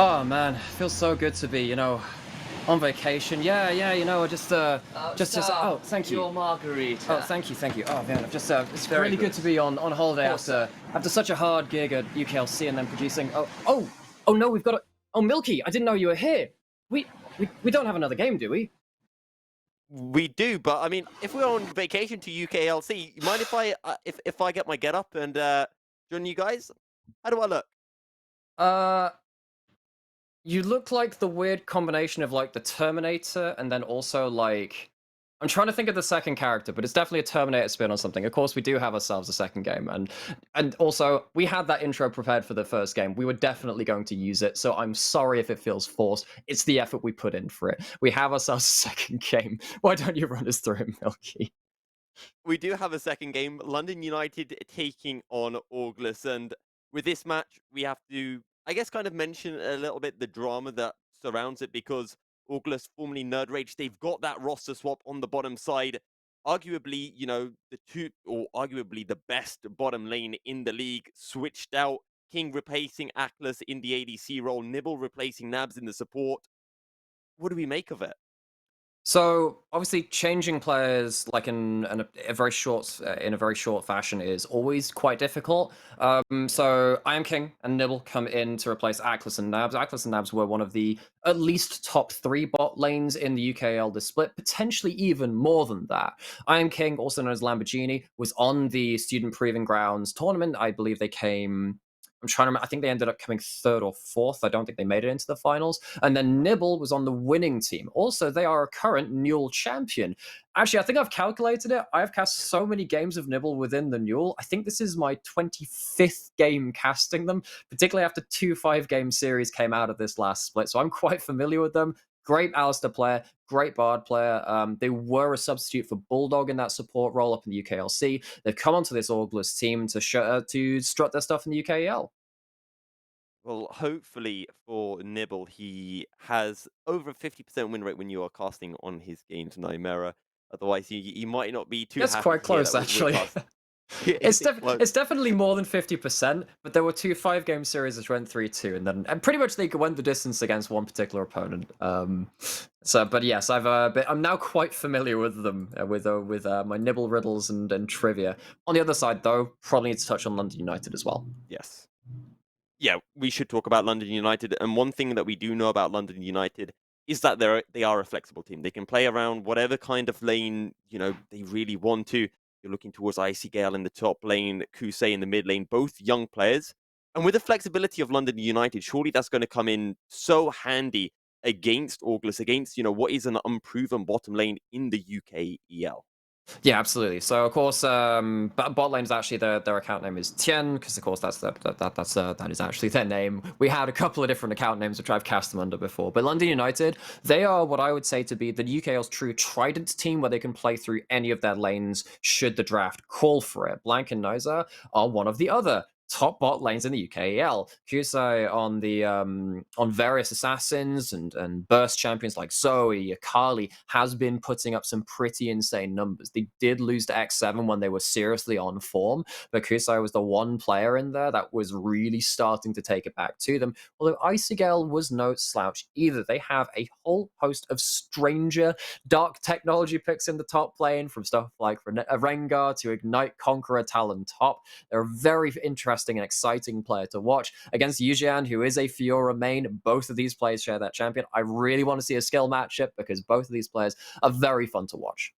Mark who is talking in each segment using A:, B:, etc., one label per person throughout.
A: Oh man, feels so good to be, on vacation. Yeah, yeah,
B: Oh,
A: just. Oh,
B: sir,
A: thank you.
B: your
A: Oh,
B: margarita.
A: thank you, thank you. Oh man, I've just. It's
B: Very
A: really good
B: good.
A: to be on holiday
B: Pause, sir.
A: after such a hard gig at UKLC and then producing. Oh no, we've got a. Oh, Milky, I didn't know you were here. We don't have another game, do we?
C: We do, but I mean, if we're on vacation to UKLC, you mind if I get my get up and join you guys? How do I look?
A: Uh, you look like the weird combination of like the Terminator and then also like I'm trying to think of the second character, but it's definitely a Terminator spin on something. Of course, we do have ourselves a second game, and also we had that intro prepared for the first game. We were definitely going to use it, so I'm sorry if it feels forced. It's the effort we put in for it. We have ourselves a second game. Why don't you run us through it, Milky?
C: We do have a second game, London United taking on Auglis, and with this match, we have to, I guess, kind of mention a little bit the drama that surrounds it because Auglis, formerly Nerd Rage, they've got that roster swap on the bottom side. Arguably, the two, or arguably the best bottom lane in the league switched out. King replacing Atlas in the ADC role, Nibble replacing Nabs in the support. What do we make of it?
A: So obviously, changing players like in a very short in a very short fashion is always quite difficult. So I am King and Nibble come in to replace Atlas and Nabs. Atlas and Nabs were one of the at least top three bot lanes in the UKL this split, potentially even more than that. I am King, also known as Lamborghini, was on the Student Proving Grounds tournament. I believe they came. I'm trying to remember. I think they ended up coming third or fourth. I don't think they made it into the finals. And then Nibble was on the winning team. Also, they are a current Newell champion. Actually, I think I've calculated it. I have cast so many games of Nibble within the Newell. I think this is my 25th game casting them, particularly after two 5 game series came out of this last split. So I'm quite familiar with them. Great Alistair player, great Bard player. They were a substitute for Bulldog in that support role up in the UKLC. They've come onto this Auglis team to strut their stuff in the UKEL.
C: Well, hopefully for Nibble, he has over a 50% win rate when you are casting on his games Nightmare. Otherwise, you might not be too
A: That's
C: happy
A: quite
C: to hear
A: close,
C: that we're
A: actually.
C: casting. Well,
A: It's definitely more than 50%, but there were two 5 game series that went 3-2, and pretty much they went the distance against one particular opponent. But yes, I'm now quite familiar with them with my nibble riddles and trivia. On the other side, though, probably need to touch on London United as well.
C: yes. Yeah, we should talk about London United. And one thing that we do know about London United is that they are a flexible team. They can play around whatever kind of lane, they really want to. You're looking towards Icy Gale in the top lane, Kusei in the mid lane, both young players. And with the flexibility of London United, surely that's going to come in so handy against Auglis, against, what is an unproven bottom lane in the UKEL.
A: Yeah, absolutely. So of course, bot lane is actually their account name is Tien, because of course that is actually their name. We had a couple of different account names which I've cast them under before, but London United, they are what I would say to be the UKL's true trident team, where they can play through any of their lanes should the draft call for it. Blank and Noza are one of the other top bot lanes in the UKEL. Kusai on various assassins and burst champions like Zoe, Akali has been putting up some pretty insane numbers. They did lose to X7 when they were seriously on form, but Kusai was the one player in there that was really starting to take it back to them. Although Icygale was no slouch either. They have a whole host of stranger dark technology picks in the top lane, from stuff like Rengar to Ignite, Conqueror, Talon top. They're a very interesting and exciting player to watch against Yujian, who is a Fiora main. Both of these players share that champion. I really want to see a skill matchup because both of these players are very fun to watch.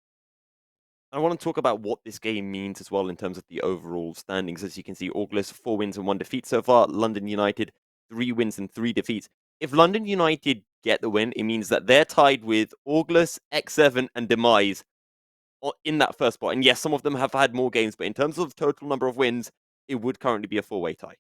C: I want to talk about what this game means as well in terms of the overall standings. As you can see, Auglis 4 wins and 1 defeat so far. London United 3 wins and 3 defeats. If London United get the win, it means that they're tied with Auglis, X7, and Demise in that first spot. And yes, some of them have had more games, but in terms of total number of wins, it would currently be a 4-way tie.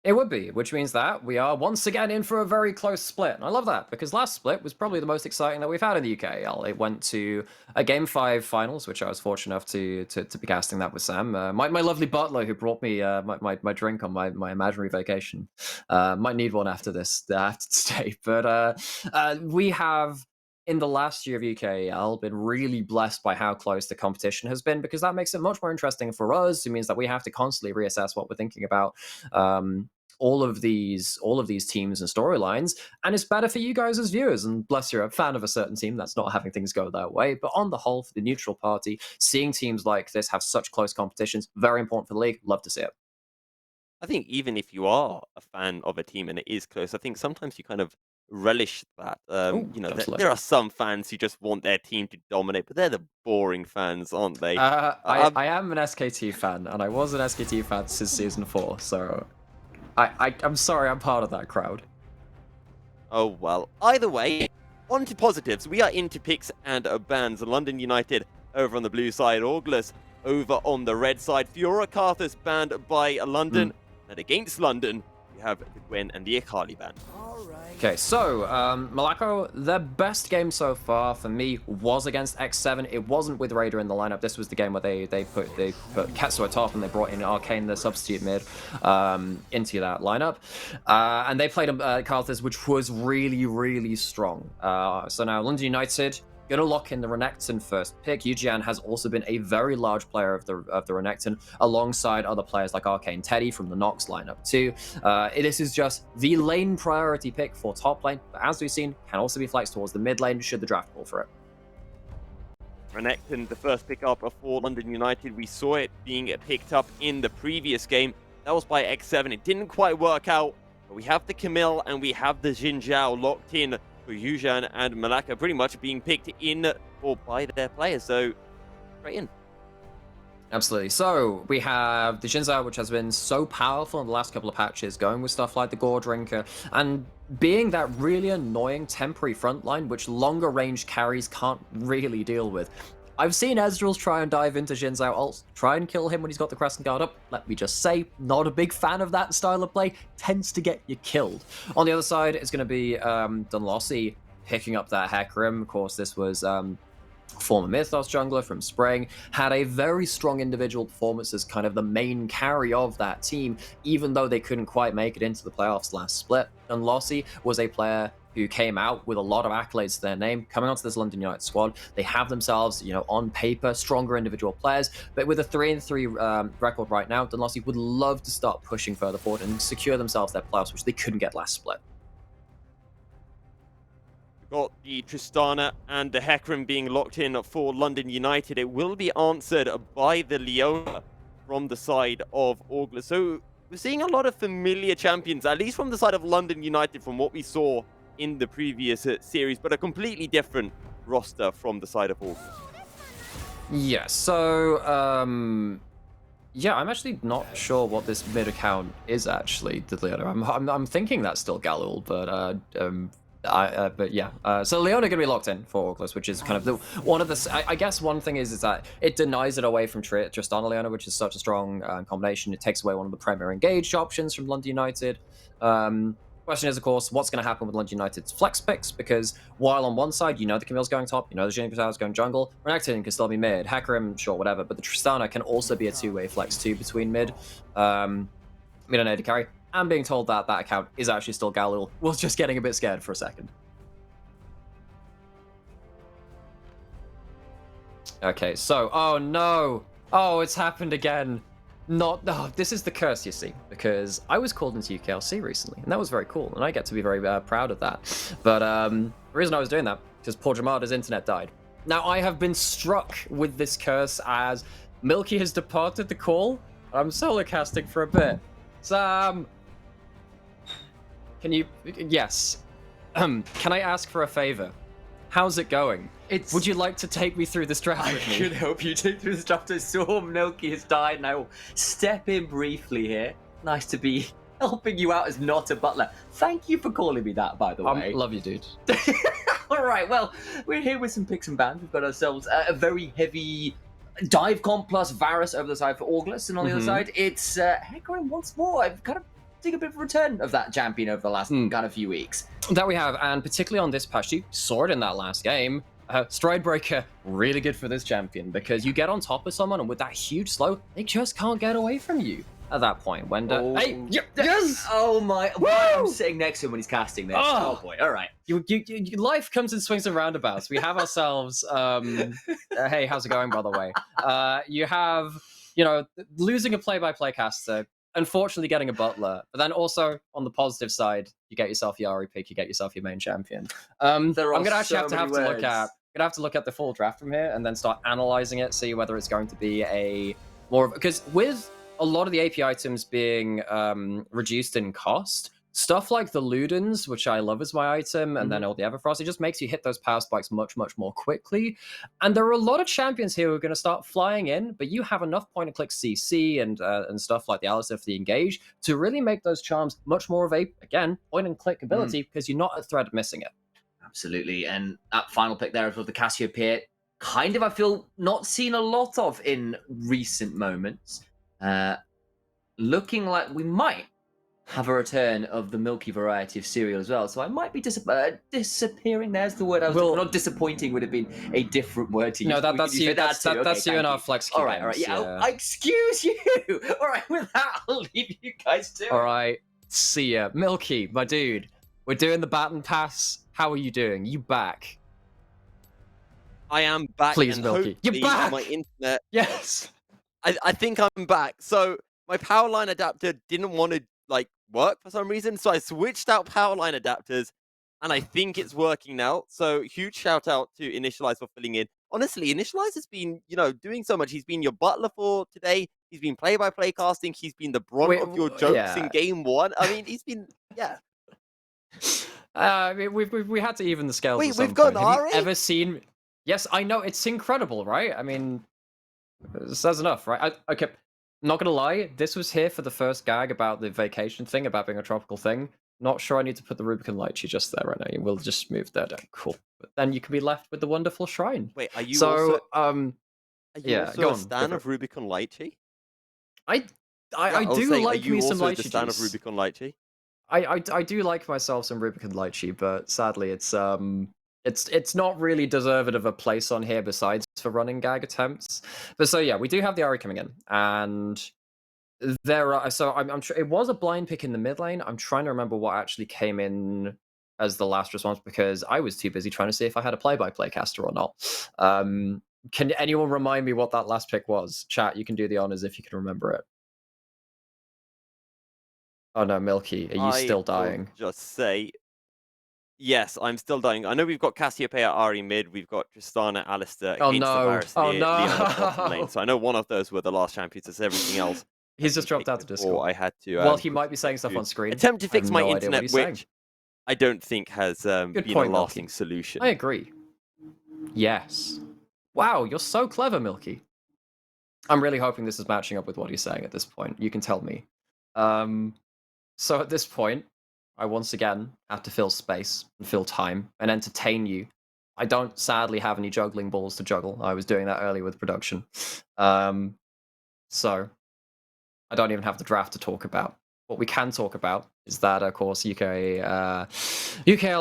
A: It would be, which means that we are once again in for a very close split. And I love that, because last split was probably the most exciting that we've had in the UKL. It went to a Game 5 finals, which I was fortunate enough to be casting that with Sam. My lovely butler who brought me my drink on my imaginary vacation. Might need one after this, after today. But we have, in the last year of UKEL, been really blessed by how close the competition has been, because that makes it much more interesting for us. It means that we have to constantly reassess what we're thinking about. all of these teams and storylines, and it's better for you guys as viewers. And bless you're a fan of a certain team that's not having things go that way, but on the whole, for the neutral party, seeing teams like this have such close competitions, very important for the league. Love to see it.
C: I think even if you are a fan of a team and it is close, I think sometimes you kind of relish that.
A: Oh,
C: There are some fans who just want their team to dominate, but they're the boring fans, aren't they?
A: I am an SKT fan, and I was an SKT fan since season 4, so I'm sorry I'm part of that crowd.
C: Oh, well. Either way, on to positives. We are into picks and bans. London United over on the blue side. Auglas over on the red side. Fiora Carthus banned by London. And against London, we have the Gwen and the Akali ban.
A: Okay, so Malacco, their best game so far for me was against X7. It wasn't with Raider in the lineup. This was the game where they put Ketsu at top and they brought in Arcane, the substitute mid, into that lineup. And they played Carthus, which was really, really strong. So now London United going to lock in the Renekton first pick. Yujian has also been a very large player of the Renekton, alongside other players like Arcane Teddy from the Nox lineup too. This is just the lane priority pick for top lane, but as we've seen, can also be flexed towards the mid lane should the draft call for it.
C: Renekton, the first pick up for London United. We saw it being picked up in the previous game. That was by X7. It didn't quite work out, but we have the Camille and we have the Xin Zhao locked in for Yujian and Malacca, pretty much being picked in or by their players. So, straight in.
A: Absolutely. So we have the Xin Zhao, which has been so powerful in the last couple of patches, going with stuff like the Gore Drinker, and being that really annoying temporary frontline, which longer range carries can't really deal with. I've seen Ezreal's try and dive into Xin Zhao ults, try and kill him when he's got the Crescent Guard up. Let me just say, not a big fan of that style of play, tends to get you killed. On the other side, it's going to be Dunlossie picking up that Hecarim. Of course, this was former Mythos jungler from Spring, had a very strong individual performance as kind of the main carry of that team, even though they couldn't quite make it into the playoffs last split. Dunlossie was a player who came out with a lot of accolades to their name. Coming onto this London United squad, they have themselves, on paper, stronger individual players, but with a 3-3 record right now, Dunlossie would love to start pushing further forward and secure themselves their playoffs, which they couldn't get last split.
C: We've got the Tristana and the Hecarim being locked in for London United. It will be answered by the Leona from the side of Auglas. So we're seeing a lot of familiar champions, at least from the side of London United, from what we saw in the previous series, but a completely different roster from the side of August.
A: Yeah, so I'm actually not sure what this mid account is actually, the Leona. I'm thinking that's still Galul, but yeah. So Leona gonna be locked in for August, which is kind of one of the. I guess one thing is that it denies it away from Tristana Leona, which is such a strong combination. It takes away one of the premier engaged options from London United. Question is, of course, what's going to happen with London United's flex picks? Because while on one side, the Camille's going top, the Juniper's going jungle, Renekton can still be mid, Hecarim, sure, whatever, but the Tristana can also be a two-way flex too between mid and AD carry. I'm being told that that account is actually still Galul. Was just getting a bit scared for a second. Okay, so, oh no! Oh, it's happened again. This is the curse, you see, because I was called into UKLC recently, and that was very cool, and I get to be very proud of that. But the reason I was doing that, because poor Jamada's internet died. Now, I have been struck with this curse as Milky has departed the call. I'm solo casting for a bit. Sam! Can you... Yes. Can I ask for a favor? How's it going? Would you like to take me through this draft with me?
B: I could help you take through this draft. I saw Milky has died, and I will step in briefly here. Nice to be helping you out as not a butler. Thank you for calling me that, by the way.
A: Love you, dude.
B: All right, well, we're here with some picks and bans. We've got ourselves a very heavy dive comp plus Varus over the side for Auglas, and on the other side, it's Hecarim once more. I've kind of taken a bit of a return of that champion over the last kind of few weeks.
A: That we have, and particularly on this patch, you saw it in that last game. Stride Breaker, really good for this champion, because you get on top of someone, and with that huge slow, they just can't get away from you at that point. When hey, yes!
B: Oh my! Well, I'm sitting next to him when he's casting this. Oh boy! All right.
A: Life comes in swings and roundabouts. We have ourselves. Hey, how's it going, by the way? You have, losing a play-by-play caster unfortunately getting a butler. But then also on the positive side, you get yourself your Ari pick, you get yourself your main champion. I'm
B: There are
A: gonna actually
B: so
A: have to
B: many
A: look at
B: words.
A: gonna have to look at the full draft from here and then start analyzing it, see whether it's going to be a more of because with a lot of the AP items being reduced in cost, stuff like the Ludens, which I love as my item, and then all the Everfrost, it just makes you hit those power spikes much, much more quickly. And there are a lot of champions here who are going to start flying in, but you have enough point-and-click CC and stuff like the Alistair for the Engage to really make those charms much more of a, again, point-and-click ability because you're not at threat of missing it.
B: Absolutely. And that final pick there as well, the Cassiopeia, kind of, I feel, not seen a lot of in recent moments. Looking like we might have a return of the milky variety of cereal as well. So I might be disappearing. There's the word I was not disappointing would have been a different word to use.
A: No, that's you. That's you in our flex queue
B: All right,
A: games,
B: yeah. Excuse you. All right, with that, I'll leave you guys to it.
A: All right, see ya. Milky, my dude. We're doing the baton pass. How are you doing? You back?
C: I am back.
A: Please,
C: and
A: Milky. You're
C: hopefully
A: back!
C: My internet.
A: Yes.
C: I think I'm back. So my power line adapter didn't want to work for some reason, so I switched out power line adapters, and I think it's working now. So huge shout out to Initialize for filling in. Honestly, Initialize has been doing so much. He's been your butler for today. He's been play-by-play casting. He's been the brunt of your jokes in game one. I mean, he's been
A: we had to even the scales.
C: Wait,
A: at some
C: we've got
A: point. Have
C: Ari?
A: you ever seen? Yes, I know it's incredible, right? I mean, it says enough, right? Okay, not gonna lie, this was here for the first gag about the vacation thing, about being a tropical thing. Not sure I need to put the Rubicon Lychee just there right now. We'll just move that down. Cool. But then you can be left with the wonderful shrine.
C: Wait, are you
A: so?
C: Are you
A: Yeah,
C: also
A: go
C: a
A: on,
C: stan
A: go
C: of Rubicon Lychee?
A: I
C: was
A: do
C: saying,
A: like
C: are you
A: me some
C: also
A: lychee
C: the stan
A: juice.
C: of Rubicon Lychee?
A: I do like myself some Rubicon Lychee, but sadly it's not really deserved of a place on here besides for running gag attempts. But so yeah, we do have the Ari coming in, and there are I'm sure it was a blind pick in the mid lane. I'm trying to remember what actually came in as the last response because I was too busy trying to see if I had a play-by-play caster or not. Can anyone remind me what that last pick was? Chat, you can do the honors if you can remember it. Oh no, Milky, are you still dying?
C: Just say yes, I'm still dying. I know we've got Cassiopeia, Ari mid, we've got Tristana, Alistair,
A: Oh
C: against the
A: no!
C: Varus,
A: Oh
C: Leon on the bottom lane.
A: no!
C: So I know one of those were the last champions. It's everything else.
A: He's just dropped out the Discord.
C: I had to.
A: Well, he might be saying stuff on screen.
C: Attempt to fix my
A: no idea what
C: internet,
A: he's
C: which
A: saying.
C: I don't think has been
A: point,
C: a lasting
A: Milky.
C: solution.
A: I agree. Yes. Wow, you're so clever, Milky. I'm really hoping this is matching up with what he's saying at this point. You can tell me. So at this point, I once again have to fill space and fill time and entertain you. I don't sadly have any juggling balls to juggle. I was doing that earlier with production. So I don't even have the draft to talk about. What we can talk about is that, of course, UKEL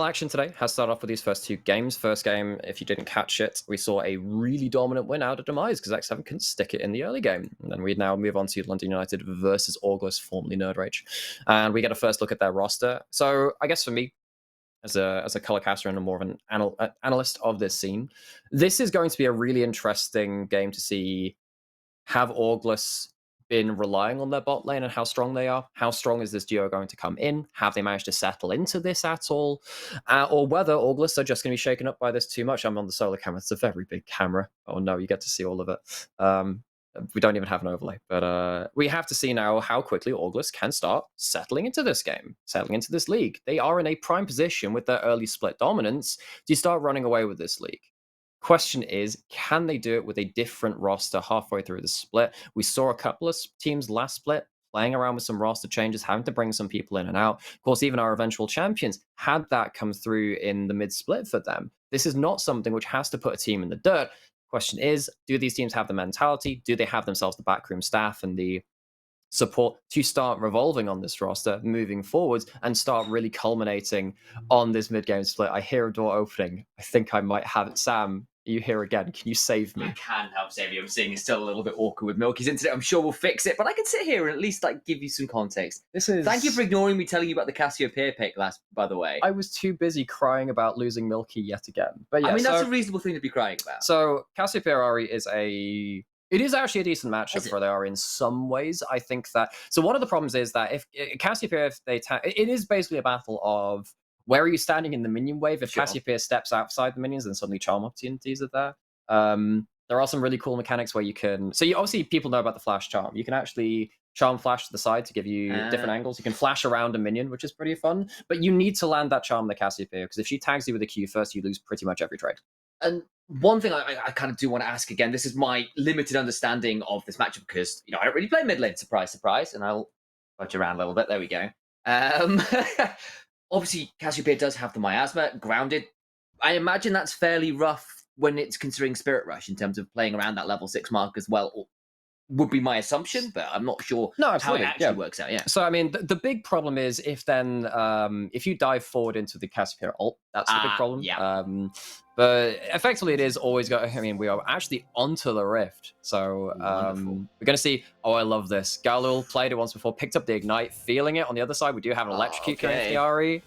A: action today has started off with these first two games. First game, if you didn't catch it, we saw a really dominant win out of Demise because X7 couldn't stick it in the early game. And then we now move on to London United versus August, formerly Nerd Rage. And we get a first look at their roster. So I guess for me, as a color caster and more of an analyst of this scene, this is going to be a really interesting game to see. Have August been relying on their bot lane and how strong they are? How strong is this duo going to come in? Have they managed to settle into this at all? Or whether August are just going to be shaken up by this too much? I'm on the solar camera. It's a very big camera. Oh no, you get to see all of it. We don't even have an overlay. But we have to see now how quickly August can start settling into this game, settling into this league. They are in a prime position with their early split dominance to start running away with this league. Question is, can they do it with a different roster halfway through the split? We saw a couple of teams last split playing around with some roster changes, having to bring some people in and out. Of course, even our eventual champions had that come through in the mid-split for them. This is not something which has to put a team in the dirt. Question is, do these teams have the mentality? Do they have themselves the backroom staff and the support to start revolving on this roster moving forwards and start really culminating on this mid-game split? I hear a door opening. I think I might have it. Sam, are you here again? Can you save me?
B: I can help save you. I'm seeing it's still a little bit awkward with Milky's internet. I'm sure we'll fix it, but I can sit here and at least give you some context. Thank you for ignoring me telling you about the Cassiopeia pick last, by the way.
A: I was too busy crying about losing Milky yet again. But yeah,
B: I mean, that's a reasonable thing to be crying about.
A: So Cassiopeia Ari is a It is actually a decent matchup for they are in some ways. I think that so one of the problems is that if Cassiopeia, if they it is basically a battle of where are you standing in the minion wave. If Cassiopeia steps outside the minions, then suddenly charm opportunities are there. There are some really cool mechanics where you can. So you obviously people know about the flash charm. You can actually charm flash to the side to give you different angles. You can flash around a minion, which is pretty fun. But you need to land that charm the Cassiopeia because if she tags you with a Q first, you lose pretty much every trade.
B: And one thing I kind of do want to ask again, this is my limited understanding of this matchup because, I don't really play mid lane, surprise, surprise, and I'll fudge around a little bit. There we go. Obviously, Cassiopeia does have the miasma, grounded. I imagine that's fairly rough when it's considering Spirit Rush in terms of playing around that level 6 mark as well. Would be my assumption, but I'm not sure how it actually works out. Yeah.
A: So I mean, the big problem is if you dive forward into the Cassiopeia ult, that's the big problem.
B: Yeah.
A: But effectively, it is always going. I mean, we are actually onto the rift, so we're going to see. Oh, I love this. Galil played it once before, picked up the ignite, feeling it. On the other side, we do have an electrocute going to Kiari.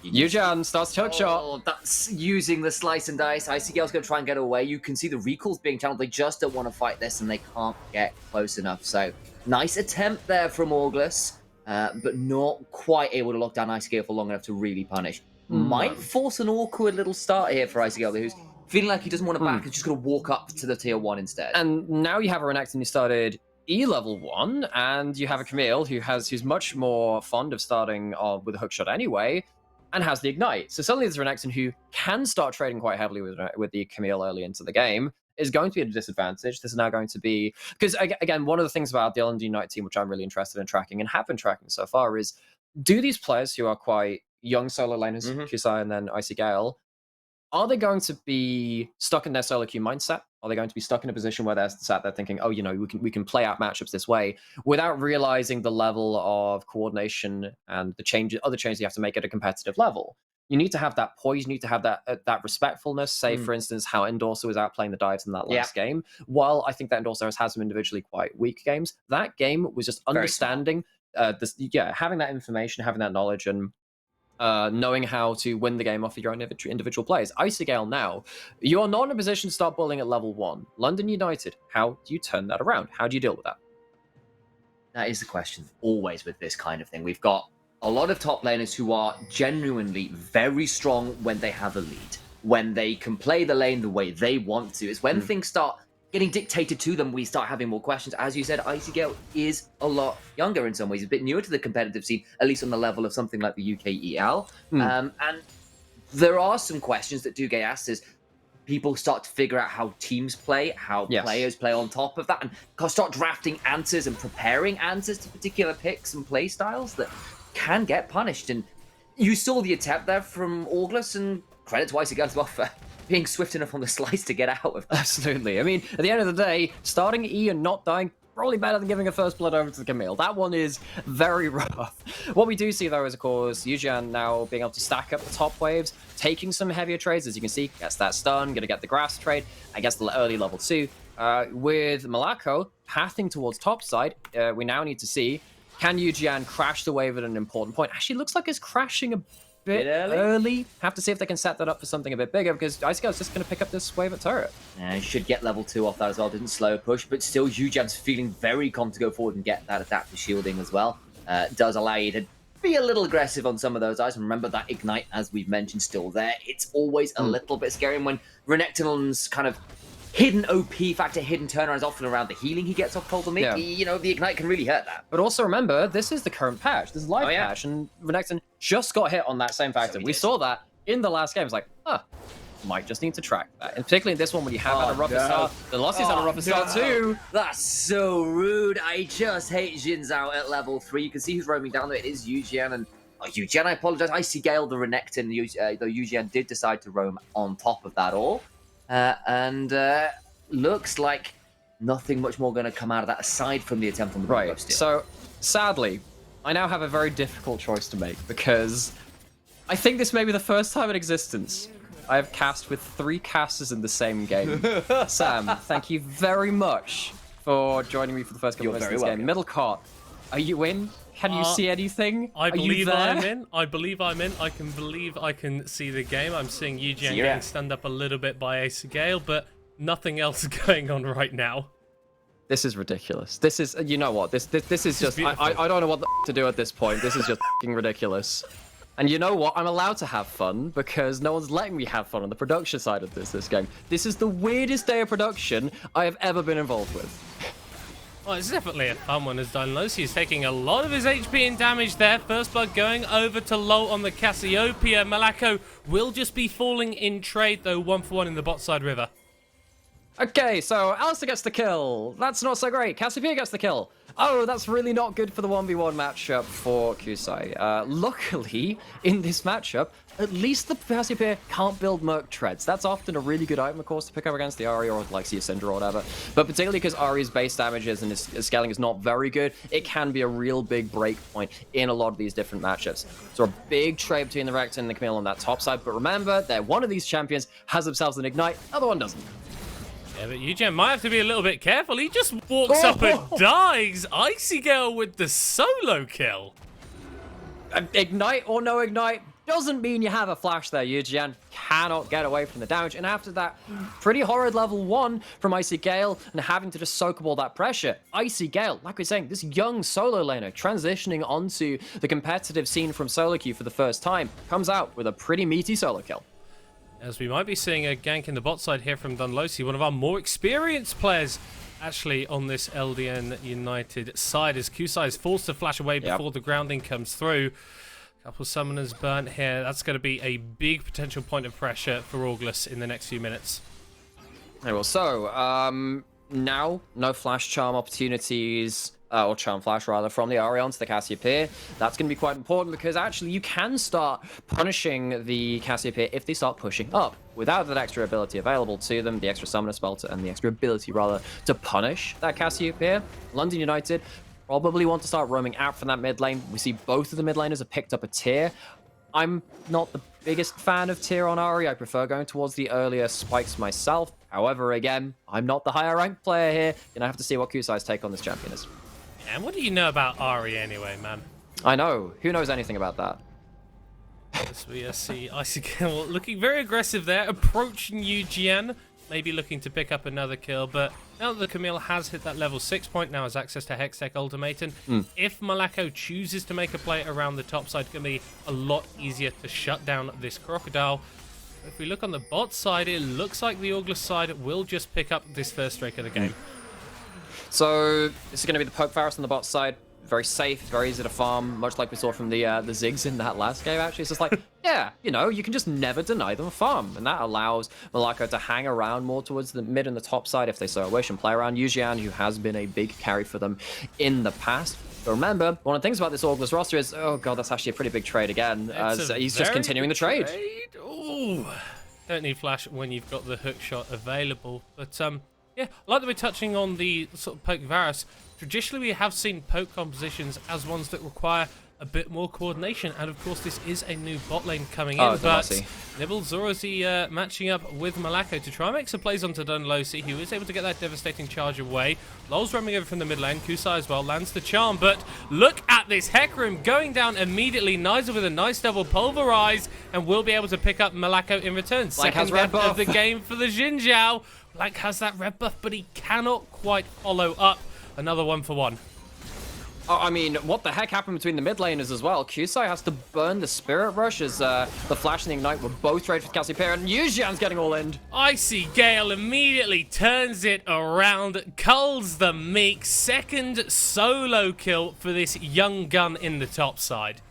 A: Yujian starts to hook shot.
B: That's using the slice and dice. ICGL's going to try and get away. You can see the recalls being channeled. They just don't want to fight this, and they can't get close enough. So, nice attempt there from Auglis, but not quite able to lock down ICGL for long enough to really punish. Might force an awkward little start here for ICGL, who's feeling like he doesn't want to back and just going to walk up to the tier 1 instead.
A: And now you have a Renekton who started level 1, and you have a Camille who's much more fond of starting with a hookshot anyway, and has the ignite. So suddenly there's Renekton who can start trading quite heavily with the Camille early into the game, is going to be at a disadvantage. This is now going to be... Because, again, one of the things about the London Unite team, which I'm really interested in tracking and have been tracking so far, is do these players who are quite young solo laners, Kusai and then Icy Gale, are they going to be stuck in their solo queue mindset? Are they going to be stuck in a position where they're sat there thinking, oh, we can play out matchups this way without realizing the level of coordination and the other changes you have to make at a competitive level? You need to have that poise, you need to have that respectfulness. Say, for instance, how Endorser was outplaying the dives in that last game. While I think that Endorser has had some individually quite weak games, that game was just understanding having that information, having that knowledge, and knowing how to win the game off of your own individual players. Icy Gale now, you're not in a position to start bullying at level 1. London United, how do you turn that around? How do you deal with that?
B: That is the question always with this kind of thing. We've got a lot of top laners who are genuinely very strong when they have a lead. When they can play the lane the way they want to. It's when things start getting dictated to them, we start having more questions. As you said, Icy Gale is a lot younger in some ways, a bit newer to the competitive scene, at least on the level of something like the UKEL. And there are some questions that do get asked as people start to figure out how teams play, how players play on top of that, and start drafting answers and preparing answers to particular picks and play styles that can get punished. And you saw the attempt there from Auglis, and credit to Icy Gale as well for being swift enough on the slice to get out of that.
A: Absolutely. I mean, at the end of the day, starting E and not dying, probably better than giving a first blood over to the Camille. That one is very rough. What we do see, though, is, of course, Yujian now being able to stack up the top waves, taking some heavier trades, as you can see, gets that stun, going to get the grass trade, I guess the early level 2. With Malako pathing towards top side, we now need to see, can Yujian crash the wave at an important point? Actually, looks like it's crashing a bit early. Have to see if they can set that up for something a bit bigger, because Icy Gale's just going to pick up this wave at turret.
B: Yeah, he should get level 2 off that as well. Didn't slow push, but still Yujian's feeling very calm to go forward and get that adaptive shielding as well. Does allow you to be a little aggressive on some of those eyes. And remember that ignite, as we've mentioned, still there. It's always a little bit scary. And when Renekton's kind of hidden OP factor, hidden turnaround is often around the healing he gets off Cold Mid. The ignite can really hurt that.
A: But also remember, this is the current patch. This is live patch, and Renekton just got hit on that same factor. We saw that in the last game. It's like, might just need to track that. And particularly in this one, when you have had a rougher start, the Lossie's had a rougher start too.
B: That's so rude. I just hate Jin's out at level 3. You can see who's roaming down there. It is Yujian, and Yujian, I apologize. Icy Gale, the Renekton, though Yujian did decide to roam on top of that all. And looks like nothing much more going to come out of that aside from the attempt on the
A: right. So, sadly, I now have a very difficult choice to make, because I think this may be the first time in existence I have cast with 3 casters in the same game. Sam, thank you very much for joining me for the first couple of minutes of this game. Middle cart, are you in? Can you see anything?
D: I believe I'm in. I believe I'm in. I can see the game. I'm seeing Yujian getting stand up a little bit by Icy Gale, but nothing else going on right now.
A: This is ridiculous. This is, you know what? This is just, I don't know what to do at this point. This is just ridiculous. And you know what? I'm allowed to have fun because no one's letting me have fun on the production side of this game. This is the weirdest day of production I have ever been involved with.
D: Well, it's definitely a fun one as Dunlosi is taking a lot of his HP and damage there. First blood going over to low on the Cassiopeia. Malaco will just be falling in trade, though, 1-for-1 in the bot side river.
A: Okay, so Alistair gets the kill. That's not so great. Cassiopeia gets the kill. Oh, that's really not good for the 1v1 matchup for Kusai. Luckily, in this matchup, at least the Cassiopeia can't build Merc Treads. That's often a really good item, of course, to pick up against the Ahri or like Cinder or whatever. But particularly because Ahri's base damages and his scaling is not very good, it can be a real big break point in a lot of these different matchups. So a big trade between the Rector and the Camille on that top side. But remember that one of these champions has themselves an Ignite, the other one doesn't.
D: Yeah, but Eugen might have to be a little bit careful. He just walks up and dies. Icy Girl with the solo kill.
A: Ignite or no Ignite doesn't mean you have a flash there. Eugen cannot get away from the damage. And after that pretty horrid level 1 from Icy Gale and having to just soak up all that pressure, Icy Gale, like we're saying, this young solo laner transitioning onto the competitive scene from solo queue for the first time, comes out with a pretty meaty solo kill.
D: As we might be seeing a gank in the bot side here from Dunlosi, one of our more experienced players actually on this LDN United side, as Kusai is forced to flash away before the grounding comes through. Couple summoners burnt here. That's going to be a big potential point of pressure for Auglis in the next few minutes.
A: Okay, well, so, now, no flash charm opportunities, or charm flash rather, from the Ahri onto the Cassiopeia. That's going to be quite important because actually you can start punishing the Cassiopeia if they start pushing up. Without that extra ability available to them, the extra summoner spell and the extra ability rather to punish that Cassiopeia, London United probably want to start roaming out from that mid lane. We see both of the mid laners have picked up a tier. I'm not the biggest fan of tier on Ahri. I prefer going towards the earlier spikes myself. However, again, I'm not the higher ranked player here. And I have to see what Kusai's take on this champion is.
D: And what do you know about Ahri anyway, man?
A: I know. Who knows anything about that?
D: As we see Icy Kill looking very aggressive there, approaching Eugen, maybe looking to pick up another kill, but now that the Camille has hit that level 6 point, now has access to Hextech Ultimatum, if Malaco chooses to make a play around the top side, it's going to be a lot easier to shut down this Crocodile. If we look on the bot side, it looks like the Auglis side will just pick up this first strike of the game.
A: So this is going to be the Poke Varus on the bot side. Very safe, very easy to farm, much like we saw from the Ziggs in that last game, actually. It's just like, yeah, you know, you can just never deny them a farm. And that allows Malaco to hang around more towards the mid and the top side if they so wish and play around Yujian, who has been a big carry for them in the past. But remember, one of the things about this Auglis roster is, oh god, that's actually a pretty big trade again, as he's just continuing the trade.
D: Ooh. Don't need flash when you've got the hook shot available. But yeah, I like that we're touching on the sort of Poke Varus. Traditionally, we have seen poke compositions as ones that require a bit more coordination, and of course, this is a new bot lane coming in. But Nibble Zorozy matching up with Malaco to try and make some plays onto Dunlosi, who is able to get that devastating charge away. Lol's roaming over from the mid lane. Kusai as well lands the charm, but look at this Hecarim going down immediately. Niza with a nice double pulverize, and will be able to pick up Malaco in return. Second death of the game for the Xin Zhao. Black has that red buff, but he cannot quite follow up. Another 1-for-1.
A: Oh, I mean, what the heck happened between the mid laners as well? Kusai has to burn the Spirit Rush as the Flash and the Ignite were both traded for Cassiopeia, and Yujian's getting all in.
D: Icy Gale immediately turns it around, culls the Meek. Second solo kill for this young gun in the top side.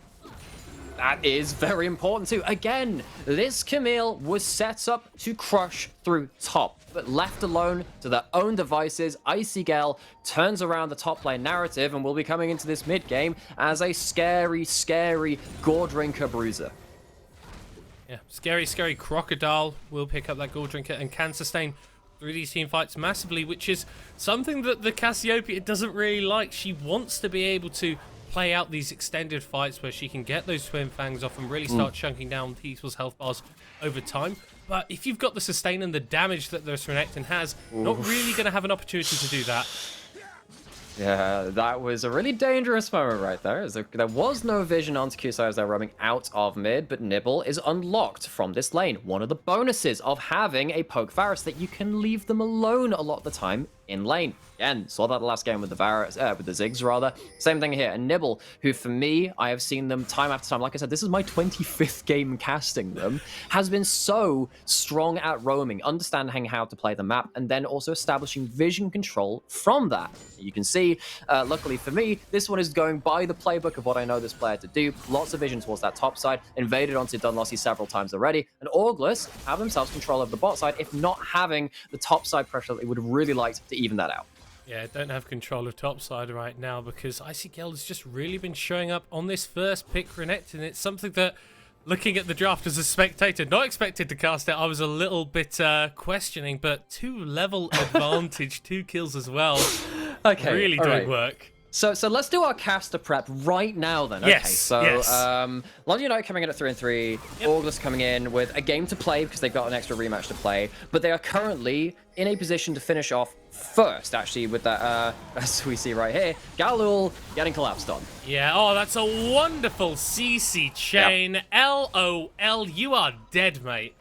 A: That is very important too. Again, this Camille was set up to crush through top, but left alone to their own devices, Icy Gale turns around the top lane narrative and will be coming into this mid game as a scary, scary Gore Drinker Bruiser.
D: Yeah, scary, scary Crocodile will pick up that Gore Drinker and can sustain through these team fights massively, which is something that the Cassiopeia doesn't really like. She wants to be able to play out these extended fights where she can get those twin fangs off and really start chunking down people's health bars over time. But if you've got the sustain and the damage that the Renekton has, not really going to have an opportunity to do that.
A: Yeah, that was a really dangerous moment right there. There was no vision onto Kusai as they're roaming out of mid, but Nibble is unlocked from this lane. One of the bonuses of having a poke Varus that you can leave them alone a lot of the time in lane. Again, saw that last game with the with the Ziggs rather. Same thing here. And Nibble, who for me, I have seen them time after time. Like I said, this is my 25th game casting them, has been so strong at roaming, understanding how to play the map, and then also establishing vision control from that. You can see, luckily for me, this one is going by the playbook of what I know this player to do. Lots of vision towards that top side, invaded onto Dunlossie several times already, and Auglis have themselves control over the bot side, if not having the top side pressure that they would have really liked to even that out.
D: Yeah, don't have control of topside right now because UKEL has just really been showing up on this first pick Renekton, and it's something that, looking at the draft as a spectator, not expected to cast it, I was a little bit questioning, but 2-level advantage, 2 kills as well.
A: Okay,
D: really doing work.
A: So let's do our caster prep right now then.
D: Yes,
A: okay, so
D: yes.
A: London United coming in at 3-3,
D: Yep.
A: August coming in with a game to play because they've got an extra rematch to play, but they are currently in a position to finish off first, actually, with that, as we see right here, Galul getting collapsed on.
D: Yeah, oh, that's a wonderful CC chain. Yep. LOL, you are dead, mate.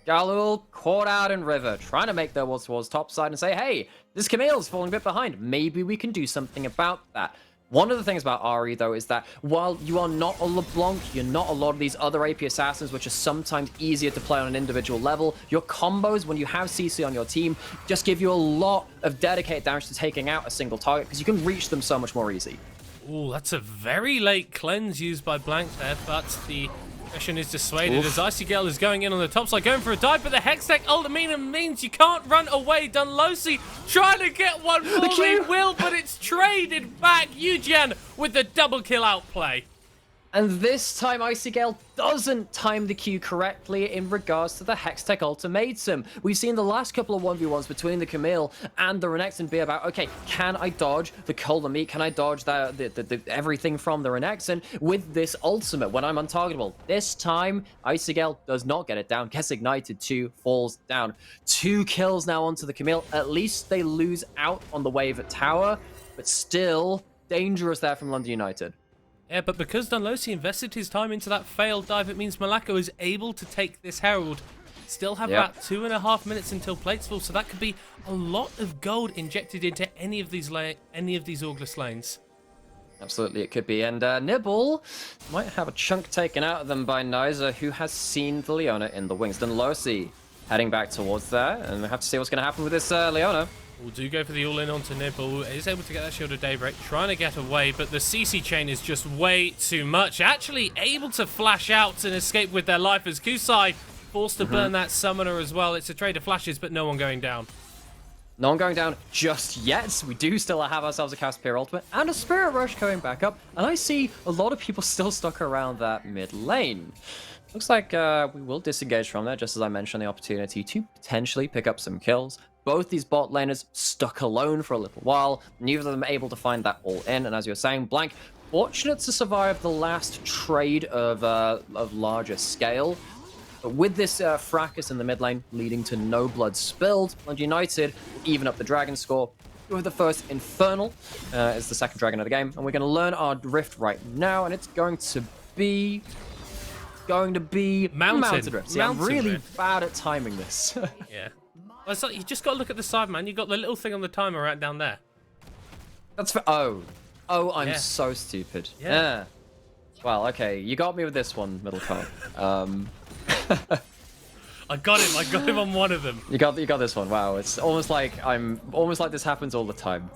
A: Galul caught out in river, trying to make their way towards topside and say, hey, this Camille's falling a bit behind. Maybe we can do something about that. One of the things about Ahri, though, is that while you are not a LeBlanc, you're not a lot of these other AP assassins, which are sometimes easier to play on an individual level, your combos, when you have CC on your team, just give you a lot of dedicated damage to taking out a single target, because you can reach them so much more easy.
D: Ooh, that's a very late cleanse used by Blank there, but the aggression is dissuaded as UKEL is going in on the top side, going for a dive, but the Hextech ultimatum means you can't run away. Dunlossie trying to get one fully will, but it's traded back. Eugen with the double kill outplay.
A: And this time, UKEL doesn't time the Q correctly in regards to the Hextech ultimatum. We've seen the last couple of 1v1s between the Camille and the Renekton be about, okay, can I dodge the Cold Meat? Can I dodge the everything from the Renekton with this ultimate when I'm untargetable? This time, UKEL does not get it down, gets ignited, 2 falls down. 2 kills now onto the Camille. At least they lose out on the wave at tower, but still dangerous there from London United.
D: Yeah, but because Dunlossie invested his time into that failed dive, it means Malako is able to take this Herald. Still have about 2.5 minutes until plates fall, so that could be a lot of gold injected into any of these August lanes.
A: Absolutely, it could be. And Nibble might have a chunk taken out of them by Niza, who has seen the Leona in the wings. Dunlossie heading back towards there, and we have to see what's going to happen with this Leona.
D: We'll do go for the all-in onto Nibble. Is able to get that Shield of Daybreak, trying to get away, but the CC chain is just way too much. Actually able to flash out and escape with their life as Kusai forced to burn that summoner as well. It's a trade of flashes, but no one going down.
A: No one going down just yet. We do still have ourselves a Casper ultimate and a Spirit Rush going back up, and I see a lot of people still stuck around that mid lane. Looks like we will disengage from there, just as I mentioned, the opportunity to potentially pick up some kills. Both these bot laners stuck alone for a little while, neither of them able to find that all in, and as you were saying, Blank, fortunate to survive the last trade of larger scale. But with this fracas in the mid lane leading to no blood spilled, London United even up the dragon score with the first Infernal is the second dragon of the game, and we're going to learn our Rift right now, and it's going to be Mountain Rift. See, I'm really bad at timing this.
D: Yeah. Well, it's like, you just got to look at the side, man. You got the little thing on the timer right down there.
A: That's for I'm so stupid.
D: Yeah.
A: Well, okay, you got me with this one, Middlecart.
D: I got him on one of them.
A: You got this one. Wow, it's almost like this happens all the time.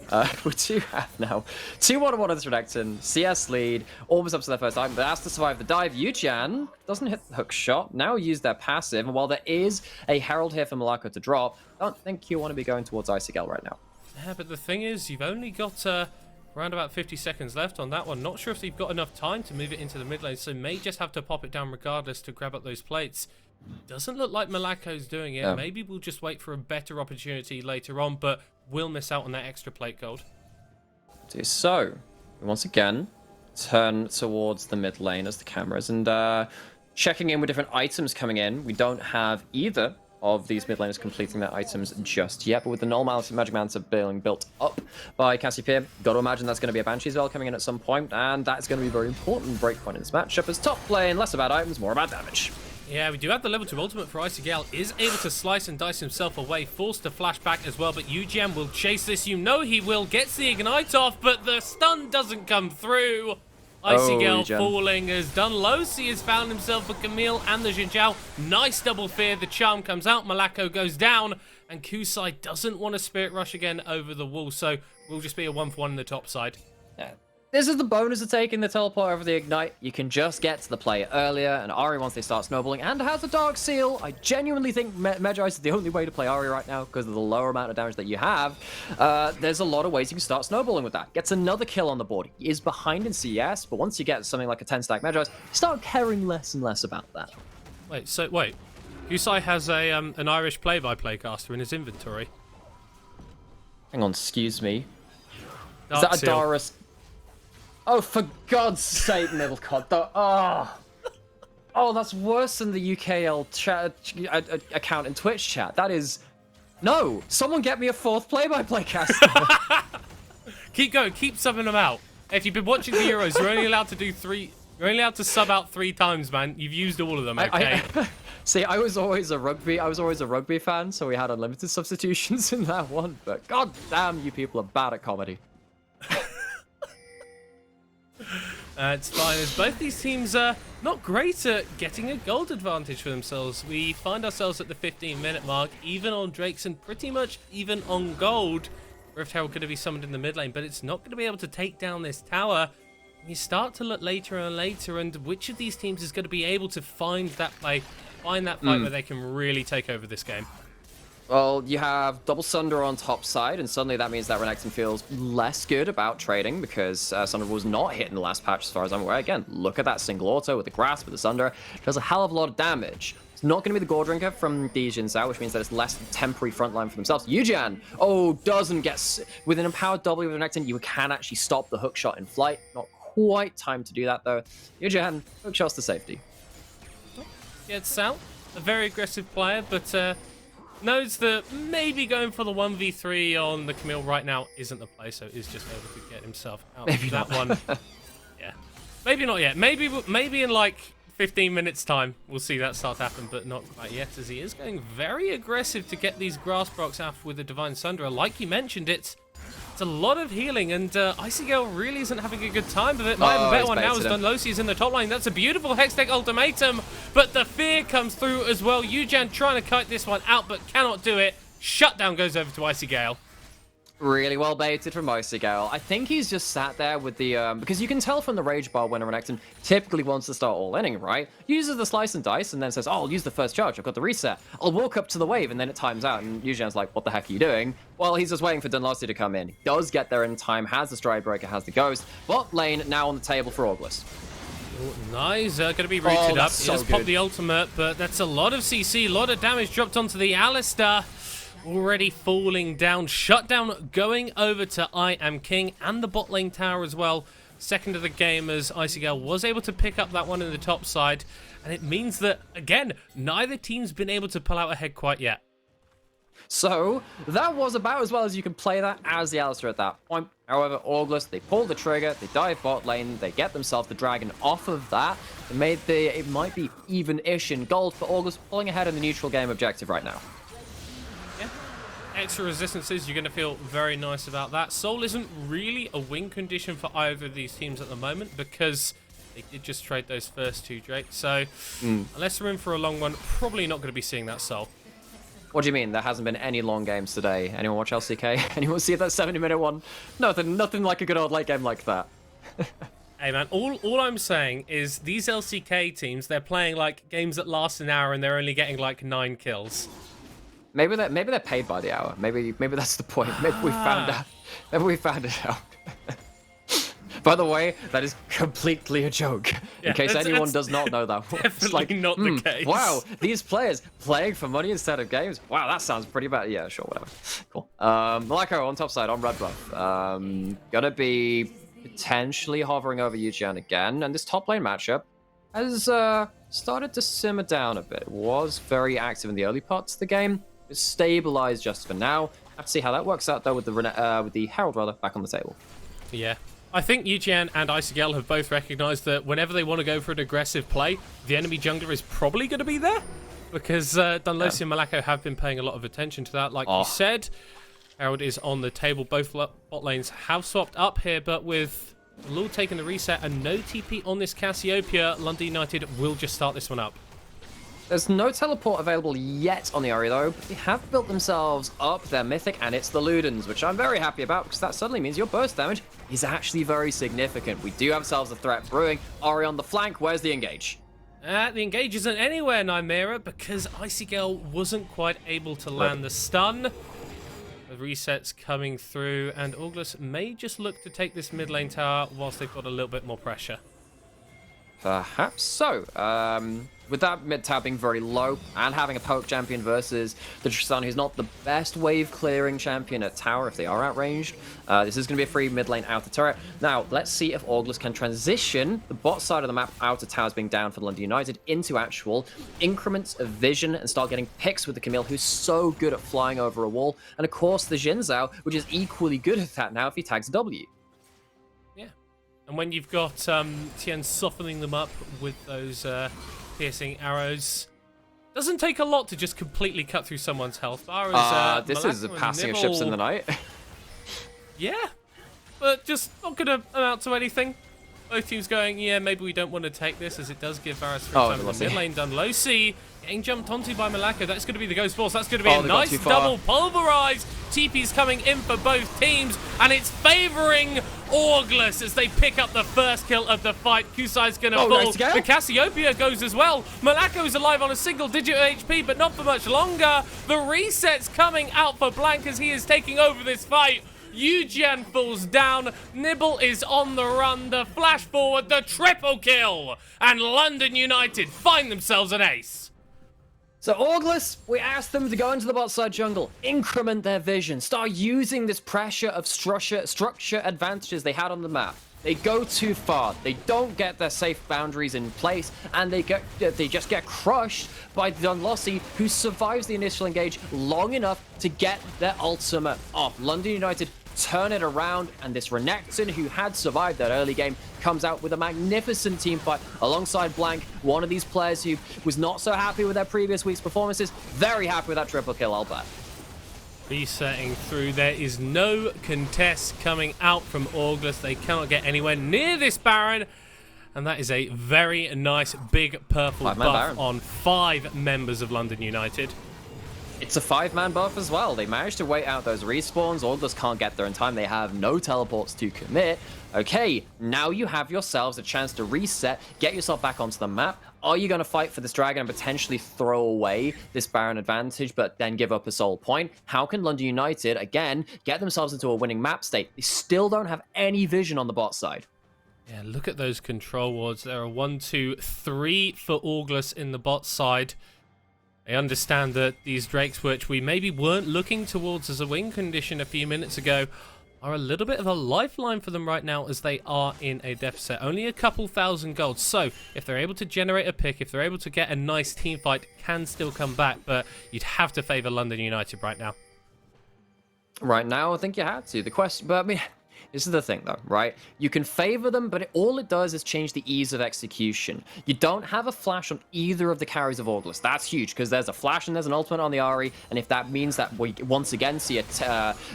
A: We do have now 2-1-1 on this Renekton, CS lead, almost up to their first time, but has to survive the dive. Yuchan doesn't hit the hook shot, now use their passive, and while there is a Herald here for Malako to drop, I don't think you want to be going towards UKEL right now.
D: Yeah, but the thing is, you've only got around about 50 seconds left on that one. Not sure if you've got enough time to move it into the mid lane, so may just have to pop it down regardless to grab up those plates. Doesn't look like Malako's doing it. Maybe we'll just wait for a better opportunity later on, but we'll miss out on that extra plate gold.
A: So, once again, turn towards the mid lane as the cameras, and checking in with different items coming in. We don't have either of these mid laners completing their items just yet, but with the Null Magic Manta being built up by Cassiopeia, got to imagine that's going to be a Banshee as well coming in at some point, and that's going to be a very important breakpoint in this matchup as top lane, less about items, more about damage.
D: Yeah, we do have the level 2 ultimate for UKEL, is able to slice and dice himself away, forced to flash back as well, but UGM will chase this, you know he will, gets the ignite off, but the stun doesn't come through. UKEL falling as Dunlosi has found himself a Camille and the Jinjiao. Nice double fear, the charm comes out, Malako goes down, and Kusai doesn't want to Spirit Rush again over the wall, so we'll just be a 1-for-1 in the top side.
A: Yeah. This is the bonus of taking the teleport over the ignite. You can just get to the play earlier, and Ahri, once they start snowballing, and has a Dark Seal. I genuinely think Magi is the only way to play Ahri right now because of the lower amount of damage that you have. There's a lot of ways you can start snowballing with that. Gets another kill on the board. He is behind in CS, but once you get something like a 10-stack Magi, you start caring less and less about that.
D: Wait, Kusai has a an Irish play-by-play caster in his inventory.
A: Hang on, excuse me.
D: Dark
A: Is that a
D: Seal.
A: Darius? Oh, for God's sake, Middlecott. Oh, that's worse than the UKL account in Twitch chat. That is... No! Someone get me a 4th play-by-play caster.
D: Keep going, keep subbing them out. If you've been watching the Euros, you're only allowed to do 3... You're only allowed to sub out 3 times, man. You've used all of them, okay?
A: See, I was always a rugby fan, so we had unlimited substitutions in that one. But god damn, you people are bad at comedy.
D: It's fine, as both these teams are not great at getting a gold advantage for themselves. We find ourselves at the 15-minute mark, even on Drakes and pretty much even on gold. Rift Herald going to be summoned in the mid lane, but it's not going to be able to take down this tower. You start to look later and later, and which of these teams is going to be able to find that play, find that fight where they can really take over this game?
A: Well, you have double Sunder on top side, and suddenly that means that Renekton feels less good about trading because Sunder was not hit in the last patch as far as I'm aware. Again, look at that single auto with the Grasp, with the Sunder. It does a hell of a lot of damage. It's not going to be the Gore Drinker from the Jin Zhao, which means that it's less temporary frontline for themselves. Yujian, doesn't get... With an empowered W with Renekton, you can actually stop the hook shot in flight. Not quite time to do that, though. Yujian, hook shots to safety.
D: Gets out. A very aggressive player, but... knows that maybe going for the 1v3 on the Camille right now isn't the play, so is just able to get himself out
A: Maybe
D: of that
A: not.
D: one. Yeah. Maybe not yet. Maybe in like 15 minutes time we'll see that start to happen, but not quite yet, as he is going very aggressive to get these grass procs out with the Divine Sundra. Like you mentioned, it's a lot of healing, and UKEL really isn't having a good time with it. Might have a better one now as Dunlosi is in the top lane. That's a beautiful Hextech ultimatum, but the fear comes through as well. Yujan trying to kite this one out, but cannot do it. Shutdown goes over to UKEL.
A: Really well baited from UKEL. I think he's just sat there with the... because you can tell from the Rage Bar when a Renekton typically wants to start all-inning, right? Uses the Slice and Dice and then says, I'll use the first charge. I've got the reset. I'll walk up to the wave, and then it times out. And Yujian's like, what the heck are you doing? Well, he's just waiting for Dunlosi to come in. He does get there in time, has the Stride Breaker, has the Ghost. Bot lane now on the table for August.
D: Oh, nice, going to be rooted up.
A: So
D: He just popped the ultimate, but that's a lot of CC, a lot of damage dropped onto the Alistar. Already falling down. Shutdown going over to I Am King and the bot lane tower as well. Second of the game as UKEL was able to pick up that one in the top side. And it means that, again, neither team's been able to pull out ahead quite yet.
A: So, that was about as well as you can play that as the Alistar at that point. However, August, they pull the trigger, they dive bot lane, they get themselves the dragon off of that. It might be even-ish in gold, but August pulling ahead in the neutral game objective right now.
D: Extra resistances, you're going to feel very nice about that. Soul isn't really a win condition for either of these teams at the moment because they did just trade those first 2 Drakes. So, unless we're in for a long one, probably not going to be seeing that Soul.
A: What do you mean? There hasn't been any long games today. Anyone watch LCK? Anyone see that 70-minute one? Nothing like a good old late game like that.
D: Hey man, all I'm saying is these LCK teams, they're playing like games that last an hour and they're only getting like 9 kills.
A: Maybe they're paid by the hour. Maybe that's the point. Maybe we found out. Maybe we found it out. By the way, that is completely a joke.
D: Yeah,
A: in case anyone
D: that's
A: does not know that. It's
D: definitely not the case.
A: Wow, these players playing for money instead of games. Wow, that sounds pretty bad. Yeah, sure, whatever. Cool. Malako on top side on red buff. Gonna be potentially hovering over Yujian again, and this top lane matchup has started to simmer down a bit. It was very active in the early parts of the game. It's stabilized just for now. Have to see how that works out though with the Herald rather back on the table.
D: Yeah. I think UGN and ICGL have both recognized that whenever they want to go for an aggressive play, the enemy jungler is probably going to be there. Because Dunlosi and Malako have been paying a lot of attention to that. Like you said, Herald is on the table. Both bot lanes have swapped up here, but with Lord taking the reset and no TP on this Cassiopeia, London United will just start this one up.
A: There's no teleport available yet on the Ahri though, but they have built themselves up their mythic, and it's the Ludens, which I'm very happy about because that suddenly means your burst damage is actually very significant. We do have ourselves a threat brewing. Ahri on the flank, where's the engage?
D: The engage isn't anywhere, Nymera, because ICGL wasn't quite able to land the stun. The reset's coming through, and August may just look to take this mid lane tower whilst they've got a little bit more pressure.
A: Perhaps so. With that mid tower being very low and having a poke champion versus the Tristan, who's not the best wave clearing champion at tower if they are outranged, this is going to be a free mid lane outer turret. Now, let's see if August can transition the bot side of the map, outer towers being down for London United, into actual increments of vision and start getting picks with the Camille, who's so good at flying over a wall. And of course, the Xin Zhao, which is equally good at that now if he tags a W.
D: And when you've got Tien softening them up with those piercing arrows, doesn't take a lot to just completely cut through someone's health bar.
A: This is a passing of ships in the night.
D: Yeah, but just not going to amount to anything. Both teams going, yeah, maybe we don't want to take this, as it does give Varus free time in the mid lane. Dunlosi getting jumped onto by Malako. That's going to be the Ghost Force. That's going to be a nice double pulverize. TP's coming in for both teams, and it's favoring August as they pick up the first kill of the fight. Kusai's going to fall.
A: Nice
D: the Cassiopeia goes as well. Malako's alive on a single digit HP, but not for much longer. The reset's coming out for Blank as he is taking over this fight. Eugen falls down, Nibble is on the run, the flash forward, the triple kill, and London United find themselves an ace.
A: So August, we asked them to go into the bot side jungle, increment their vision, start using this pressure of structure advantages they had on the map. They go too far, they don't get their safe boundaries in place, and they just get crushed by Dunlosi, who survives the initial engage long enough to get their ultimate off. London United turn it around, and this Renekton, who had survived that early game, comes out with a magnificent team fight alongside Blank, one of these players who was not so happy with their previous week's performances. Very happy with that triple kill, I'll bet.
D: Resetting through, there is no contest coming out from August. They cannot get anywhere near this Baron, and that is a very nice big purple buff
A: Baron
D: on 5 members of London United.
A: It's a 5-man buff as well. They managed to wait out those respawns. August can't get there in time. They have no teleports to commit. Okay, now you have yourselves a chance to reset, get yourself back onto the map. Are you going to fight for this dragon and potentially throw away this Baron advantage, but then give up a soul point? How can London United, again, get themselves into a winning map state? They still don't have any vision on the bot side.
D: Yeah, look at those control wards. There are 1, 2, 3 for August in the bot side. I understand that these Drakes, which we maybe weren't looking towards as a win condition a few minutes ago, are a little bit of a lifeline for them right now as they are in a deficit. Only a couple thousand gold. So if they're able to generate a pick, if they're able to get a nice team fight, can still come back. But you'd have to favour London United right now.
A: Right now, I think you had to. The question, but I mean, this is the thing though, right? You can favor them, but all it does is change the ease of execution. You don't have a flash on either of the carries of August. That's huge, because there's a flash and there's an ultimate on the Ahri, and if that means that we once again see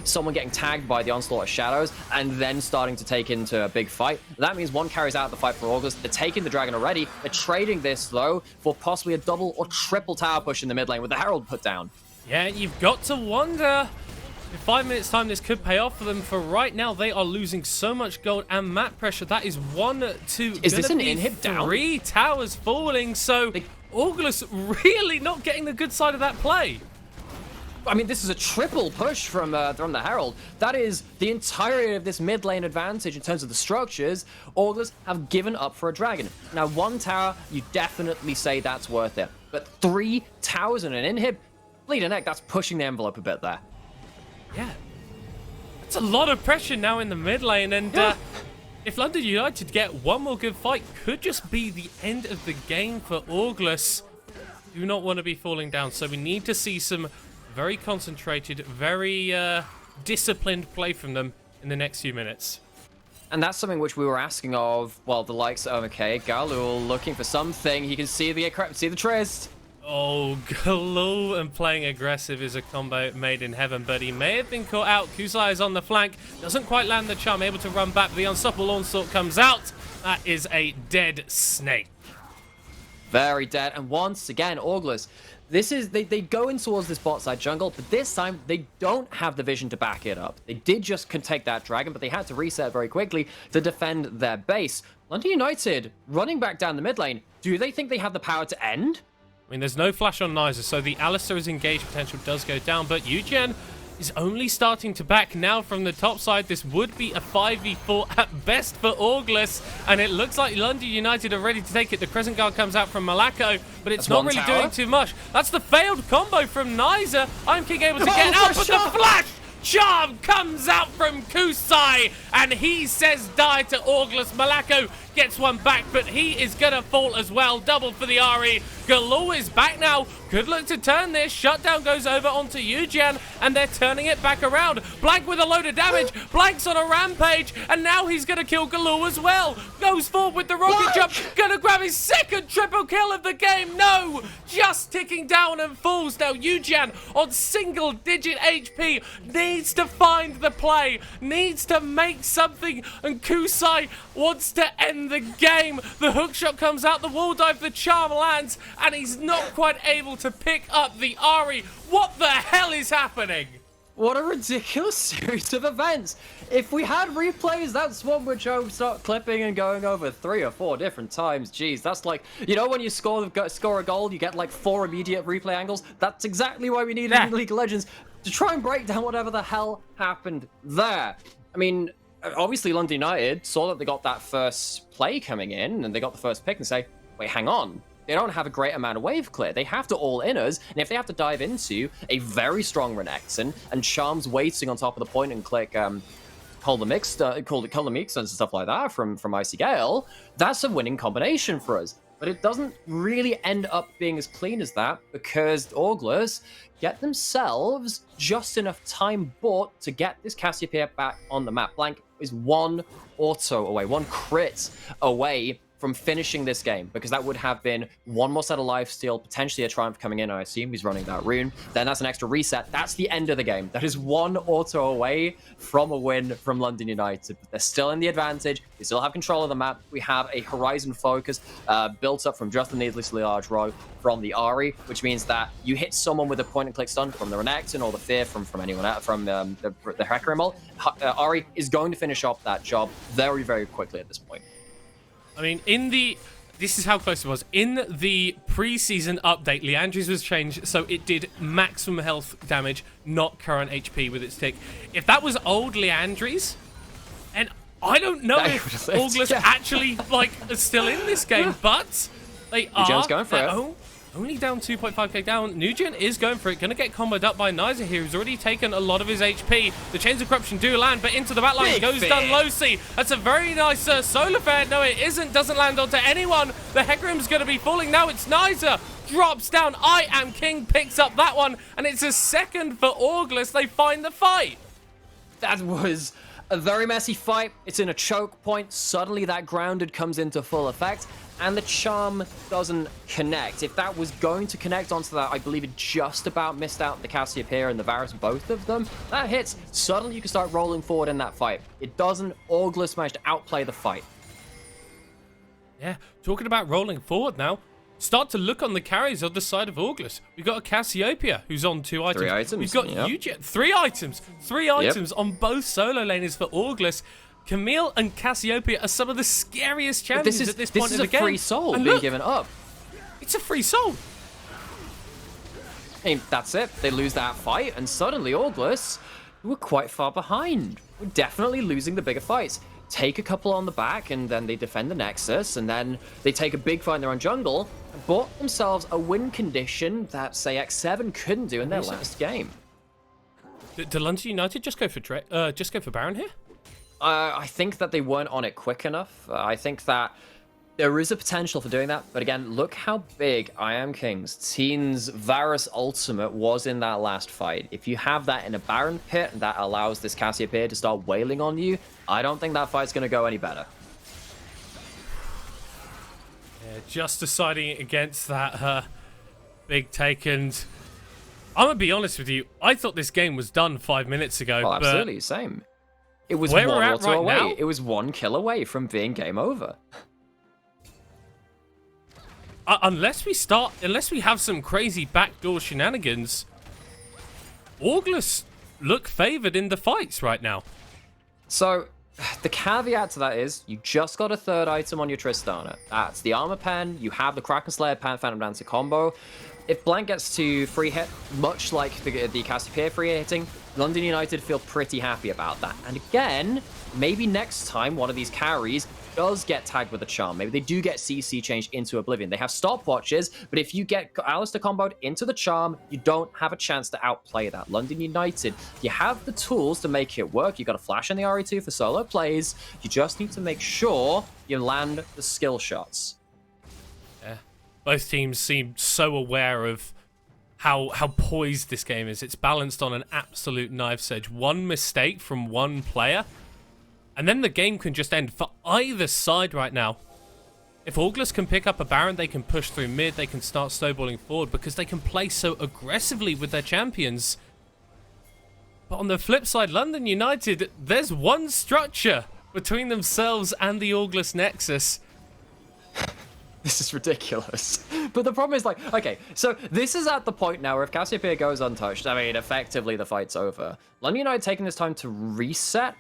A: someone getting tagged by the onslaught of shadows and then starting to take into a big fight, that means one carries out the fight for August. They're taking the dragon already. They're trading this though for possibly a double or triple tower push in the mid lane with the Herald put down.
D: Yeah, you've got to wonder. In 5 minutes' time, this could pay off for them. For right now, they are losing so much gold and map pressure. That is 1, 2.
A: Is this an inhib down?
D: 3 towers falling. So August really not getting the good side of that play.
A: I mean, this is a triple push from the Herald. That is the entirety of this mid lane advantage in terms of the structures. August have given up for a dragon. Now, 1 tower, you definitely say that's worth it. But 3 towers and an inhib, bleed a neck, that's pushing the envelope a bit there.
D: Yeah. It's a lot of pressure now in the mid lane, and if London United get one more good fight, could just be the end of the game for Auglis. Do not want to be falling down, so we need to see some very concentrated, very disciplined play from them in the next few minutes.
A: And that's something which we were asking of, well, the likes of, okay, Galul looking for something. He can see the Trist.
D: Oh, Galul and playing aggressive is a combo made in heaven, but he may have been caught out. Kusai is on the flank, doesn't quite land the charm, able to run back. The unstoppable onslaught comes out. That is a dead snake.
A: Very dead. And once again, Auglis, they go in towards this bot side jungle, but this time they don't have the vision to back it up. They did just take that dragon, but they had to reset very quickly to defend their base. London United running back down the mid lane. Do they think they have the power to end?
D: I mean, there's no flash on Nizer, so the Alistar's engaged potential does go down, but Eugen is only starting to back now from the top side. This would be a 5v4 at best for Auglis, and it looks like London United are ready to take it. The Crescent Guard comes out from Malako, but it's not really doing too much. That's the failed combo from Nizer. I'm King able to get out, but the flash charm comes out from Kusai, and he says die to Auglis. Malako gets one back, but he is gonna fall as well. Double for the Ari. Galul is back now. Could look to turn this. Shutdown goes over onto Eugen, and they're turning it back around. Blank with a load of damage. Blank's on a rampage, and now he's gonna kill Galul as well. Goes forward with the rocket jump. Gonna grab his second triple kill of the game. No! Just ticking down and falls. Now Eugen on single digit HP needs to find the play. Needs to make something, and Kusai wants to end the game. The hookshot comes out, the wall dive, the charm lands, and he's not quite able to pick up the Ari. What the hell is happening?
A: What a ridiculous series of events. If we had replays, that's one which I would start clipping and going over 3 or 4 different times. Jeez, that's like, you know when you score a goal, you get like 4 immediate replay angles? That's exactly why we needed in League of Legends, to try and break down whatever the hell happened there. I mean, obviously London United saw that they got that first play coming in, and they got the first pick and say, wait, hang on. They don't have a great amount of wave clear. They have to all-inners, and if they have to dive into a very strong Renekton and Charms waiting on top of the point and click call the mix and stuff like that from Icy Gale, that's a winning combination for us. But it doesn't really end up being as clean as that, because Auglis get themselves just enough time bought to get this Cassiopeia back on the map. Blank is one auto away, one crit away from finishing this game, because that would have been one more set of lifesteal, potentially a triumph coming in. I assume he's running that rune. Then that's an extra reset. That's the end of the game. That is one auto away from a win from London United. But they're still in the advantage. They still have control of the map. We have a horizon focus built up from just the needlessly large row from the Ari, which means that you hit someone with a point and click stun from the Renekton or the Fear from anyone else, from the Hecarimal. Ari is going to finish off that job very, very quickly at this point.
D: I mean, this is how close it was. In the preseason update, Liandry's was changed, so it did maximum health damage, not current HP with its tick. If that was old Liandry's, and I don't know if Auglis actually, like, is still in this game, but they are.
A: Eugen's going for it.
D: Only down 2.5k down. Nugen is going for it. Going to get comboed up by Nizer here, who's already taken a lot of his HP. The Chains of Corruption do land, but into the backline goes Dunlosi. That's a very nice solar flare. No, it isn't. Doesn't land onto anyone. The Hecarim's going to be falling. Now it's Nizer. Drops down. I Am King picks up that one, and it's a second for Auglis. They find the fight.
A: That was a very messy fight. It's in a choke point. Suddenly that grounded comes into full effect, and the charm doesn't connect. If that was going to connect onto that, I believe it just about missed out the Cassiopeia and the Varus, both of them. That hits. Suddenly you can start rolling forward in that fight. It doesn't. Auglis managed to outplay the fight.
D: Yeah, talking about rolling forward now. Start to look on the carries on the side of Auglis. We've got a Cassiopeia who's on 2 items.
A: 3 items.
D: We've got Eugen. 3 items. 3 items on both solo laners for Auglis. Camille and Cassiopeia are some of the scariest champions at this point in the game.
A: This is a free soul
D: and
A: being
D: look,
A: given up.
D: It's a free soul.
A: I mean, that's it. They lose that fight, and suddenly Auglis, who are quite far behind, we're definitely losing the bigger fights. Take a couple on the back, and then they defend the Nexus, and then they take a big fight in their own jungle, and bought themselves a win condition that, say, X7 couldn't do in their last game.
D: Did London United just go for Baron here?
A: I think that they weren't on it quick enough. I think that there is a potential for doing that, but again, look how big I Am King's Teen's Varus ultimate was in that last fight. If you have that in a Baron pit that allows this Cassiopeia to start wailing on you, I don't think that fight's going to go any better.
D: Yeah, just deciding against that big take, and I'm going to be honest with you, I thought this game was done 5 minutes ago.
A: Well,
D: but
A: absolutely, same. It was
D: where
A: one
D: we're at
A: auto
D: right
A: away.
D: now?
A: It was 1 kill away from being game over.
D: Unless we have some crazy backdoor shenanigans, Auglis look favored in the fights right now.
A: So, the caveat to that is, you just got a 3rd item on your Tristana. That's the Armor Pen, you have the Kraken Slayer Pan Phantom Dancer combo. If Blank gets to free hit, much like the Cassiopeia free hitting, London United feel pretty happy about that. And again, maybe next time one of these carries does get tagged with a charm. Maybe they do get CC changed into Oblivion. They have stopwatches, but if you get Alistair comboed into the charm, you don't have a chance to outplay that. London United, you have the tools to make it work. You got a flash in the RE2 for solo plays. You just need to make sure you land the skill shots.
D: Yeah. Both teams seem so aware of how poised this game is. It's balanced on an absolute knife's edge. One mistake from one player, and then the game can just end for either side right now. If Auglis can pick up a Baron, they can push through mid, they can start snowballing forward because they can play so aggressively with their champions. But on the flip side, London United, there's one structure between themselves and the Auglis Nexus.
A: This is ridiculous. But the problem is, like, okay, so this is at the point now where if Cassiopeia goes untouched, I mean, effectively the fight's over. London United taking this time to reset.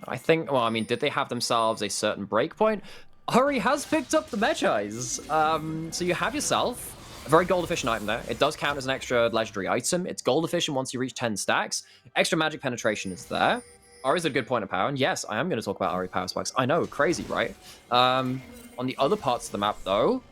A: I think, well, I mean, did they have themselves a certain breakpoint? Hurry has picked up the Medjai's. So you have yourself a very gold efficient item there. It does count as an extra legendary item. It's gold efficient once you reach 10 stacks. Extra magic penetration is there. Ari's a good point of power, and yes, I am going to talk about Ari power spikes. I know, crazy, right? On the other parts of the map, though,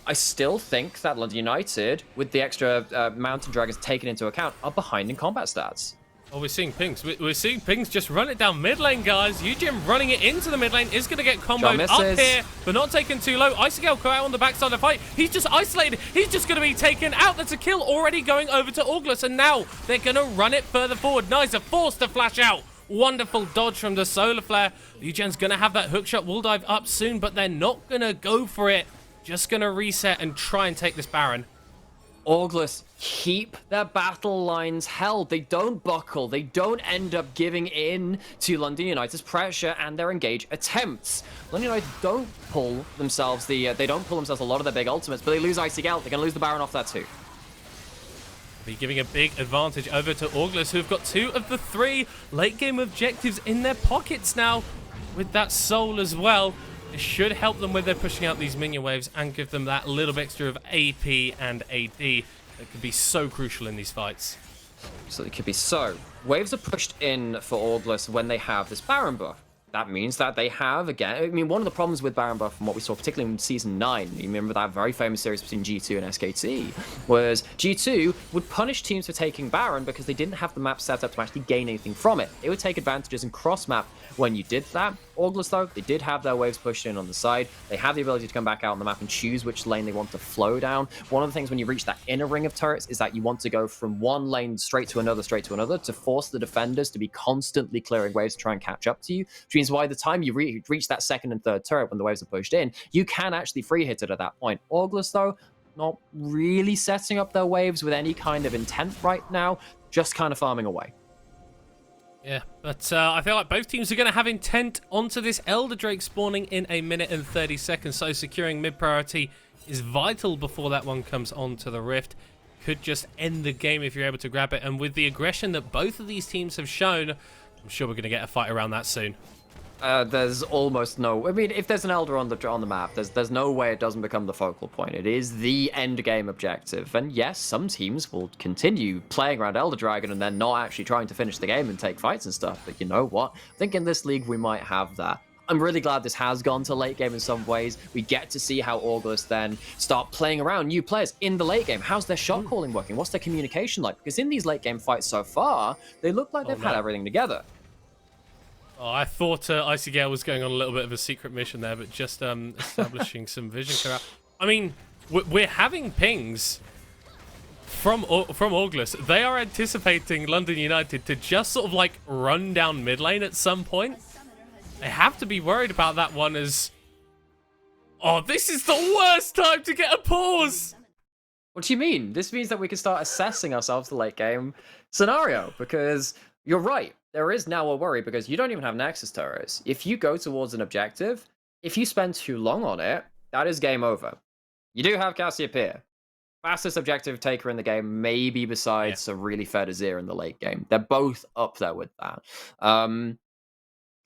A: I still think that London United, with the extra Mountain Dragons taken into account, are behind in combat stats.
D: Oh, we're seeing pings. We're seeing pings just run it down mid lane, guys. Eugene running it into the mid lane is going to get comboed up here, but not taken too low. Icegale go out on the backside of the fight. He's just isolated. He's just going to be taken out. That's a kill already going over to Auglis, and now they're going to run it further forward. Nice, are forced to flash out. Wonderful dodge from the Solar Flare. Eugene's going to have that hookshot wall dive up soon, but they're not going to go for it. Just going to reset and try and take this Baron.
A: Auglis keep their battle lines held. They don't buckle. They don't end up giving in to London United's pressure and their engage attempts. London United don't pull themselves they don't pull themselves a lot of their big ultimates, but they lose Icy Gale. They're going to lose the Baron off that too.
D: Be giving a big advantage over to Auglis, who've got 2 of the 3 late game objectives in their pockets now with that soul as well. It should help them with their pushing out these minion waves and give them that little bit extra of AP and AD that could be so crucial in these fights.
A: So it could be so. Waves are pushed in for Auglis when they have this Baron buff. That means that they have, again, I mean, one of the problems with Baron buff from what we saw, particularly in Season 9, you remember that very famous series between G2 and SKT, was G2 would punish teams for taking Baron because they didn't have the map set up to actually gain anything from it. It would take advantages and cross-map when you did that. Auglis, though, they did have their waves pushed in on the side. They have the ability to come back out on the map and choose which lane they want to flow down. One of the things when you reach that inner ring of turrets is that you want to go from one lane straight to another to force the defenders to be constantly clearing waves to try and catch up to you, which means by the time you reach that second and third turret when the waves are pushed in, you can actually free hit it at that point. Auglis, though, not really setting up their waves with any kind of intent right now, just kind of farming away.
D: Yeah, but I feel like both teams are going to have intent onto this Elder Drake spawning in a minute and 30 seconds, so securing mid priority is vital before that one comes onto the Rift. Could just end the game if you're able to grab it, and with the aggression that both of these teams have shown, I'm sure we're going to get a fight around that soon.
A: There's almost no... I mean, if there's an Elder on the map, there's no way it doesn't become the focal point. It is the end game objective. And yes, some teams will continue playing around Elder Dragon and then not actually trying to finish the game and take fights and stuff. But you know what? I think in this league we might have that. I'm really glad this has gone to late game in some ways. We get to see how Auglis then start playing around new players in the late game. How's their shot calling working? What's their communication like? Because in these late game fights so far, they look like they've had everything together.
D: Oh, I thought Icy Gale was going on a little bit of a secret mission there, but just establishing some vision clear. I mean, we're having pings from August. They are anticipating London United to just sort of like run down mid lane at some point. They have to be worried about that one as... Oh, this is the worst time to get a pause!
A: What do you mean? This means that we can start assessing ourselves the late game scenario, because you're right. There is now a worry because you don't even have Nexus turrets. If you go towards an objective, if you spend too long on it, that is game over. You do have Cassiopeia. Fastest objective taker in the game, maybe besides a really fair Azir in the late game. They're both up there with that. The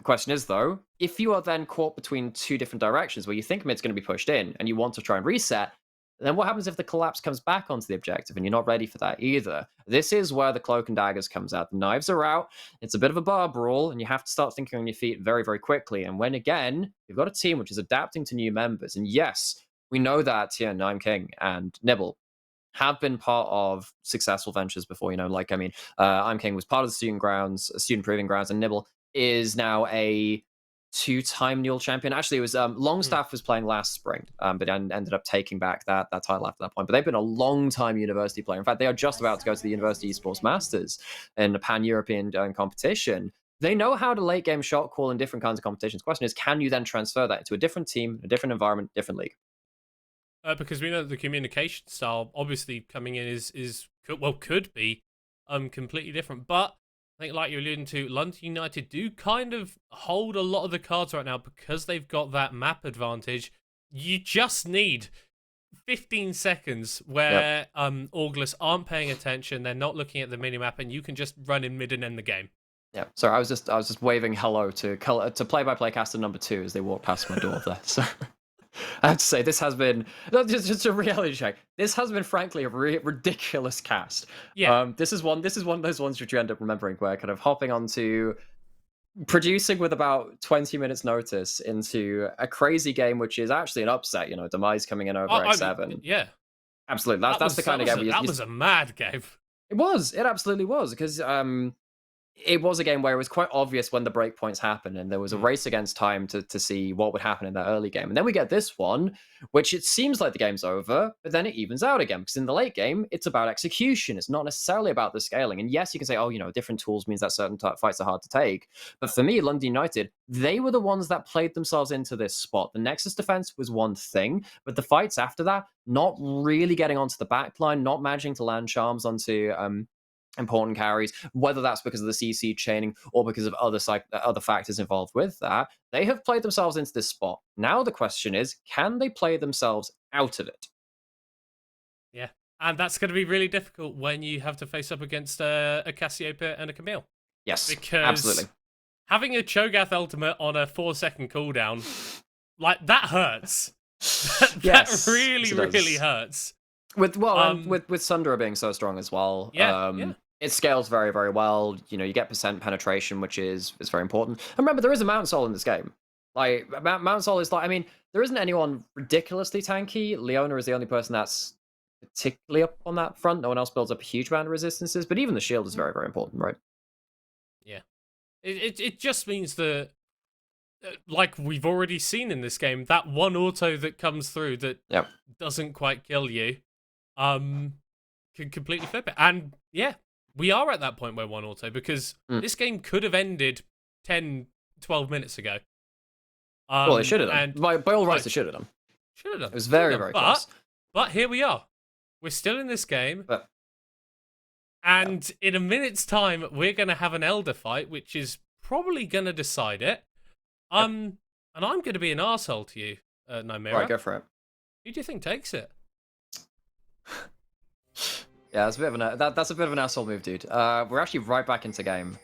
A: question is, though, if you are then caught between two different directions where you think mid's going to be pushed in and you want to try and reset, then what happens if the collapse comes back onto the objective and you're not ready for that either? This is where the cloak and daggers comes out. The knives are out. It's a bit of a bar brawl, and you have to start thinking on your feet very, very quickly. And when, again, you've got a team which is adapting to new members, and yes, we know that Tien, I'm King, and Nibble have been part of successful ventures before, I'm King was part of the student proving grounds, and Nibble is now a two-time Newell champion. Actually, it was Longstaff was playing last spring, but ended up taking back that title after that point. But they've been a long-time university player. In fact, they are just about to go to the University Esports Masters in a pan-European competition. They know how to late-game shot call in different kinds of competitions. The question is, can you then transfer that into a different team, a different environment, different league?
D: Because we know that the communication style, obviously, coming in could be completely different. But I think, like you're alluding to, London United do kind of hold a lot of the cards right now because they've got that map advantage. You just need 15 seconds where August aren't paying attention, they're not looking at the minimap, and you can just run in mid and end the game.
A: Yeah, sorry, I was just waving hello to play-by-play caster number 2 as they walk past my door there. So I have to say, this has been just a reality check. This has been, frankly, a ridiculous cast.
D: Yeah.
A: This is one of those ones which you end up remembering, where kind of hopping onto producing with about 20 minutes notice into a crazy game, which is actually an upset. Demise coming in over X7.
D: Yeah,
A: absolutely. That's the kind of game.
D: That was a mad game.
A: It absolutely was, because it was a game where it was quite obvious when the breakpoints happened, and there was a race against time to see what would happen in that early game. And then we get this one, which it seems like the game's over, but then it evens out again, because in the late game, it's about execution. It's not necessarily about the scaling. And yes, you can say, different tools means that certain fights are hard to take. But for me, London United, they were the ones that played themselves into this spot. The Nexus defense was one thing, but the fights after that, not really getting onto the backline, not managing to land charms onto important carries, whether that's because of the CC chaining or because of other factors involved with that, they have played themselves into this spot. Now the question is, can they play themselves out of it?
D: Yeah, and that's going to be really difficult when you have to face up against a Cassiopeia and a Camille.
A: Yes,
D: because
A: absolutely.
D: Having a Cho'Gath ultimate on a 4-second cooldown, like, that hurts. That really hurts.
A: With Sundra being so strong as well.
D: Yeah.
A: It scales very, very well. You get percent penetration, which is very important. And remember, there is a Mount Sol in this game. Like, Mount Sol is there isn't anyone ridiculously tanky. Leona is the only person that's particularly up on that front. No one else builds up a huge amount of resistances, but even the shield is very, very important, right?
D: Yeah. It just means that, like we've already seen in this game, that one auto that comes through that doesn't quite kill you, can completely flip it. And yeah, we are at that point where one auto, because this game could have ended 10, 12 minutes ago.
A: Well, it should have done. By all rights, it should have done.
D: Should have done.
A: It was very, very close.
D: But here we are. We're still in this game. And in a minute's time, we're going to have an Elder fight, which is probably going to decide it. And I'm going to be an arsehole to you, Nymera.
A: Right, go for it.
D: Who do you think takes it?
A: Yeah, that's a bit of an asshole move, dude. We're actually right back into game.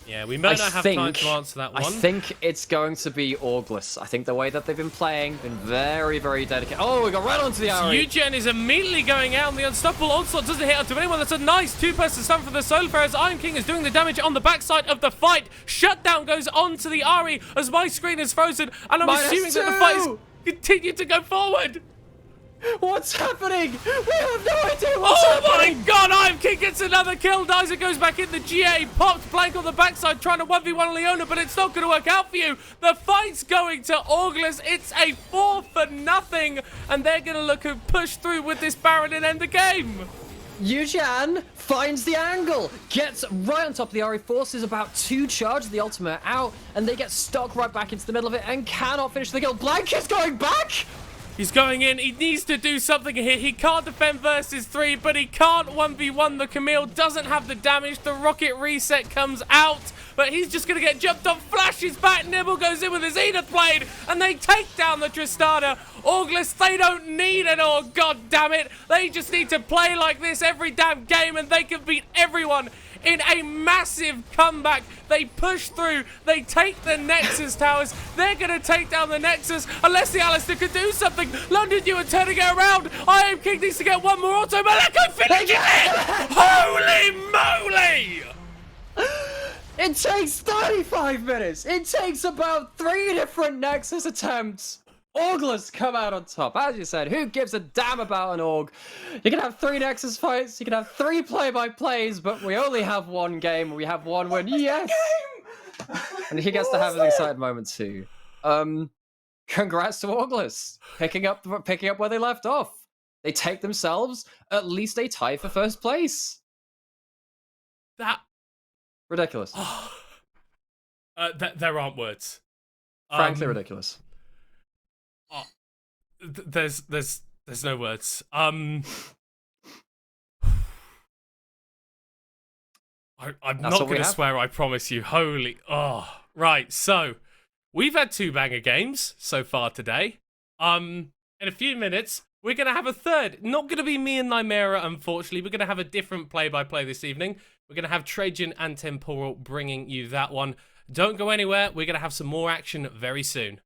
D: Yeah, we might not have time to answer that one.
A: I think it's going to be August. I think the way that they've been playing, been very, very dedicated. Oh, we got right onto the Ari.
D: Eugen is immediately going out, and the Unstoppable Onslaught doesn't hit onto anyone. That's a nice two-person stun for the Soul Fair, as Iron King is doing the damage on the backside of the fight. Shutdown goes onto the Ari as my screen is frozen, and I'm assuming that the fight is continuing to go forward.
A: What's happening? We have no idea what's happening!
D: Oh my god, I'm King gets another kill. Dyser goes back in the GA. Popped blank on the backside trying to 1v1 Leona, but it's not going to work out for you. The fight's going to Auglis. It's a 4-0, and they're going to look to push through with this Baron and end the game.
A: Yujian finds the angle, gets right on top of the Ari, forces about 2 charges, the ultimate out, and they get stuck right back into the middle of it and cannot finish the kill. Blank is going back!
D: He's going in. He needs to do something here. He can't defend versus 3, but he can't 1v1 the Camille. Doesn't have the damage. The rocket reset comes out, but he's just going to get jumped on. Flashes back. Nibble goes in with his Zenith Blade, and they take down the Tristana. Auglis, they don't need it all. God damn it. They just need to play like this every damn game, and they can beat everyone in a massive comeback. They push through. They take the Nexus towers. They're going to take down the Nexus unless the Alistair could do something. London, you are turning it around. I Am King needs to get one more auto, but they can finish it! Holy moly!
A: It takes 35 minutes! It takes about 3 different Nexus attempts! Auglis come out on top. As you said, who gives a damn about an Aug? You can have 3 Nexus fights, you can have 3 play-by-plays, but we only have 1 game, we have 1 win. Yes! And he gets to have an exciting moment too. Congrats to Auglis, picking up where they left off. They take themselves at least a tie for first place.
D: That...
A: Ridiculous.
D: There aren't words.
A: Frankly ridiculous.
D: There's no words. I'm not going to swear, I promise you. Holy... Oh, right. So, we've had 2 banger games so far today. In a few minutes, we're going to have a third. Not going to be me and Nymera, unfortunately. We're going to have a different play-by-play this evening. We're going to have Trajan and Temporal bringing you that one. Don't go anywhere. We're going to have some more action very soon.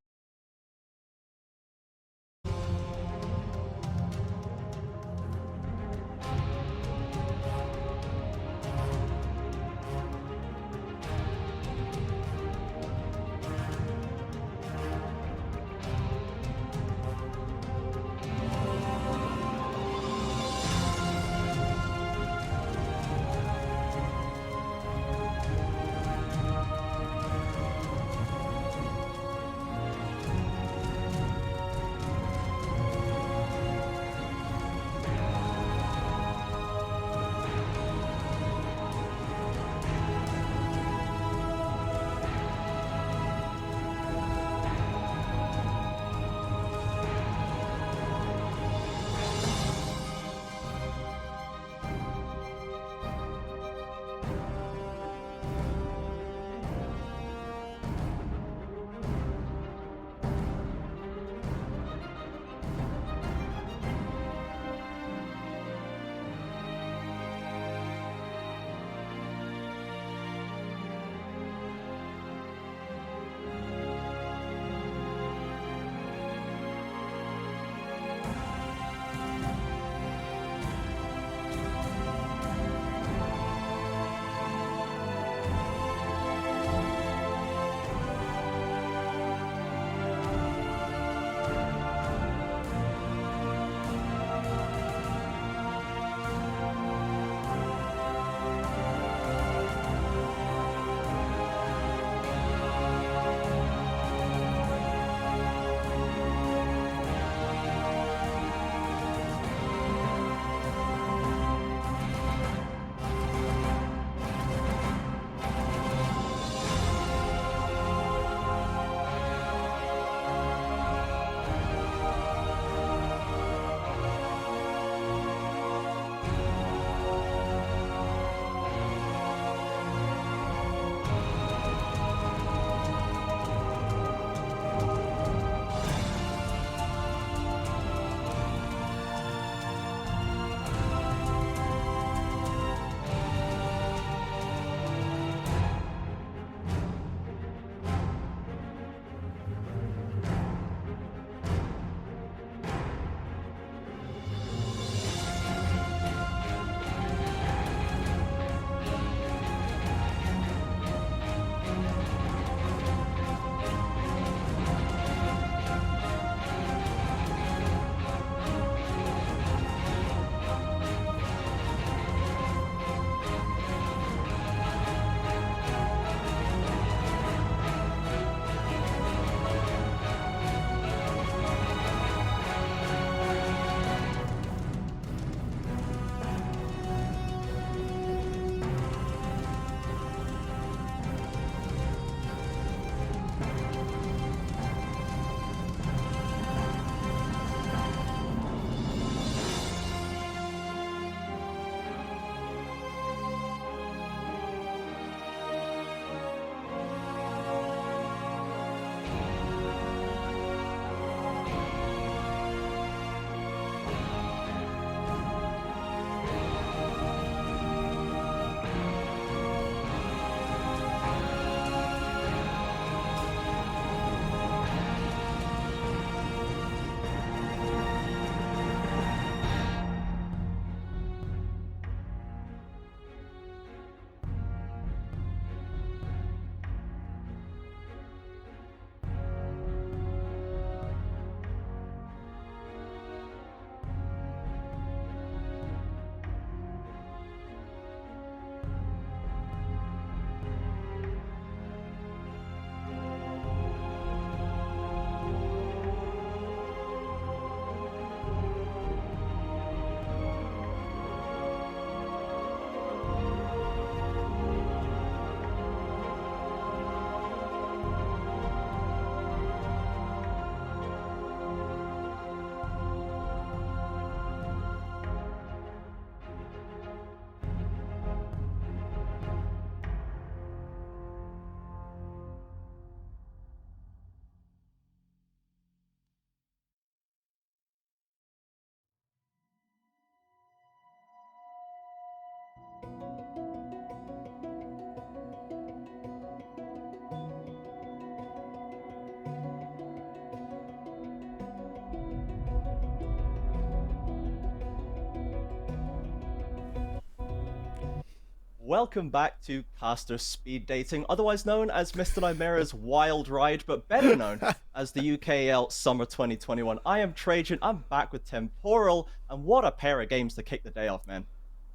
E: welcome back to Caster Speed Dating, otherwise known as Mr. Nightmare's Wild Ride, but better known as the UKEL Summer 2021. I am Trajan, I'm back with Temporal, and what a pair of games to kick the day off, man.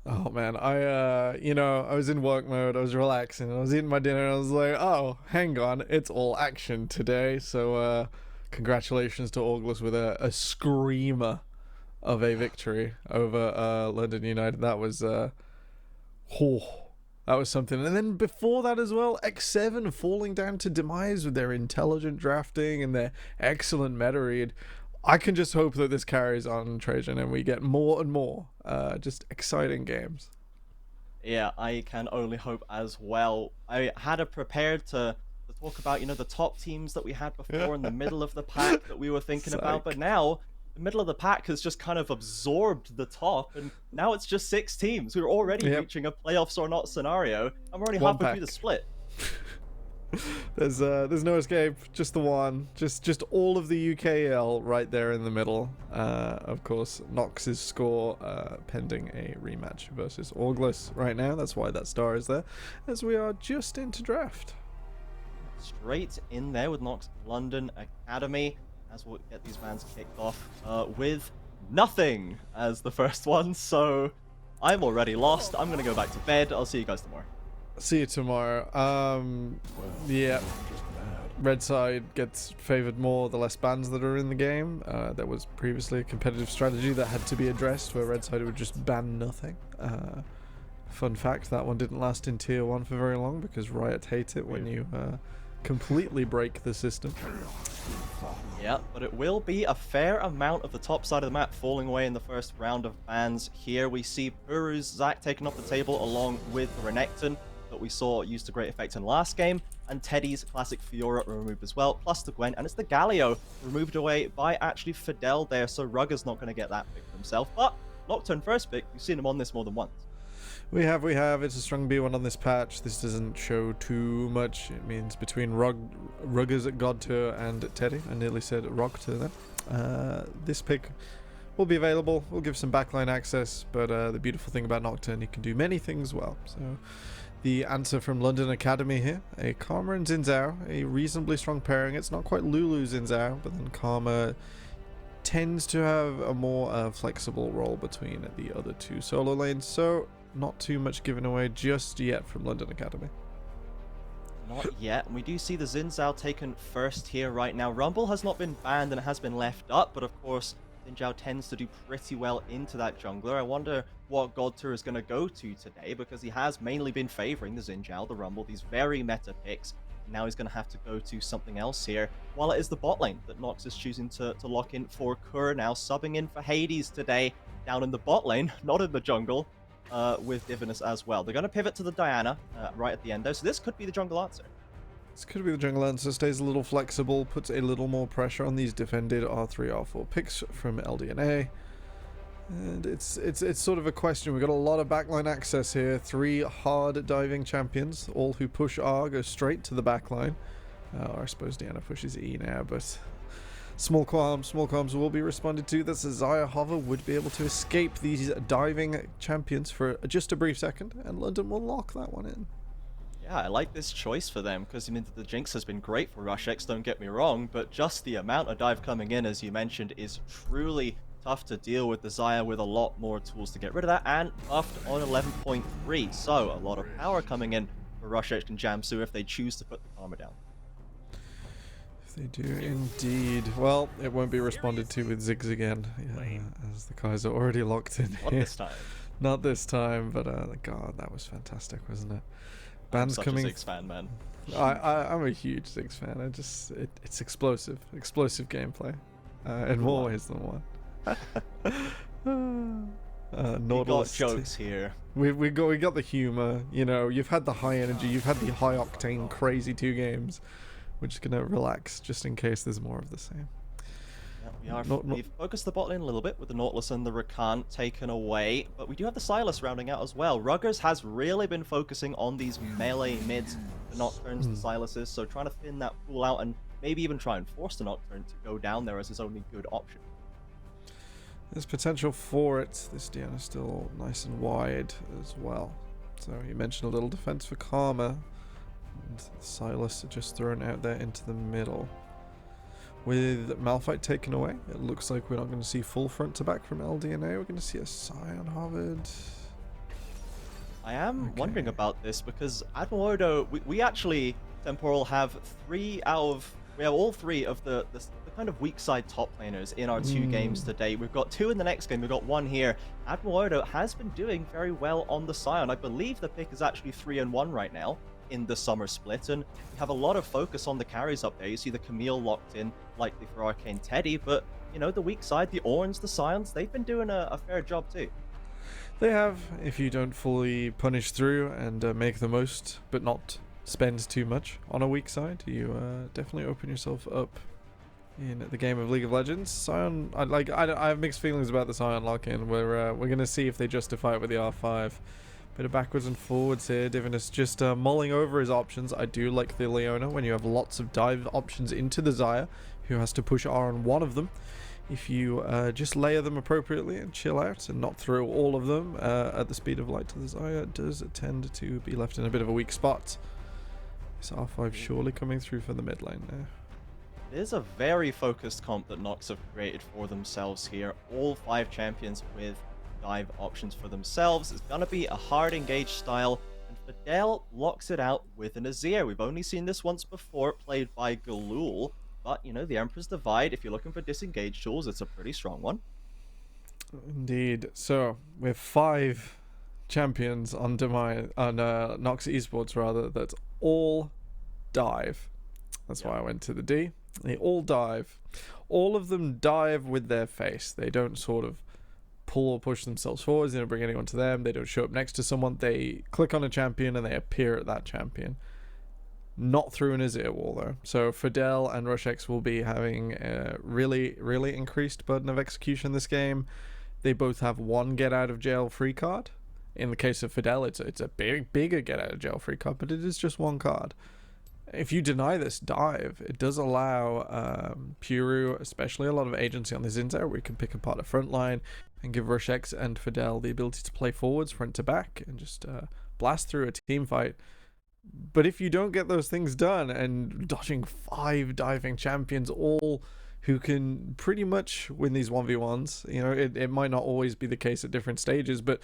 F: Oh man, I was in work mode, I was relaxing, I was eating my dinner, and I was like, oh, hang on, it's all action today. So congratulations to August with a screamer of a victory over London United. That was that was something. And then before that as well, X7 falling down to demise with their intelligent drafting and their excellent meta read. I can just hope that this carries on, Trajan, and we get more and more just exciting games.
E: Yeah, I can only hope as well. I had it prepared to talk about, the top teams that we had before in the middle of the pack that we were thinking about, but now the middle of the pack has just kind of absorbed the top, and now it's just 6 teams who are already reaching a playoffs or not scenario, and we're only halfway through the split.
F: There's no escape, just the one, just all of the UKEL right there in the middle. Of course, Nox's score pending a rematch versus August right now. That's why that star is there, as we are just into draft.
E: Straight in there with Nox London Academy, as we'll get these bands kicked off with nothing as the first one. So I'm already lost. I'm gonna go back to bed. I'll see you guys tomorrow.
F: See you tomorrow. Yeah. Red side gets favored more the less bans that are in the game. There was previously a competitive strategy that had to be addressed where red side would just ban nothing. Fun fact, that one didn't last in tier 1 for very long because Riot hate it when you completely break the system.
E: Yeah, but it will be a fair amount of the top side of the map falling away in the first round of bans. Here we see Puru's Zac taken off the table along with Renekton that we saw used to great effect in last game, and Teddy's classic Fiora removed as well, plus the Gwen, and it's the Galio removed away by actually Fidel there, so Rugger's not going to get that pick for himself, but Nocturne first pick, we've seen him on this more than once.
F: We have. It's a strong B1 on this patch. This doesn't show too much. It means between Ruggers at God Tier and Teddy. I nearly said Rock Tier then. This pick will be available. We'll give some backline access, but the beautiful thing about Nocturne, he can do many things well. So the answer from London Academy here, a Karma and Xin Zhao, a reasonably strong pairing. It's not quite Lulu Xin Zhao, but then Karma tends to have a more flexible role between the other two solo lanes. So not too much given away just yet from London Academy.
E: Not yet. We do see the Xin Zhao taken first here right now. Rumble has not been banned and it has been left up, but of course Xin Zhao tends to do pretty well into that jungler. I wonder what God Tier is going to go to today, because he has mainly been favoring the Xin Zhao, the Rumble, these very meta picks. Now he's going to have to go to something else here, while it is the bot lane that Nox is choosing to lock in for Kur, now subbing in for Hades today, down in the bot lane, not in the jungle. With Divinus as well. They're going to pivot to the Diana right at the end though, so this could be the jungle answer.
F: This could be the jungle answer. Stays a little flexible, puts a little more pressure on these defended R3, R4 picks from LDNA. And it's sort of a question. We've got a lot of backline access here. 3 hard diving champions, all who push R, go straight to the backline. Or I suppose Diana pushes E now, but small qualms will be responded to. That's a Xayah hover would be able to escape these diving champions for just a brief second, and London will lock that one in.
E: Yeah, I like this choice for them, because the Jinx has been great for RushX, don't get me wrong, but just the amount of dive coming in, as you mentioned, is truly tough to deal with. The Xayah with a lot more tools to get rid of that, and buffed on 11.3, so a lot of power coming in for RushX and Jamsu if they choose to put the Karma down.
F: They do indeed. Well, it won't be responded to with Ziggs again, as the Kaiser already locked in
E: Not
F: here.
E: this time.
F: Not this time, but God, that was fantastic, wasn't it? Bands
E: I'm such
F: coming.
E: a Ziggs fan, man.
F: I'm a huge Ziggs fan. It's explosive gameplay, in more ways than one.
E: We got jokes here.
F: We got the humor. You've had the high energy, you've had the high octane, crazy 2 games. We're just gonna relax just in case there's more of the same.
E: Yeah, we've focused the bot lane a little bit with the Nautilus and the Rakan taken away, but we do have the Sylas rounding out as well. Ruggers has really been focusing on these melee mids, the Nocturnes, the Sylases, so trying to thin that pool out and maybe even try and force the Nocturne to go down there as his only good option.
F: There's potential for it. This Diana's still nice and wide as well. So you mentioned a little defense for Karma. And Silas just thrown out there into the middle. With Malphite taken away, it looks like we're not going to see full front to back from LDNA. We're going to see a Scion Harvard.
E: I am wondering about this because Admiral Odo, we actually, Temporal, have we have all three of the kind of weak side top laners in our 2 games today. We've got 2 in the next game, we've got 1 here. Admiral Odo has been doing very well on the Scion. I believe the pick is actually 3-1 right now in the summer split, and we have a lot of focus on the carries up there. You see the Camille locked in, likely for Arcane Teddy, but you know, the weak side, the Orns, the Scions, they've been doing a fair job too.
F: They have, if you don't fully punish through and make the most, but not spend too much on a weak side, you definitely open yourself up in the game of League of Legends. Scion, I have mixed feelings about the Scion lock-in. We're gonna see if they justify it with the R5. Bit of backwards and forwards here. Divinus just mulling over his options. I do like the Leona when you have lots of dive options into the Xayah, who has to push R on one of them. If you just layer them appropriately and chill out and not throw all of them at the speed of light to the Xayah, it does tend to be left in a bit of a weak spot. This R5 surely coming through for the mid lane there.
E: There's a very focused comp that Nox have created for themselves here. All 5 champions with dive options for themselves. It's gonna be a hard engage style, and Fidel locks it out with an Azir. We've only seen this once before, played by Galul, but you know, the Emperor's Divide, if you're looking for disengage tools, it's a pretty strong one.
F: Indeed. So with 5 champions on Nox Esports rather, that's all dive. That's why I went to the D. They all dive. All of them dive with their face. They don't sort of pull or push themselves forwards. They don't bring anyone to them. They don't show up next to someone. They click on a champion and they appear at that champion. Not through an Azir wall though. So Fidel and Rushex will be having a really, really increased burden of execution this game. They both have 1 get out of jail free card. In the case of Fidel, it's a bigger get out of jail free card, but it is just 1 card. If you deny this dive, it does allow Puru, especially, a lot of agency on the Zinzao, where you can pick apart a front line and give Rushex and Fidel the ability to play forwards, front to back, and just blast through a team fight. But if you don't get those things done, and dodging 5 diving champions, all who can pretty much win these 1v1s, you know, it might not always be the case at different stages, but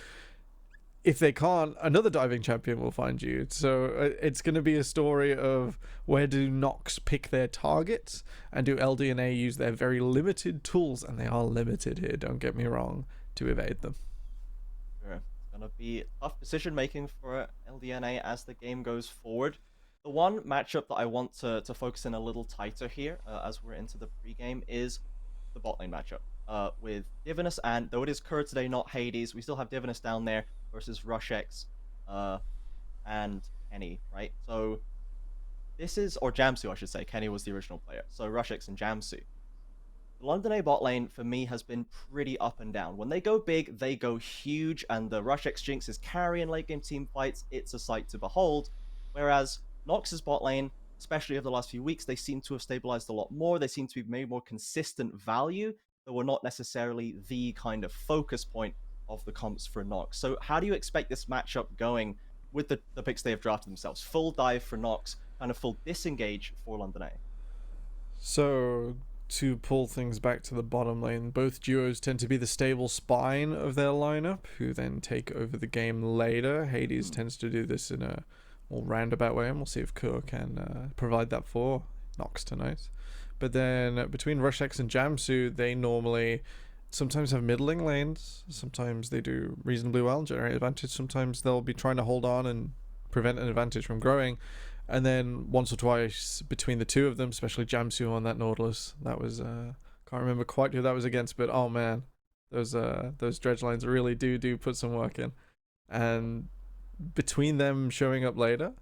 F: if they can't, another diving champion will find you. So it's going to be a story of where do Nox pick their targets, and do LDNA use their very limited tools, and they are limited here, don't get me wrong, to evade them.
E: Sure. It's going to be tough decision making for LDNA as the game goes forward. The one matchup that I want to focus in a little tighter here as we're into the pregame is the bot lane matchup with Divinus, and though it is Kerr today, not Hades, we still have Divinus down there versus Rushex and Kenny, right? So this is, or Jamsu I should say, Kenny was the original player, so Rushex and Jamsu. The London A bot lane for me has been pretty up and down. When they go big, they go huge, and the Rushex Jinx is carrying late game team fights. It's a sight to behold. Whereas Nox's bot lane, especially over the last few weeks, they seem to have stabilized a lot more. They seem to be made more consistent value, though we're not necessarily the kind of focus point of the comps for Nox. So how do you expect this matchup going with the picks they have drafted themselves? Full dive for Nox, kind of full disengage for London A.
F: So to pull things back to the bottom lane, both duos tend to be the stable spine of their lineup, who then take over the game later. Hades tends to do this in a more roundabout way, and we'll see if Kur can provide that for Nox tonight. But then between Rushex and Jamsu, they normally sometimes have middling lanes, sometimes they do reasonably well and generate advantage, sometimes they'll be trying to hold on and prevent an advantage from growing. And then once or twice between the 2 of them, especially Jamsu on that Nautilus, that was can't remember quite who that was against, but oh man, those dredge lines really do put some work in. And between them showing up later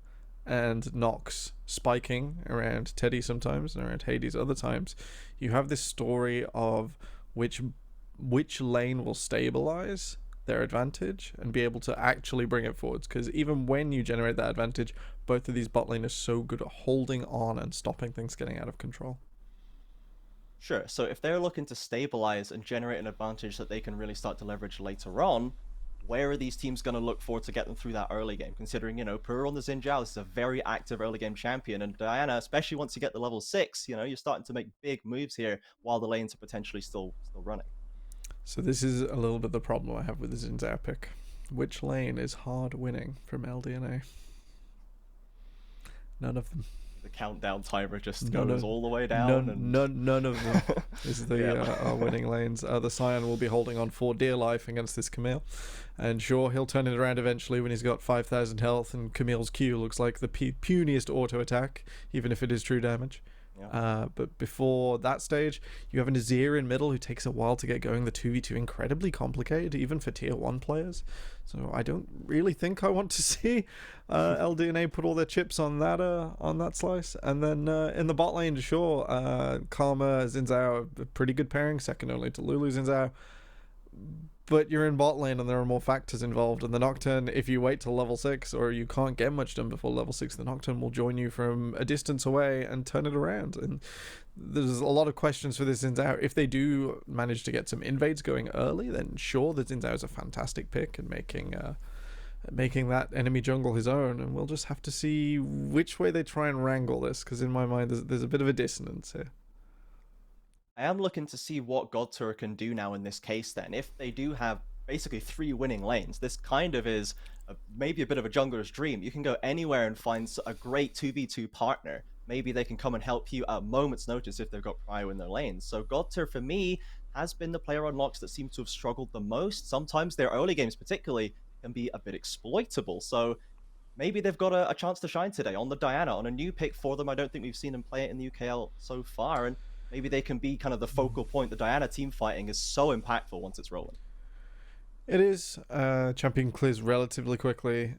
F: and Nox spiking around Teddy sometimes and around Hades other times, you have this story of which lane will stabilize their advantage and be able to actually bring it forwards, because even when you generate that advantage, both of these bot lane are so good at holding on and stopping things getting out of control.
E: Sure, so if they're looking to stabilize and generate an advantage that they can really start to leverage later on, where are these teams going to look for to get them through that early game? Considering, you know, Peru on the Xin Zhao, this is a very active early game champion, and Diana, especially once you get the level 6, you know, you're starting to make big moves here while the lanes are potentially still running.
F: So this is a little bit the problem I have with the Xin Zhao pick. Which lane is hard winning from LDNA? None of them.
E: The countdown timer just goes all the way down.
F: None of them is the winning lanes. The Scion will be holding on for dear life against this Camille. And sure, he'll turn it around eventually when he's got 5,000 health, and Camille's Q looks like the puniest auto attack, even if it is true damage. Yeah. But before that stage, you have an Azir in middle who takes a while to get going. The 2v2 incredibly complicated, even for tier 1 players. So I don't really think I want to see LDNA put all their chips on that slice. And then in the bot lane, sure, Karma, Xin Zhao, a pretty good pairing, second only to Lulu Xin Zhao. But you're in bot lane and there are more factors involved, and the Nocturne, if you wait till level 6 or you can't get much done before level 6, the Nocturne will join you from a distance away and turn it around. And there's a lot of questions for this Xin Zhao. If they do manage to get some invades going early, then sure, the Xin Zhao is a fantastic pick and making that enemy jungle his own, and we'll just have to see which way they try and wrangle this, because in my mind there's a bit of a dissonance here.
E: I am looking to see what God Tour can do now in this case then. If they do have basically 3 winning lanes, this kind of is maybe a bit of a jungler's dream. You can go anywhere and find a great 2v2 partner. Maybe they can come and help you at a moment's notice if they've got prio in their lanes. So God Tour, for me, has been the player on Nox that seems to have struggled the most. Sometimes their early games particularly can be a bit exploitable. So maybe they've got a chance to shine today on the Diana, on a new pick for them. I don't think we've seen them play it in the UKL so far, and maybe they can be kind of the focal point. The Diana team fighting is so impactful once it's rolling.
F: It is. Champion clears relatively quickly.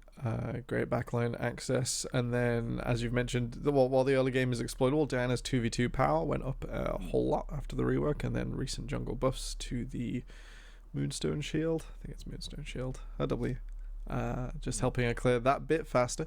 F: Great backline access. And then, as you've mentioned, while the early game is exploitable, Diana's 2v2 power went up a whole lot after the rework, and then recent jungle buffs to the Moonstone Shield. I think it's Moonstone Shield. RW. Just helping her clear that bit faster.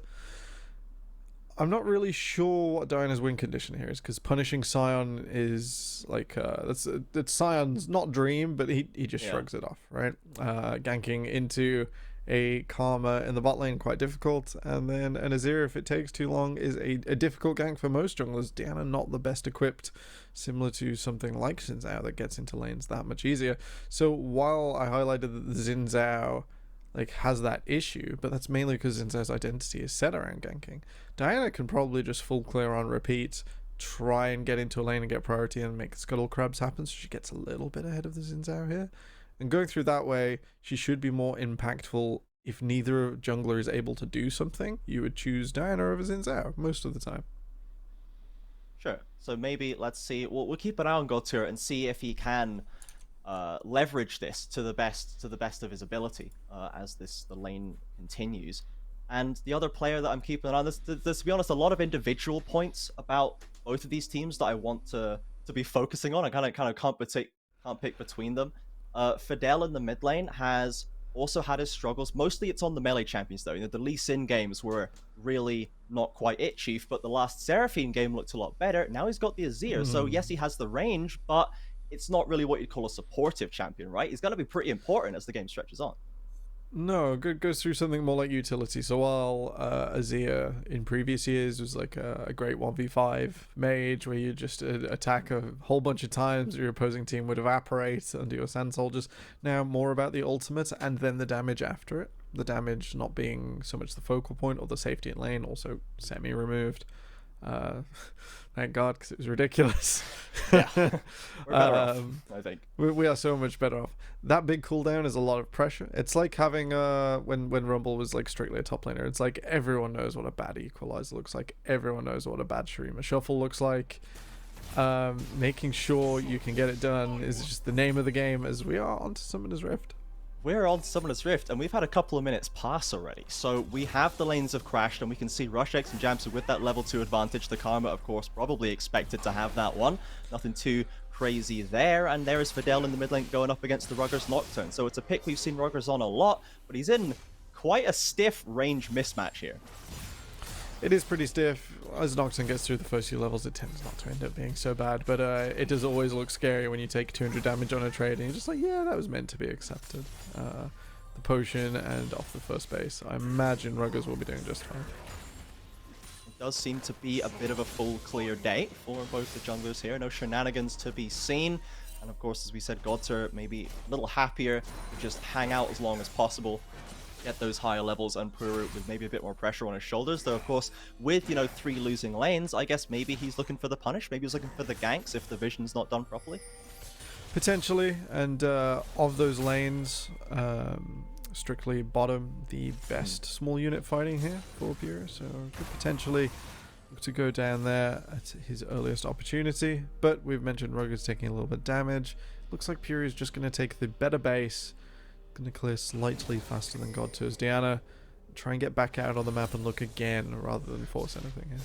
F: I'm not really sure what Diana's win condition here is, because punishing Scion is like that's Scion's not dream, but he just shrugs it off, right? Ganking into a Karma in the bot lane quite difficult, and then an Azir, if it takes too long, is a difficult gank for most junglers. Diana not the best equipped, similar to something like Xin Zhao that gets into lanes that much easier. So while I highlighted that the Xin Zhao has that issue, but that's mainly because Xin Zhao's identity is set around ganking. Diana can probably just full clear on repeat, try and get into a lane and get priority and make scuttle crabs happen, so she gets a little bit ahead of the Xin Zhao here. And going through that way, she should be more impactful. If neither jungler is able to do something, you would choose Diana over Xin Zhao most of the time.
E: Sure. So maybe let's see. We'll keep an eye on Gotur and see if he can leverage this to the best of his ability as the lane continues. And the other player that I'm keeping an eye on, there's to be honest a lot of individual points about both of these teams that I want to be focusing on. I kind of can't pick between them. Fidel in the mid lane has also had his struggles. Mostly it's on the melee champions though. You know, the Lee Sin games were really not quite it, Chief, but the last Seraphine game looked a lot better. Now he's got the Azir, so yes, he has the range, but it's not really what you'd call a supportive champion, right? He's going to be pretty important as the game stretches on. No,
F: goes through something more like utility. So while Azir in previous years was like a great 1v5 mage where you just attack a whole bunch of times, your opposing team would evaporate under your sand soldiers, now more about the ultimate and then the damage after it. The damage not being so much the focal point, or the safety in lane also semi-removed. Thank God, because it was ridiculous.
E: Yeah, we're better off, I think.
F: We are so much better off. That big cooldown is a lot of pressure. It's like having when Rumble was like strictly a top laner. It's like everyone knows what a bad equalizer looks like. Everyone knows what a bad Shurima shuffle looks like. Making sure you can get it done is just the name of the game, as we are onto Summoner's Rift.
E: We're on Summoner's Rift, and we've had a couple of minutes pass already. So we have the lanes have crashed, and we can see Rush-X and Jamsu with that level 2 advantage. The Karma, of course, probably expected to have that one. Nothing too crazy there. And there is Fidel in the mid lane going up against the Ruggers Nocturne. So it's a pick we've seen Ruggers on a lot, but he's in quite a stiff range mismatch here.
F: It is pretty stiff. As Nocturne gets through the first few levels, it tends not to end up being so bad, but it does always look scary when you take 200 damage on a trade and you're just like, yeah, that was meant to be accepted. the potion and off the first base. I imagine Ruggers will be doing just fine.
E: It does seem to be a bit of a full clear day for both the junglers here. No shenanigans to be seen. And of course, as we said, Godser maybe a little happier to just hang out as long as possible, get those higher levels, and Puru with maybe a bit more pressure on his shoulders. Though, of course, with, 3 losing lanes, I guess maybe he's looking for the punish. Maybe he's looking for the ganks if the vision's not done properly.
F: Potentially, and of those lanes, strictly bottom, the best small unit fighting here for Pure, so could potentially look to go down there at his earliest opportunity. But we've mentioned Ruggers taking a little bit of damage. Looks like Pure is just going to take the better base, going to clear slightly faster than Godtur's Diana, try and get back out on the map and look again rather than force anything here.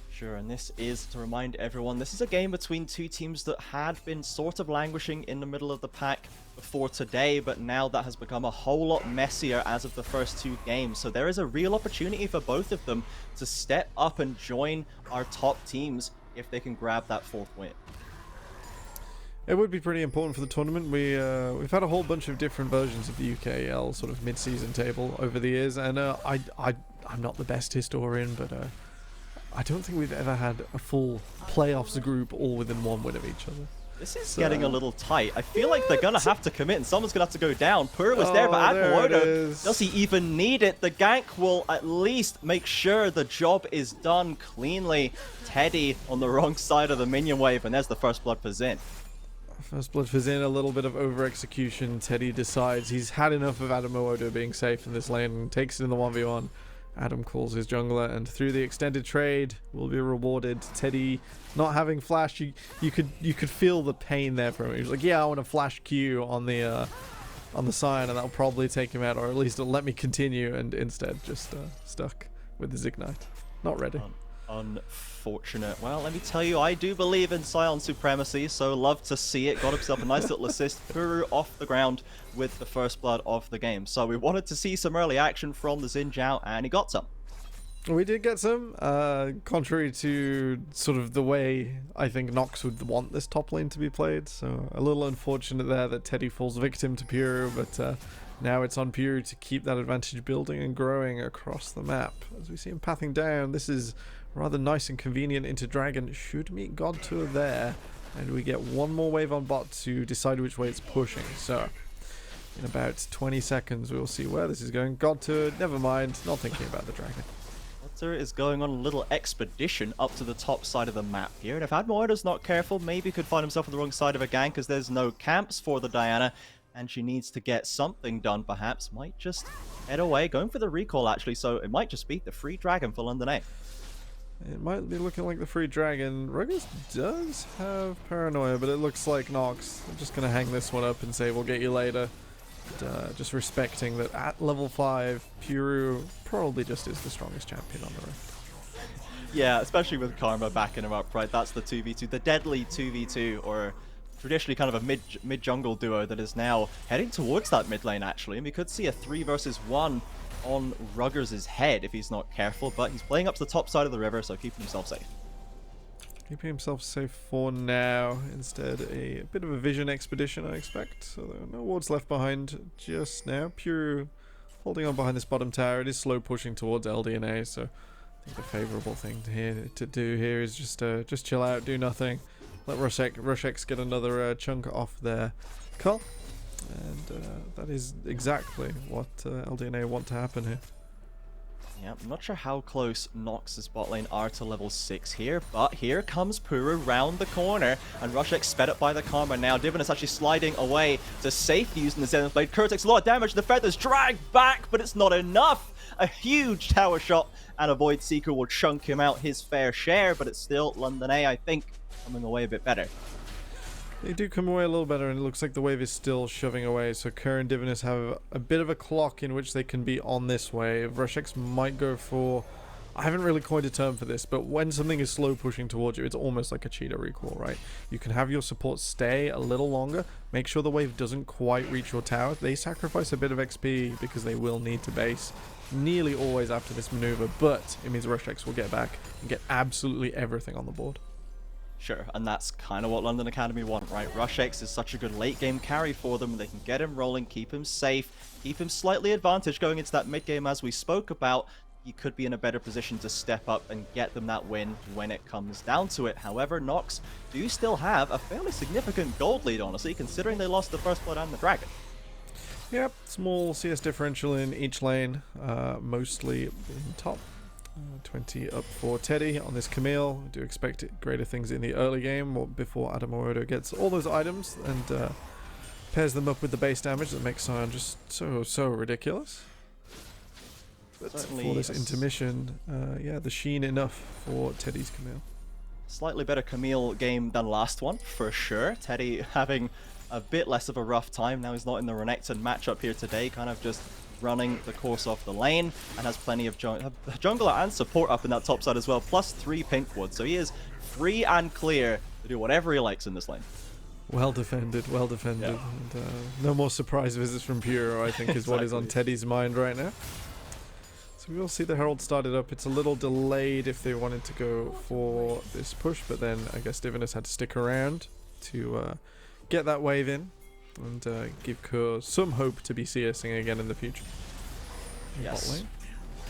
E: Sure, and this is, to remind everyone, this is a game between two teams that had been sort of languishing in the middle of the pack before today, but now that has become a whole lot messier as of the first 2 games. So there is a real opportunity for both of them to step up and join our top teams if they can grab that 4th win.
F: It would be pretty important for the tournament. We've had a whole bunch of different versions of the UKEL sort of mid-season table over the years, and I'm not the best historian, but I don't think we've ever had a full playoffs group all within 1 win of each other.
E: This is getting a little tight. I feel like they're going to have to commit and someone's going to have to go down. Pura was there, but Admiroto, does he even need it? The gank will at least make sure the job is done cleanly. Teddy on the wrong side of the minion wave, and there's the first blood for Zin.
F: First blood for Zin, a little bit of over-execution. Teddy decides he's had enough of Admiroto being safe in this lane and takes it in the 1v1. Adam calls his jungler, and through the extended trade will be rewarded. Teddy not having flash, you could feel the pain there from him. He was like, yeah, I want a flash Q on the sign, and that'll probably take him out, or at least it'll let me continue, and instead just stuck with his ignite. Not ready.
E: Unfortunate. Well, let me tell you, I do believe in Scion supremacy, so love to see it. Got himself a nice little assist. Puru off the ground with the first blood of the game. So we wanted to see some early action from the Xin Zhao, and he got some.
F: We did get some, contrary to sort of the way I think Nox would want this top lane to be played. So a little unfortunate there that Teddy falls victim to Puru, but now it's on Puru to keep that advantage building and growing across the map. As we see him pathing down, this is rather nice and convenient into Dragon. Should meet God Tour there, and we get 1 more wave on bot to decide which way it's pushing. So in about 20 seconds we'll see where this is going. God Tour, never mind, not thinking about the Dragon.
E: Godser is going on a little expedition up to the top side of the map here, and if Admiroto's not careful, maybe could find himself on the wrong side of a gank, because there's no camps for the Diana, and she needs to get something done perhaps. Might just head away, going for the recall actually, so it might just be the free Dragon for London A.
F: It might be looking like the free Dragon. Ruggers does have Paranoia, but it looks like Nox. I'm just going to hang this one up and say we'll get you later. But, just respecting that at level 5, Puru probably just is the strongest champion on the rift.
E: Yeah, especially with Karma backing him up, right? That's the 2v2, the deadly 2v2, or traditionally kind of a mid-jungle duo that is now heading towards that mid lane actually, and we could see a 3 versus 1 on Ruggers' head if he's not careful, but he's playing up to the top side of the river, so keeping himself safe.
F: Keeping himself safe for now. Instead, a bit of a vision expedition, I expect. So there are no wards left behind just now. Pure holding on behind this bottom tower. It is slow pushing towards LDNA, so I think the favourable thing to do here is just chill out, do nothing. Let Rush-X get another chunk off their cull. And that is exactly what LDNA want to happen here.
E: Yeah, I'm not sure how close Nox's bot lane are to level 6 here, but here comes Puru round the corner, and Rush-X sped up by the Karma now. Divin is actually sliding away to safety using the Zenith Blade. Kurt takes a lot of damage, the Feathers dragged back, but it's not enough! A huge tower shot, and a Void Seeker will chunk him out his fair share, but it's still London A, I think, coming away a bit better.
F: They do come away a little better, and it looks like the wave is still shoving away, so Kerr and Divinus have a bit of a clock in which they can be on this wave. Rush-X might go for... I haven't really coined a term for this, but when something is slow pushing towards you, it's almost like a cheetah recall, right? You can have your support stay a little longer, make sure the wave doesn't quite reach your tower. They sacrifice a bit of XP because they will need to base nearly always after this maneuver, but it means Rush-X will get back and get absolutely everything on the board.
E: Sure, and that's kind of what London Academy want, right? Rush X is such a good late game carry for them. They can get him rolling, keep him safe, keep him slightly advantaged going into that mid game as we spoke about. He could be in a better position to step up and get them that win when it comes down to it. However, Nox do still have a fairly significant gold lead, honestly, considering they lost the First Blood and the Dragon.
F: Yep, small CS differential in each lane, mostly in top. 20 up for Teddy on this Camille. I do expect greater things in the early game or before Adamorodo gets all those items and pairs them up with the base damage that makes Sion just so ridiculous. But for this intermission, yeah, the sheen enough for Teddy's Camille.
E: Slightly better Camille game than last one, for sure. Teddy having a bit less of a rough time. Now he's not in the Renekton matchup here today, kind of just running the course off the lane, and has plenty of jungler and support up in that top side as well, plus 3 pink wards. So he is free and clear to do whatever he likes in this lane.
F: Well defended, well defended.
E: Yeah.
F: And no more surprise visits from Puro, I think, is what is on Teddy's mind right now. So we will see the Herald started up. It's a little delayed if they wanted to go for this push, but then I guess Divinus had to stick around to get that wave in and give Kur some hope to be CSing again in the future.
E: Yes.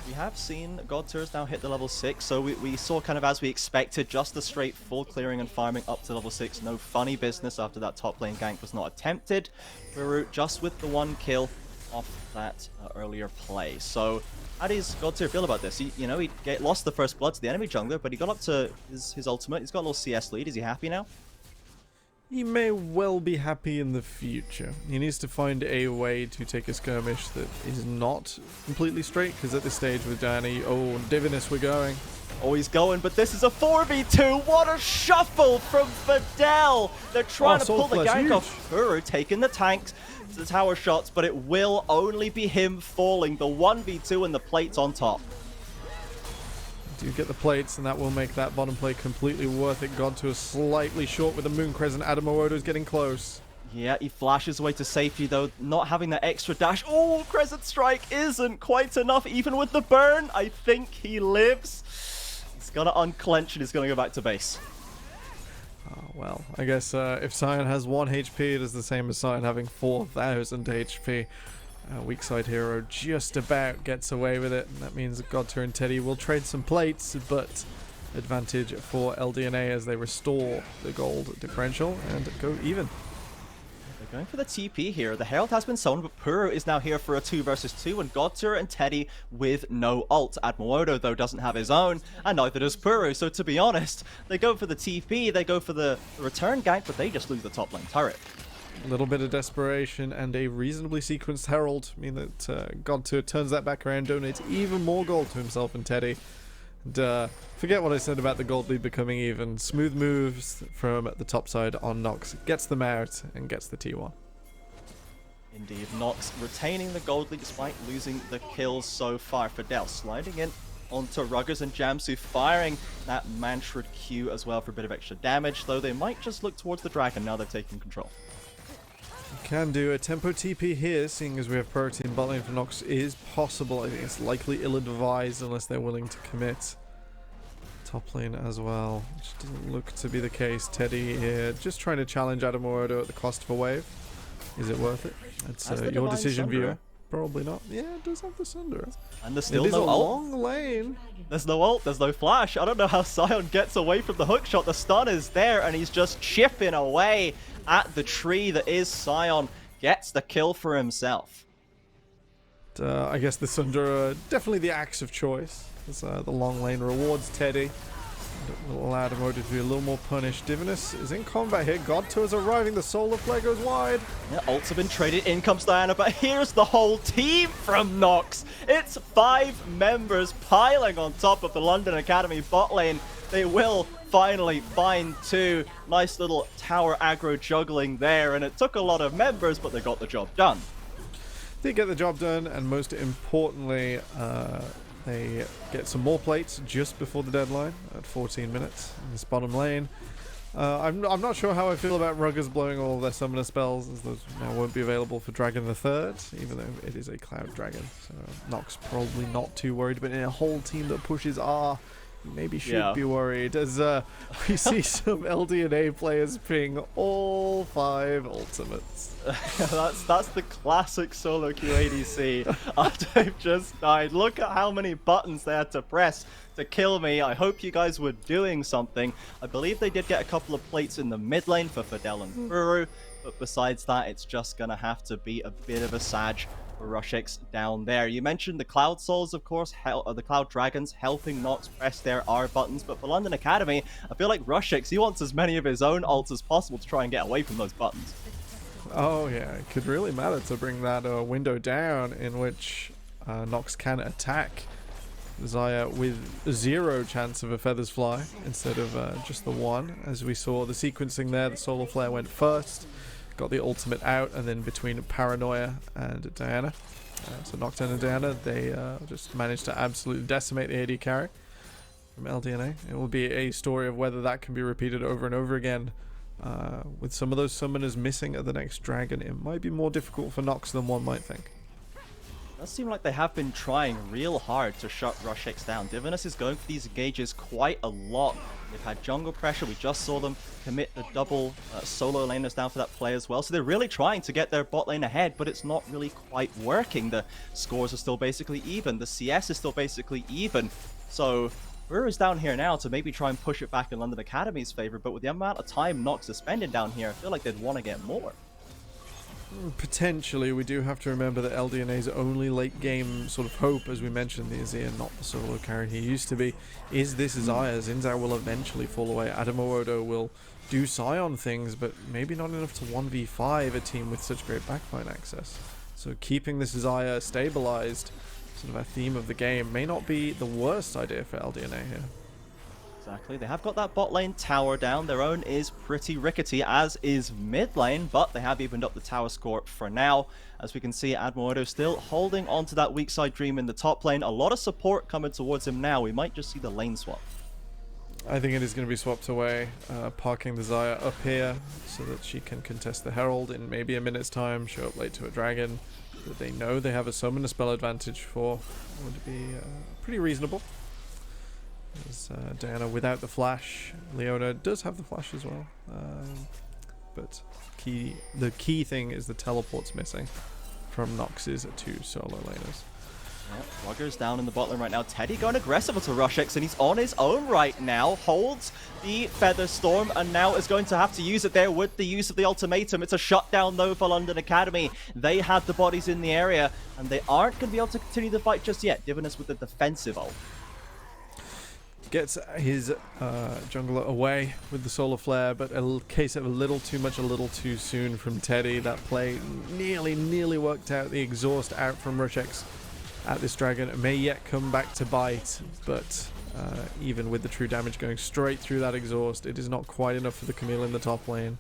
E: We have seen Godtur's now hit the level 6, so we saw kind of as we expected, just the straight full clearing and farming up to level 6. No funny business after that top lane gank was not attempted. Peru just with the 1 kill off that earlier play. So how does Godtur feel about this? He lost the First Blood to the enemy jungler, but he got up to his ultimate. He's got a little CS lead. Is he happy now?
F: He may well be happy in the future. He needs to find a way to take a skirmish that is not completely straight, because at this stage with Danny, oh, Divinus, we're going.
E: Oh, he's going, but this is a 4v2. What a shuffle from Fidel. They're trying to pull the gank off. Kuru taking the tanks to the tower shots, but it will only be him falling. The 1v2 and the plates on top.
F: Do get the plates, and that will make that bottom plate completely worth it. Godtur slightly short with the Moon Crescent. Adamorodo's getting close. Yeah, he flashes away to safety, though, not having that extra dash. Oh, Crescent Strike isn't quite enough, even with the burn. I think he lives. He's going to unclench, and he's going to go back to base. Oh, well, I guess if Sion has 1 HP, it is the same as Sion having 4,000 HP. Weak side hero just about gets away with it, and that means that Godtur and Teddy will trade some plates, but advantage for LDNA as they restore the gold differential and go even. They're going for the TP here. The Herald has been summoned, but Puro is now here for a 2 versus 2, and Godtur and Teddy with no ult. Admorodo, though, doesn't have his own, and neither does Puro, so to be honest, they go for the TP, they go for the return gank, but they just lose the top lane turret. A little bit of desperation and a reasonably sequenced Herald mean that Godtur turns that back around, donates even more gold to himself and Teddy. And forget what I said about the gold lead becoming even. Smooth moves from the top side on Nox, gets them out and gets the T1. Indeed, Nox retaining the gold lead despite losing the kills so far. Fidel sliding in onto Ruggers and Jamsu, firing that Mantra Q as well for a bit of extra damage, though they might just look towards the dragon now they've taken control. Can do a tempo TP here, seeing as we have priority in bot lane for Nox is possible. I think it's likely ill-advised unless they're willing to commit. Top lane as well, which doesn't look to be the case. Teddy here, just trying to challenge Adamorodo at the cost of a wave. Is it worth it? It's your decision, viewer. Probably not. Yeah, it does have the Sunderer. And there's still no ult. Long lane. There's no ult, there's no flash. I don't know how Sion gets away from the hookshot. The stun is there, and he's just chipping away at the tree that is Sion. Gets the kill for himself. I guess the Sunderer, definitely the axe of choice. As the long lane rewards Teddy. And will allow Adamorodo to be a little more punished. Divinus is in combat here. Godtur is arriving. The Solar Flare goes wide. Yeah, ults have been traded. In comes Diana, but here's the whole team from Nox. It's 5 members piling on top of the London Academy bot lane. They will finally find 2. Nice little tower aggro juggling there, and it took a lot of members, but they got the job done. They get the job done, and most importantly, they get some more plates just before the deadline at 14 minutes in this bottom lane. I'm not sure how I feel about Ruggers blowing all of their summoner spells, as those now won't be available for Dragon the 3rd, even though it is a Cloud Dragon. So Nox probably not too worried, but in a whole team that pushes R, maybe should
E: Yeah.
F: be worried as we see some LDNA players ping all 5 ultimates.
E: that's the classic solo queue ADC. After they've just died, look at how many buttons they had to press to kill me. I hope you guys were doing something. I believe they did get a couple of plates in the mid lane for Fidel and Furu, but besides that, it's just gonna have to be a bit of a sag for Rushix down there. You mentioned the Cloud Souls, of course, the Cloud Dragons helping Nox press their R buttons, but for London Academy, I feel like Rushix, he wants as many of his own ults as possible to try and get away from those buttons.
F: Oh yeah, it could really matter to bring that window down in which Nox can attack Xayah with 0 chance of a Feathers Fly instead of just the 1. As we saw the sequencing there, the Solar Flare went first, got the ultimate out, and then between Paranoia and Diana, so Nocturne and Diana, they just managed to absolutely decimate the AD carry from LDNA. It will be a story of whether that can be repeated over and over again. With some of those summoners missing at the next dragon, it might be more difficult for Nox than one might think.
E: It does seem like they have been trying real hard to shut Rushix down. Divinus is going for these engages quite a lot. They've had jungle pressure. We just saw them commit the double solo laners down for that play as well. So they're really trying to get their bot lane ahead, but it's not really quite working. The scores are still basically even. The CS is still basically even. So Furu is down here now to maybe try and push it back in London Academy's favor, but with the amount of time Nox is spending down here, I feel like they'd want to get more.
F: Potentially, we do have to remember that LDNA's only late game sort of hope, as we mentioned, the Azir, not the solo carry he used to be, is this Xayah. Xin will eventually fall away. Adamowodo will do Scion things, but maybe not enough to 1v5 a team with such great backline access. So keeping this Xayah stabilized, sort of a theme of the game, may not be the worst idea for LDNA here.
E: Exactly. They have got that bot lane tower down. Their own is pretty rickety, as is mid lane, but they have evened up the tower score for now. As we can see, Admoado still holding on to that weak side Dream in the top lane. A lot of support coming towards him now. We might just see the lane swap.
F: I think it is going to be swapped away, parking the Xayah up here so that she can contest the Herald in maybe a minute's time, show up late to a dragon that they know they have a summon spell advantage for. Would be pretty reasonable. As Diana without the flash. Leona does have the flash as well, but the key thing is the teleport's missing from Nox's 2 solo laners.
E: Yeah, Rugger's down in the bot lane right now. Teddy going aggressive to Rushix, and he's on his own right now. Holds the Feather Storm, and now is going to have to use it there with the use of the ultimatum. It's a shutdown, though, for London Academy. They had the bodies in the area, and they aren't going to be able to continue the fight just yet. Divinus with the defensive ult.
F: Gets his jungler away with the solar flare, but a case of a little too much, a little too soon from Teddy. That play nearly worked out. The exhaust out from Rushix at this dragon. It may yet come back to bite, but even with the true damage going straight through that exhaust, it is not quite enough for the Camille in the top lane.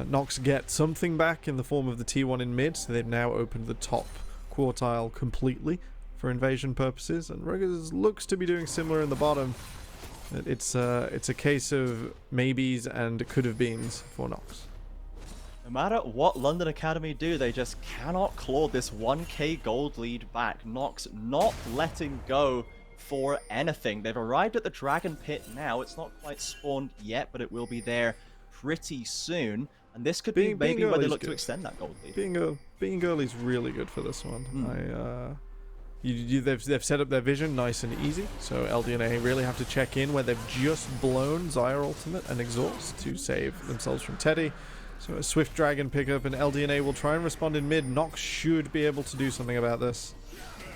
F: Nox get something back in the form of the T1 in mid, so they've now opened the top quartile completely for invasion purposes, and Ruggers looks to be doing similar in the bottom. It's a case of maybes and could have beens for Nox.
E: No matter what London Academy do, they just cannot claw this 1k gold lead back. Nox not letting go for anything. They've arrived at the Dragon Pit now. It's not quite spawned yet, but it will be there pretty soon. And this could be maybe where they look to extend that gold lead.
F: Being early is really good for this one. They've set up their vision nice and easy, so LDNA really have to check in where they've just blown Xayah ultimate and exhaust to save themselves from Teddy. So a swift dragon pickup, and LDNA will try and respond in mid. Nox should be able to do something about this.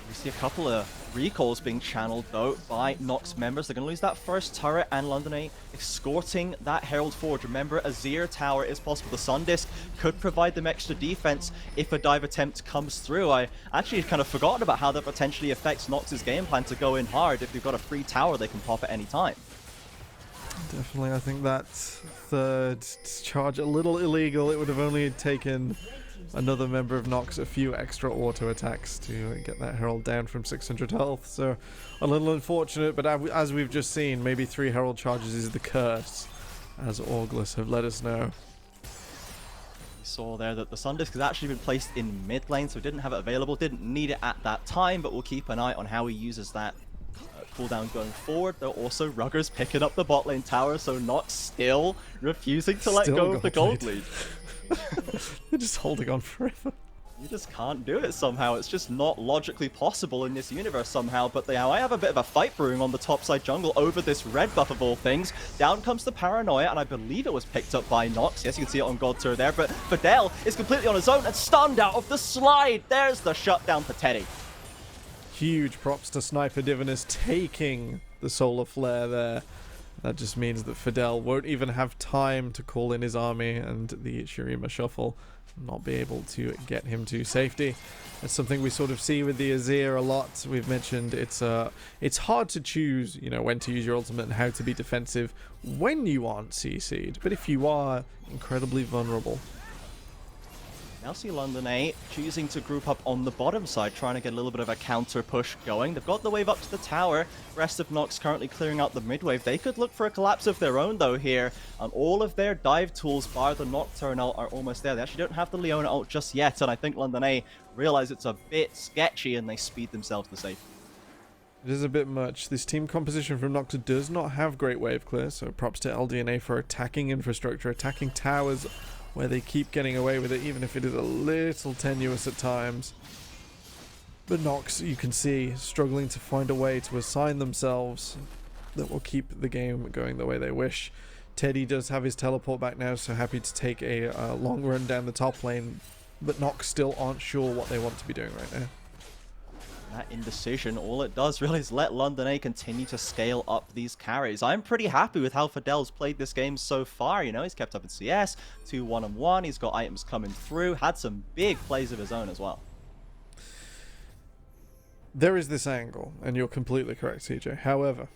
E: We see a couple of recalls being channeled, though, by Nox members. They're going to lose that first turret, and London escorting that Herald forward. Remember, Azir Tower is possible. The Sun Disc could provide them extra defense if a dive attempt comes through. I actually kind of forgotten about how that potentially affects Nox's game plan to go in hard. If they've got a free tower, they can pop at any time.
F: Definitely, I think that third charge a little illegal. It would have only taken another member of Nox a few extra auto attacks to get that Herald down from 600 health, so a little unfortunate, but as we've just seen, maybe 3 Herald charges is the curse, as Auglis have let us know.
E: We saw there that the Sun Disc has actually been placed in mid lane, so didn't have it available, didn't need it at that time, but we'll keep an eye on how he uses that cooldown going forward. Though also Ruggers picking up the bot lane tower, so Nox still refusing to let
F: Still
E: go of the gold
F: gold
E: lead.
F: They're just holding on forever.
E: You just can't do it somehow. It's just not logically possible in this universe somehow. But they have a bit of a fight brewing on the top side jungle over this red buff of all things. Down comes the Paranoia, and I believe it was picked up by Nox. Yes, you can see it on Godtur there. But Fidel is completely on his own and stunned out of the slide. There's the shutdown for Teddy.
F: Huge props to Sniper Divinus taking the Solar Flare there. That just means that Fidel won't even have time to call in his army, and the Shurima Shuffle not be able to get him to safety. That's something we sort of see with the Azir a lot. We've mentioned it's hard to choose, you know, when to use your ultimate and how to be defensive when you aren't CC'd, but if you are, incredibly vulnerable.
E: Now see London A choosing to group up on the bottom side, trying to get a little bit of a counter push going. They've got the wave up to the tower. Rest of Nox currently clearing out the mid wave. They could look for a collapse of their own though here. And all of their dive tools, bar the Nocturne ult, are almost there. They actually don't have the Leona ult just yet, and I think London A realize it's a bit sketchy and they speed themselves to safety.
F: It is a bit much. This team composition from Nocta does not have great wave clear, so props to LDNA for attacking infrastructure, attacking towers, where they keep getting away with it, even if it is a little tenuous at times. But Nox, you can see, struggling to find a way to assign themselves that will keep the game going the way they wish. Teddy does have his teleport back now, so happy to take a long run down the top lane, but Nox still aren't sure what they want to be doing right now.
E: That indecision, all it does really is let London A continue to scale up these carries. I'm pretty happy with how Fidel's played this game so far. You know, he's kept up in CS, 2 1-on-1, he's got items coming through, had some big plays of his own as well.
F: There is this angle, and you're completely correct, CJ. However,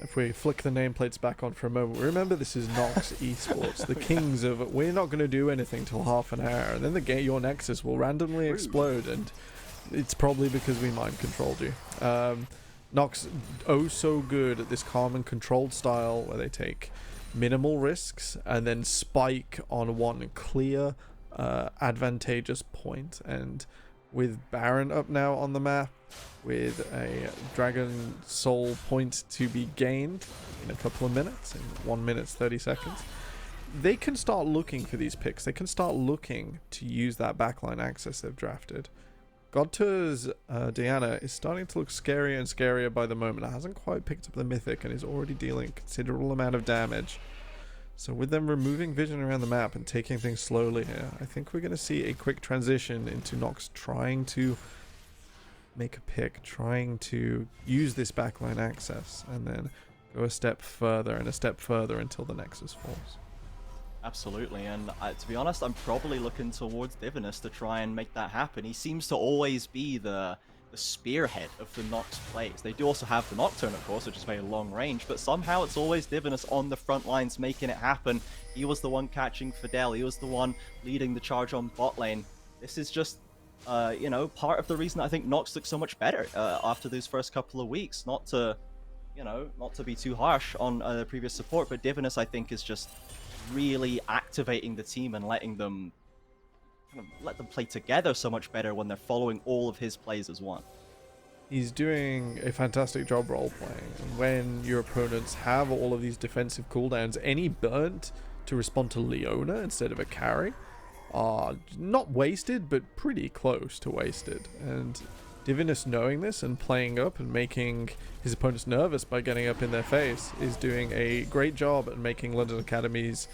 F: if we flick the nameplates back on for a moment, remember this is Nox Esports, the kings of we're not going to do anything till half an hour, and then your Nexus will randomly explode, and it's probably because we mind controlled you. Nox so good at this calm and controlled style where they take minimal risks and then spike on one clear advantageous point. And with Baron up now on the map, with a Dragon Soul point to be gained in a couple of minutes, in 1 minute 30 seconds, they can start looking for these picks. They can start looking to use that backline access they've drafted. Godtur's Diana is starting to look scarier and scarier by the moment. It hasn't quite picked up the Mythic and is already dealing a considerable amount of damage. So with them removing vision around the map and taking things slowly here, I think we're going to see a quick transition into Nox trying to make a pick, trying to use this backline access, and then go a step further and a step further until the Nexus falls.
E: Absolutely, and to be honest, I'm probably looking towards Divinus to try and make that happen. He seems to always be the spearhead of the Nox plays. They do also have the Nocturne, of course, which is very long range, but somehow it's always Divinus on the front lines making it happen. He was the one catching Fidel. He was the one leading the charge on bot lane. This is just, you know, part of the reason I think Nox looks so much better after those first couple of weeks. Not to be too harsh on the previous support, but Divinus, I think, is just really activating the team and letting them let them play together so much better when they're following all of his plays as one.
F: He's doing a fantastic job role playing, and when your opponents have all of these defensive cooldowns, any burnt to respond to Leona instead of a carry are not wasted, but pretty close to wasted. And Divinus, knowing this and playing up and making his opponents nervous by getting up in their face, is doing a great job at making London Academy's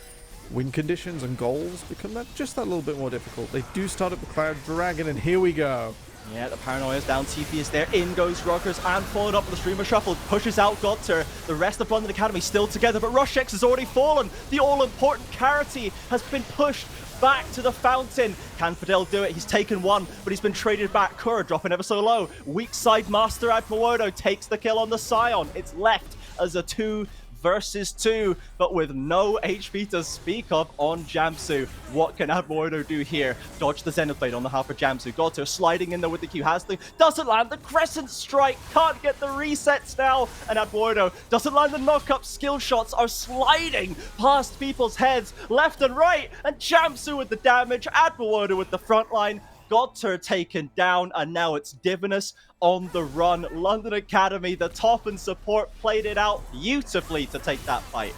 F: win conditions and goals become just that little bit more difficult. They do start up the Cloud Dragon, and here we go.
E: Yeah, the Paranoia's down, TP is there, in goes Rockers, and followed up with the Streamer Shuffle, pushes out Godtur. The rest of London Academy still together, but Rushex has already fallen. The all-important Carity has been pushed back to the fountain. Can Fidel do it? He's taken one, but he's been traded back. Kura dropping ever so low. Weak side Master Admodo takes the kill on the Scion. It's left as a 2 versus 2, but with no HP to speak of on Jamsu. What can Admodo do here? Dodge the Xenoblade on the half of Jamsu. Godtur sliding in there with the Q. Hasling doesn't land the Crescent Strike. Can't get the resets now. And Admodo doesn't land the knock-up. Skill shots are sliding past people's heads left and right. And Jamsu with the damage. Admodo with the front line. Godter taken down, and now it's Divinus on the run. London Academy, the top and support, played it out beautifully to take that fight.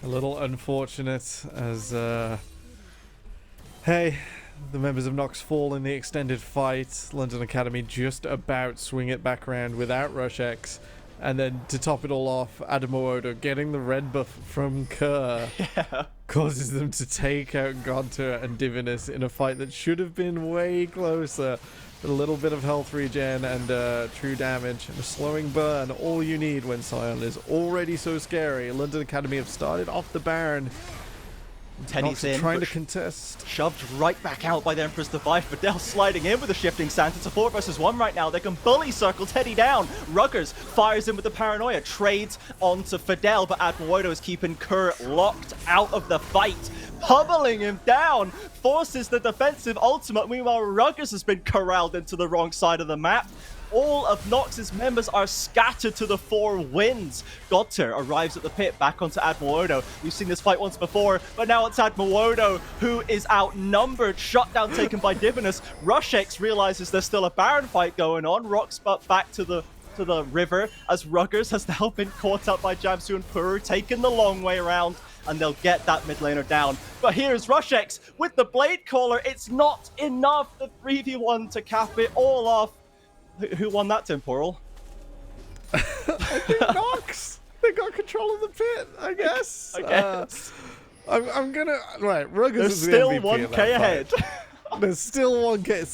F: A little unfortunate as, hey, the members of Nox fall in the extended fight. London Academy just about swing it back around without Rush X. And then to top it all off, Adamowodo getting the red buff from Kerr causes them to take out Godter and Divinus in a fight that should have been way closer. With a little bit of health regen and true damage and a slowing burn, all you need when Sion is already so scary. London Academy have started off the Baron.
E: Teddy's in,
F: trying to contest.
E: Shoved right back out by the Empress Device. Fidel sliding in with a shifting stance. It's a 4 versus 1 right now. They can bully circle Teddy down. Ruggers fires in with the paranoia. Trades onto Fidel, but Adamowodo is keeping Kerr locked out of the fight. Pummeling him down. Forces the defensive ultimate. Meanwhile, Ruggers has been corralled into the wrong side of the map. All of Nox's members are scattered to the 4 winds. Godter arrives at the pit, back onto Adamowodo. We've seen this fight once before, but now it's Adamowodo who is outnumbered. Shutdown taken by Divinus. Rushex realizes there's still a Baron fight going on. Rocks butt back to the river as Ruggers has now been caught up by Jamsu and Puru, taken the long way around, and they'll get that mid laner down. But here's Rushex with the Blade Caller. It's not enough. The 3v1 to cap it all off. Who won that, Temporal?
F: I think Nox. They got control of the pit, I guess.
E: I guess.
F: I'm gonna... Right, Ruggers
E: There's
F: is the
E: still
F: MVP
E: 1k ahead.
F: There's still 1k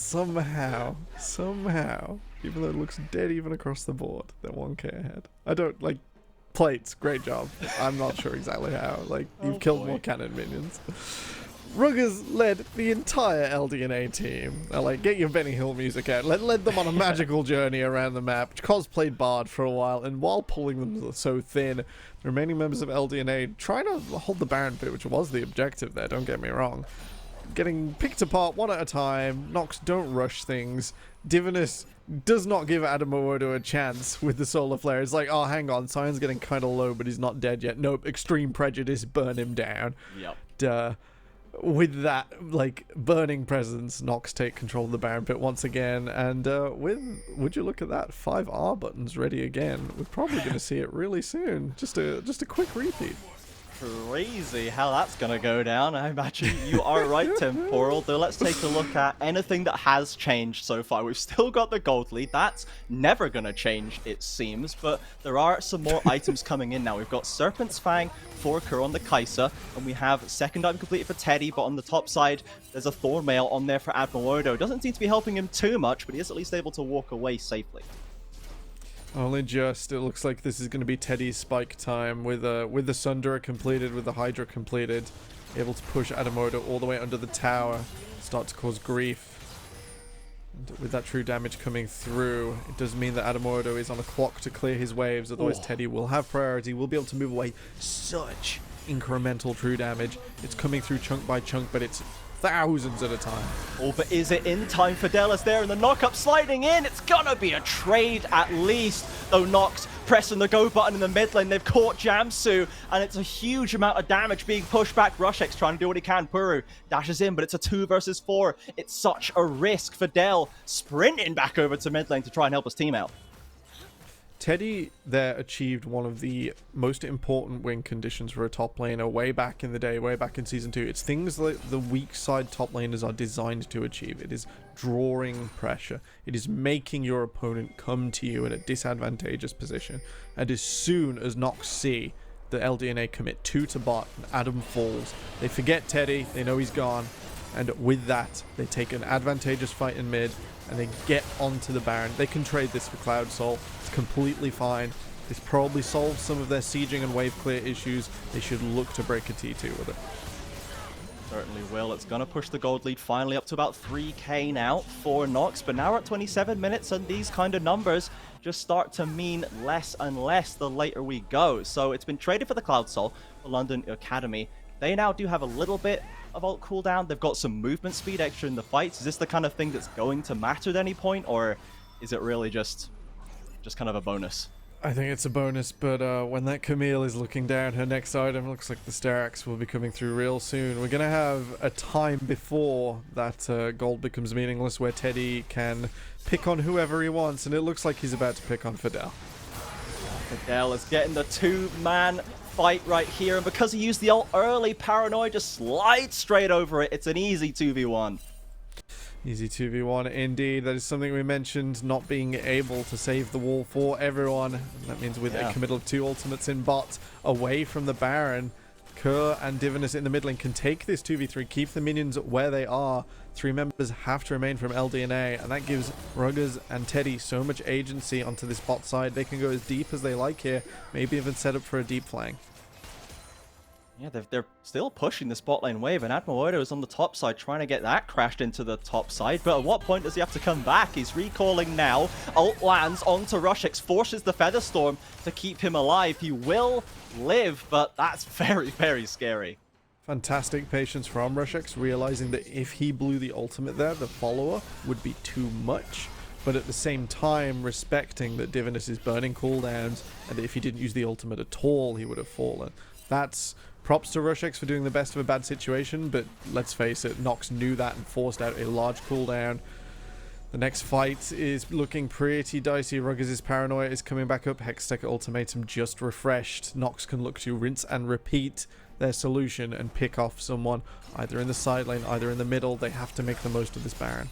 F: somehow. Even though it looks dead even across the board, they're 1k ahead. I don't, like... Plates, great job. I'm not sure exactly how. Like, you've killed more cannon minions. Ruggers led the entire LDNA team. Like, get your Benny Hill music out. Led them on a magical journey around the map. Cosplayed Bard for a while, and while pulling them so thin, the remaining members of LDNA trying to hold the Baron pit, which was the objective there, don't get me wrong. Getting picked apart one at a time. Nox don't rush things. Divinus does not give Adamowodo a chance with the solar flare. It's like, oh, hang on, Sion's getting kind of low, but he's not dead yet. Nope, extreme prejudice, burn him down.
E: Yep.
F: Duh. With that, like, burning presence, Nox take control of the Baron pit once again, and would you look at that, 5 R buttons ready again. We're probably going to see it really soon. Just a quick repeat.
E: Crazy how that's gonna go down. I imagine you are right, Temporal. Though let's take a look at anything that has changed so far. We've still got the gold lead. That's never gonna change, it seems. But there are some more items coming in now. We've got Serpent's Fang for Kerr on the Kai'Sa, and we have second item completed for Teddy. But on the top side, there's a Thornmail on there for Adamowodo. Doesn't seem to be helping him too much, but he is at least able to walk away safely.
F: Only just. It looks like this is going to be Teddy's spike time with the Sundera completed, with the Hydra completed. Able to push Adamowodo all the way under the tower. Start to cause grief. And with that true damage coming through, it does mean that Adamowodo is on a clock to clear his waves. Otherwise, Teddy will have priority. Will be able to move away. Such incremental true damage. It's coming through chunk by chunk, but it's thousands at a time.
E: Oh, but is it in time? Fidela's there and the knock-up sliding in. It's gonna be a trade at least. Though Nox pressing the go button in the mid lane. They've caught Jamsu, and it's a huge amount of damage being pushed back. Rushex trying to do what he can. Puru dashes in, but it's a 2 versus 4. It's such a risk. Fidel sprinting back over to mid lane to try and help his team out.
F: Teddy there achieved one of the most important win conditions for a top laner way back in the day, way back in Season 2. It's things that the weak side top laners are designed to achieve. It is drawing pressure. It is making your opponent come to you in a disadvantageous position. And as soon as Nox see the LDNA commit 2 to bot and Adam falls, they forget Teddy, they know he's gone, and with that, they take an advantageous fight in mid, and they get onto the Baron. They can trade this for Cloud Soul. It's completely fine. This probably solves some of their sieging and wave clear issues. They should look to break a T2 with it.
E: Certainly will. It's going to push the gold lead finally up to about 3k now for Nox. But now we're at 27 minutes, and these kind of numbers just start to mean less and less the later we go. So it's been traded for the Cloud Soul for London Academy. They now do have a little bit of ult cooldown. They've got some movement speed extra in the fights. Is this the kind of thing that's going to matter at any point, or is it really just kind of a bonus?
F: I think it's a bonus, but when that Camille is looking down, her next item looks like the Star Axe will be coming through real soon. We're going to have a time before that gold becomes meaningless where Teddy can pick on whoever he wants, and it looks like he's about to pick on Fidel.
E: Fidel is getting the two-man fight right here, and because he used the ult early, Paranoid just slides straight over it. It's an easy 2v1.
F: Easy 2v1 indeed. That is something we mentioned, not being able to save the wall for everyone. That means with a committal of 2 ultimates in bot away from the Baron, Kerr and Divinus in the mid lane can take this 2v3, keep the minions where they are. 3 members have to remain from LDNA, and that gives Ruggers and Teddy so much agency onto this bot side. They can go as deep as they like here, maybe even set up for a deep flank.
E: Yeah, they're still pushing the spot lane wave, and Admoado is on the top side trying to get that crashed into the top side, but at what point does he have to come back? He's recalling now. Ult lands onto Rushix, forces the Featherstorm to keep him alive. He will live, but that's very, very scary.
F: Fantastic patience from Rushix, realizing that if he blew the ultimate there, the follower would be too much. But at the same time, respecting that Divinus is burning cooldowns, and that if he didn't use the ultimate at all, he would have fallen. That's props to Rushix for doing the best of a bad situation, but let's face it, Nox knew that and forced out a large cooldown. The next fight is looking pretty dicey. Ruggers' paranoia is coming back up. Hextech ultimatum just refreshed. Nox can look to rinse and repeat their solution and pick off someone either in the side lane, either in the middle. They have to make the most of this Baron.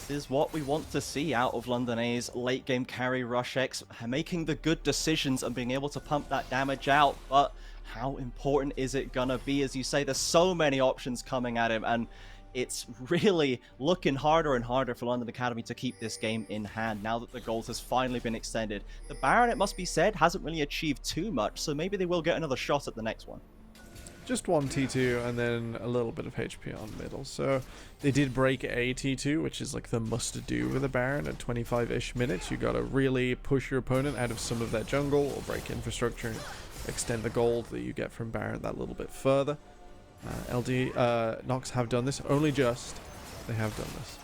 E: This is what we want to see out of London A's late game carry Rushix, making the good decisions and being able to pump that damage out, but how important is it gonna be? As you say, there's so many options coming at him, and it's really looking harder and harder for London Academy to keep this game in hand now that the goals has finally been extended. The Baron, it must be said, hasn't really achieved too much, so maybe they will get another shot at the next one.
F: Just one T2 and then a little bit of HP on middle. So they did break a T2, which is like the must-do with a Baron at 25-ish minutes. You gotta really push your opponent out of some of their jungle or break infrastructure and extend the gold that you get from Baron that little bit further. Nox have done this, only just. They have done this.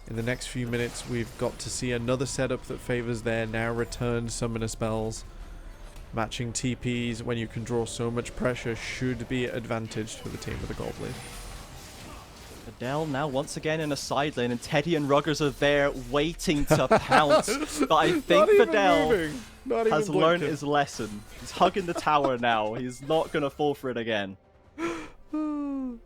F: In the next few minutes, we've got to see another setup that favors their now returned summoner spells. Matching TPs when you can draw so much pressure should be advantaged for the team with the gold lead.
E: Fidel now once again in a side lane, and Teddy and Ruggers are there waiting to pounce. But I think Fidel has learned his lesson. He's hugging the tower now. He's not going to fall for it again.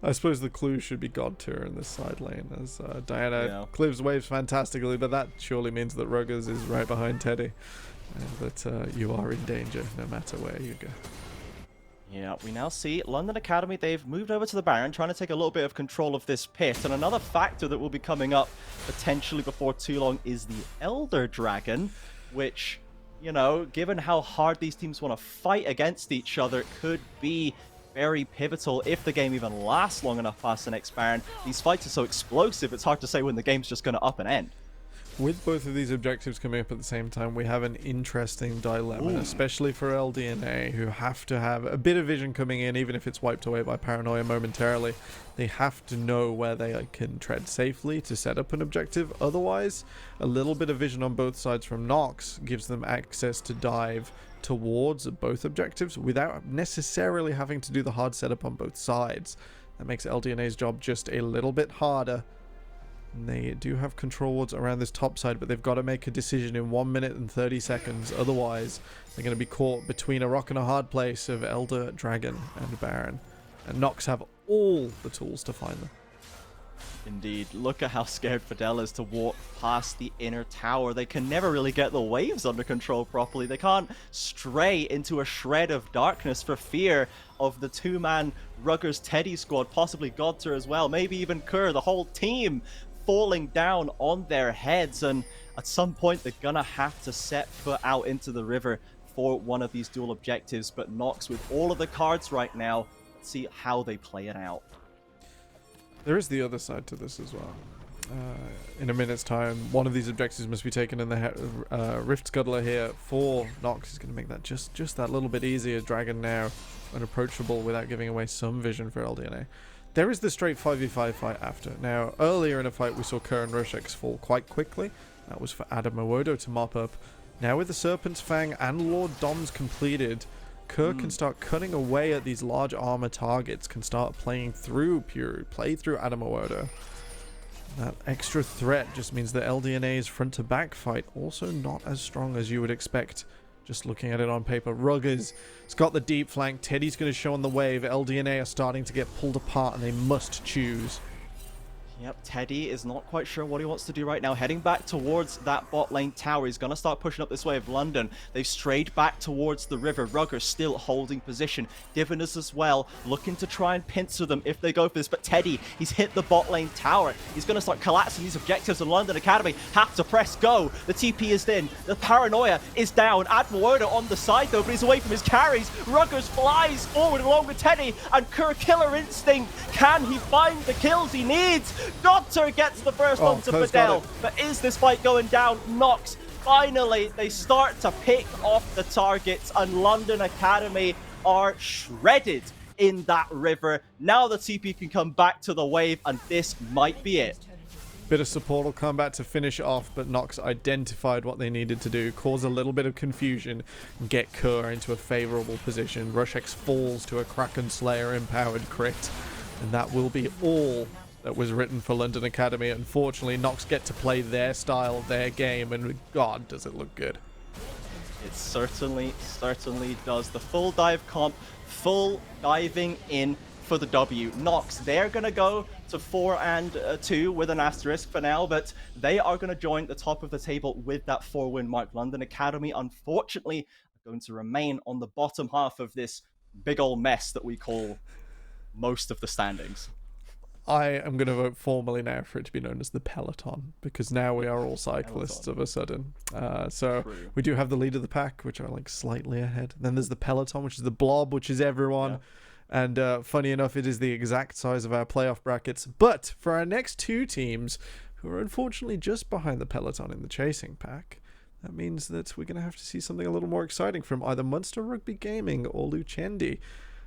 F: I suppose the clue should be God Tier in this side lane, as Diana clips waves fantastically, but that surely means that Ruggers is right behind Teddy, and that you are in danger no matter where you go.
E: Yeah, we now see London Academy, they've moved over to the Baron, trying to take a little bit of control of this pit, and another factor that will be coming up potentially before too long is the Elder Dragon, which, you know, given how hard these teams want to fight against each other, could be very pivotal if the game even lasts long enough past the next Baron. These fights are so explosive, it's hard to say when the game's just going to up and end.
F: With both of these objectives coming up at the same time, we have an interesting dilemma, especially for LDNA, who have to have a bit of vision coming in, even if it's wiped away by paranoia momentarily. They have to know where they can tread safely to set up an objective. Otherwise, a little bit of vision on both sides from Nox gives them access to dive towards both objectives without necessarily having to do the hard setup on both sides. That makes LDNA's job just a little bit harder. And they do have control wards around this top side, but they've got to make a decision in 1 minute and 30 seconds. Otherwise, they're going to be caught between a rock and a hard place of Elder Dragon and Baron. And Nox have all the tools to find them.
E: Indeed. Look at how scared Fidel is to walk past the inner tower. They can never really get the waves under control properly. They can't stray into a shred of darkness for fear of the two-man Ruggers Teddy squad, possibly Godter as well, maybe even Kerr, the whole team falling down on their heads. And at some point, they're gonna have to set foot out into the river for one of these dual objectives. But Nox, with all of the cards right now, let's see how they play it out.
F: There is the other side to this as well. In a minute's time, one of these objectives must be taken in the Rift Scuttler here for Nox. Is going to make that just that little bit easier. Dragon now unapproachable without giving away some vision for LDNA. There is the straight 5v5 fight after. Now, earlier in a fight, we saw Kerr and Rushix fall quite quickly. That was for Adam Awodo to mop up. Now with the Serpent's Fang and Lord Dom's completed, Kerr can start cutting away at these large armor targets, can start playing through Puru, play through Adamoda. That extra threat just means that LDNA's front to back fight also not as strong as you would expect just looking at it on paper. Ruggers, it's got the deep flank. Teddy's going to show on the wave. LDNA are starting to get pulled apart and they must choose.
E: Yep, Teddy is not quite sure what he wants to do right now. Heading back towards that bot lane tower. He's going to start pushing up this way of London. They've strayed back towards the river. Rugger still holding position. Divinus as well, looking to try and pincer them if they go for this. But Teddy, he's hit the bot lane tower. He's going to start collapsing these objectives, and London Academy have to press go. The TP is in. The paranoia is down. Admirorder on the side though, but he's away from his carries. Ruggers flies forward along with Teddy, and Kerr killer instinct. Can he find the kills he needs? Doctor gets the first onto Fidel, but is this fight going down? Nox, finally, they start to pick off the targets, and London Academy are shredded in that river. Now the TP can come back to the wave, and this might be it.
F: Bit of supportal combat to finish off, but Nox identified what they needed to do, cause a little bit of confusion, and get Kerr into a favorable position. Rushex falls to a Kraken Slayer empowered crit, and that will be all that was written for London Academy. Unfortunately, Nox get to play their style, their game, and God, does it look good.
E: It certainly does. The full dive comp, full diving in for the W. Nox, they're going to go to 4-2 with an asterisk for now, but they are going to join the top of the table with that 4-win mark. London Academy, unfortunately, are going to remain on the bottom half of this big old mess that we call most of the standings.
F: I am going to vote formally now for it to be known as the Peloton, because now we are all cyclists of a sudden. So
E: True.
F: we do have the lead of the pack, which are like slightly ahead. Then there's the Peloton, which is the blob, which is everyone.
E: Yeah.
F: And funny enough, it is the exact size of our playoff brackets. But for our next two teams, who are unfortunately just behind the Peloton in the chasing pack, that means that we're going to have to see something a little more exciting from either Munster Rugby Gaming or Lucendi.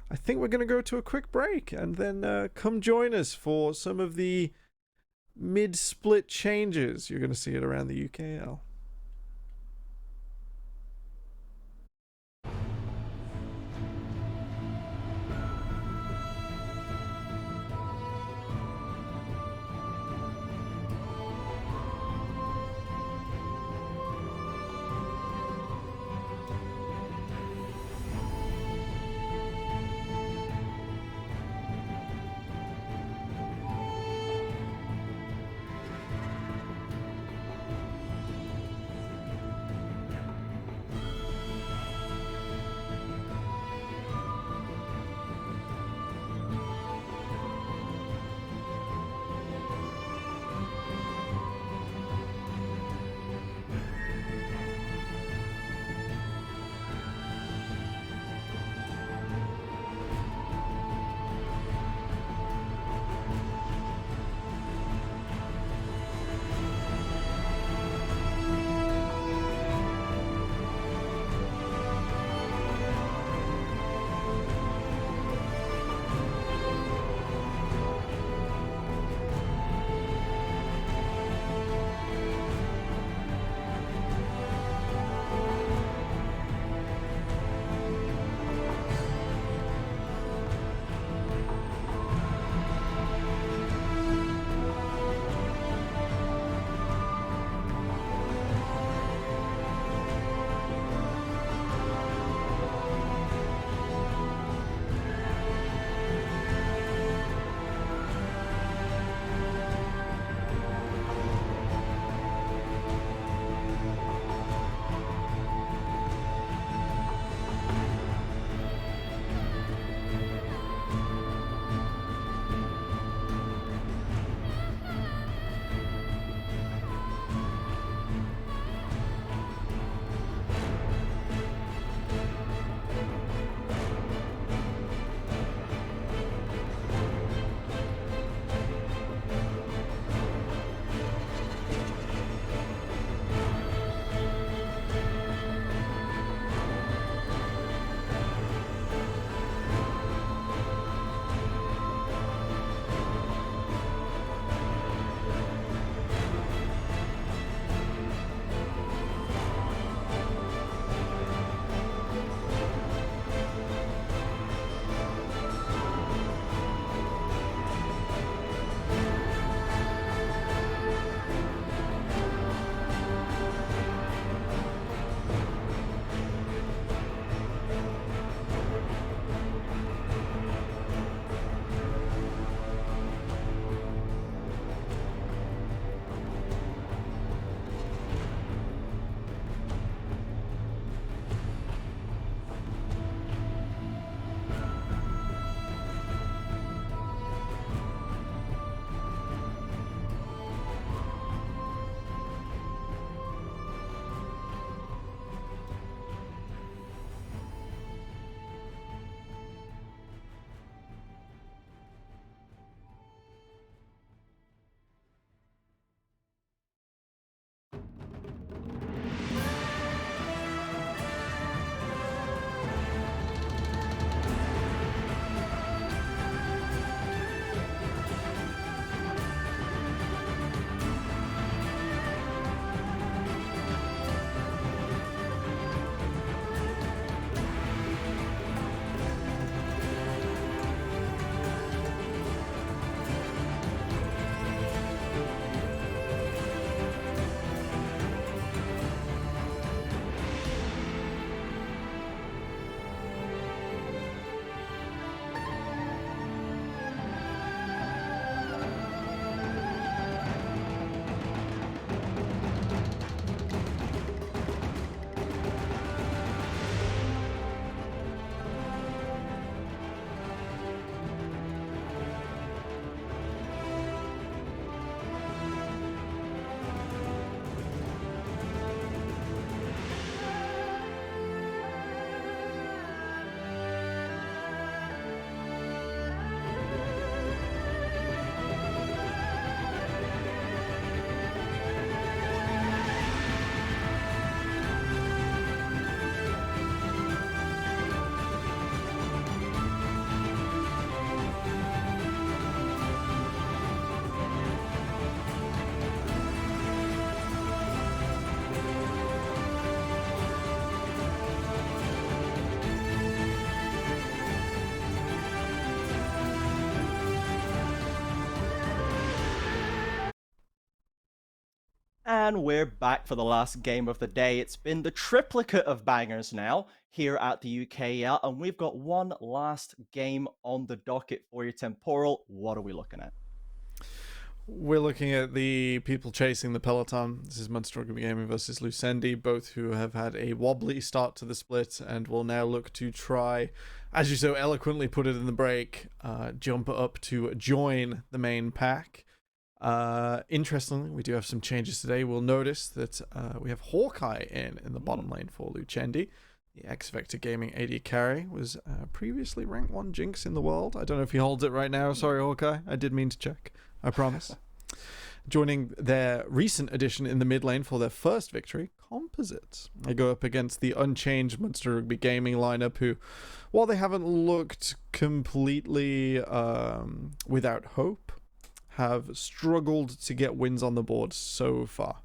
F: I think we're going to go to a quick break and then come join us for some of the mid-split changes. You're going to see it around the UKEL.
E: And we're back for the last game of the day. It's been the triplicate of bangers now here at the UKEL, and we've got one last game on the docket for you, Temporal. What are we looking at?
F: We're looking at the people chasing the peloton. This is Munster Rugby Gaming versus Lucendi, both who have had a wobbly start to the split and will now look to try, as you so eloquently put it in the break, jump up to join the main pack. Interestingly, we do have some changes today. We'll notice that we have Hawkeye in the bottom lane for Lucendi. The X-Vector Gaming AD carry was previously ranked 1 Jinx in the world. I don't know if he holds it right now. Sorry, Hawkeye. I did mean to check. I promise. Joining their recent addition in the mid lane for their first victory, Composites. They go up against the unchanged Munster Rugby Gaming lineup, who, while they haven't looked completely without hope, have struggled to get wins on the board so far.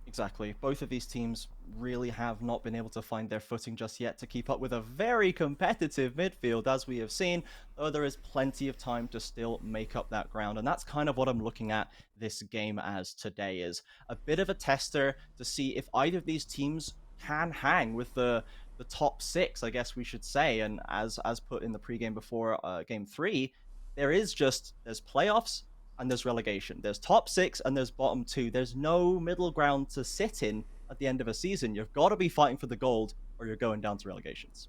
E: Exactly. Both of these teams really have not been able to find their footing just yet to keep up with a very competitive midfield, as we have seen, though there is plenty of time to still make up that ground. And that's kind of what I'm looking at this game as today, is a bit of a tester to see if either of these teams can hang with the top 6, I guess we should say. And as put in the pregame before game 3, there's playoffs and there's relegation. There's top 6 and there's bottom 2. There's no middle ground to sit in at the end of a season. You've got to be fighting for the gold or you're going down to relegations.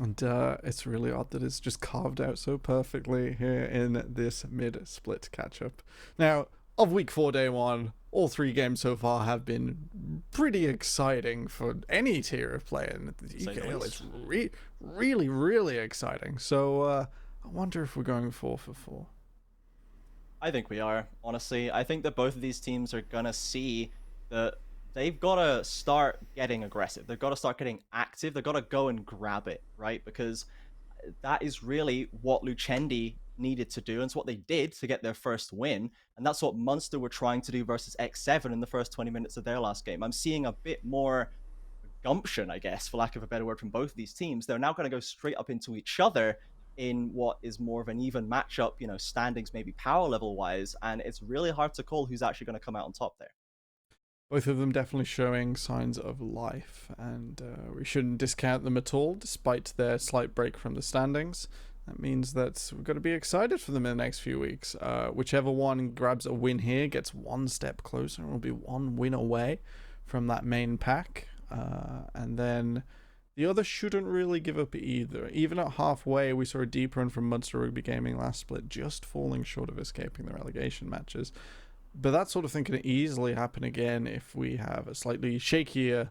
F: And it's really odd that it's just carved out so perfectly here in this mid-split catch-up. Now, of week 4, day 1, all 3 games so far have been pretty exciting for any tier of player. And the UKEL is really, really exciting. So I wonder if we're going 4 for 4.
E: I think we are, honestly. I think that both of these teams are going to see that they've got to start getting aggressive. They've got to start getting active. They've got to go and grab it, right? Because that is really what Lucendi needed to do, and it's what they did to get their first win. And that's what Munster were trying to do versus X7 in the first 20 minutes of their last game. I'm seeing a bit more gumption, I guess, for lack of a better word, from both of these teams. They're now going to go straight up into each other in what is more of an even matchup, standings maybe power level wise, and it's really hard to call who's actually going to come out on top there.
F: Both of them definitely showing signs of life, and we shouldn't discount them at all, despite their slight break from the standings. That means that we've got to be excited for them in the next few weeks. Whichever one grabs a win here gets one step closer and will be one win away from that main pack, and then the other shouldn't really give up either. Even at halfway, we saw a deep run from Munster Rugby Gaming last split, just falling short of escaping the relegation matches. But that sort of thing can easily happen again if we have a slightly shakier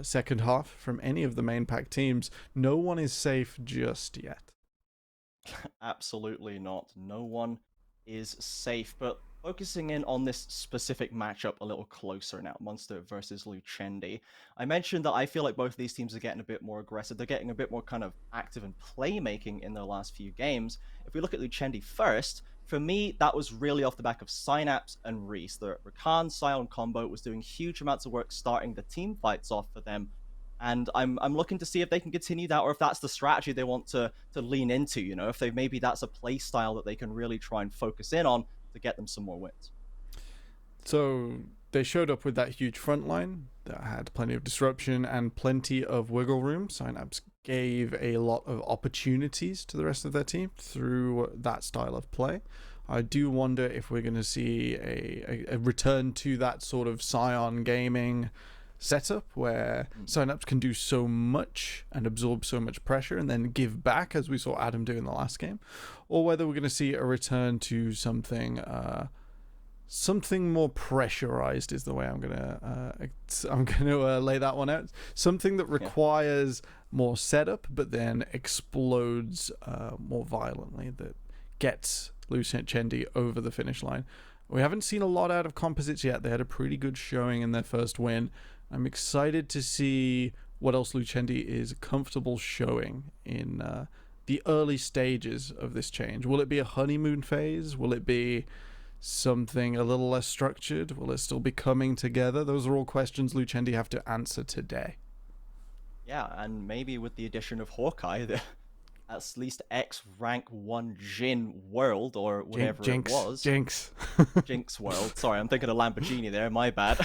F: second half from any of the main pack teams. No one is safe just yet.
E: Absolutely not. No one is safe. But focusing in on this specific matchup a little closer now, Munster versus Lucendi. I mentioned that I feel like both of these teams are getting a bit more aggressive. They're getting a bit more kind of active and playmaking in their last few games. If we look at Lucendi first, for me, that was really off the back of Synapse and Reese. The Rakan Sion combo was doing huge amounts of work starting the team fights off for them. And I'm looking to see if they can continue that, or if that's the strategy they want to lean into, if maybe that's a play style that they can really try and focus in on to get them some more wins.
F: So they showed up with that huge front line that had plenty of disruption and plenty of wiggle room. Synapse gave a lot of opportunities to the rest of their team through that style of play. I do wonder if we're going to see a return to that sort of Scion gaming setup where Synapse can do so much and absorb so much pressure and then give back, as we saw Adam do in the last game, or whether we're going to see a return to something more pressurized is the way I'm gonna lay that one out. Something that requires more setup but then explodes more violently, that gets Lucendi over the finish line. We haven't seen a lot out of Composites yet. They had a pretty good showing in their first win. I'm excited to see what else Lucendi is comfortable showing in the early stages of this change. Will it be a honeymoon phase? Will it be something a little less structured? Will it still be coming together? Those are all questions Lucendi have to answer today.
E: Yeah, and maybe with the addition of Hawkeye, at least X rank 1 Jin World, or whatever
F: Jinx,
E: it was.
F: Jinx.
E: Jinx World. Sorry, I'm thinking of Lamborghini there, my bad.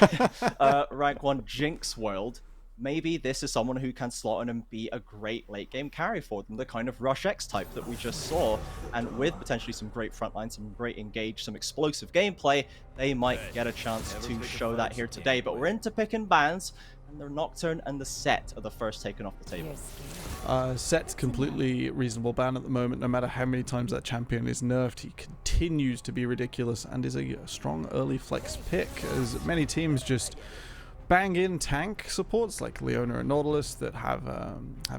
E: Rank 1 Jinx World. Maybe this is someone who can slot in and be a great late game carry for them, the kind of Rush X type that we just saw. And with potentially some great frontline, some great engage, some explosive gameplay, they might get a chance to show that here today. But we're into pick and bans, and the Nocturne and the Set are the first taken off the table.
F: Set's completely reasonable ban at the moment. No matter how many times that champion is nerfed, he continues to be ridiculous and is a strong early flex pick, as many teams just bang in tank supports like Leona and Nautilus that have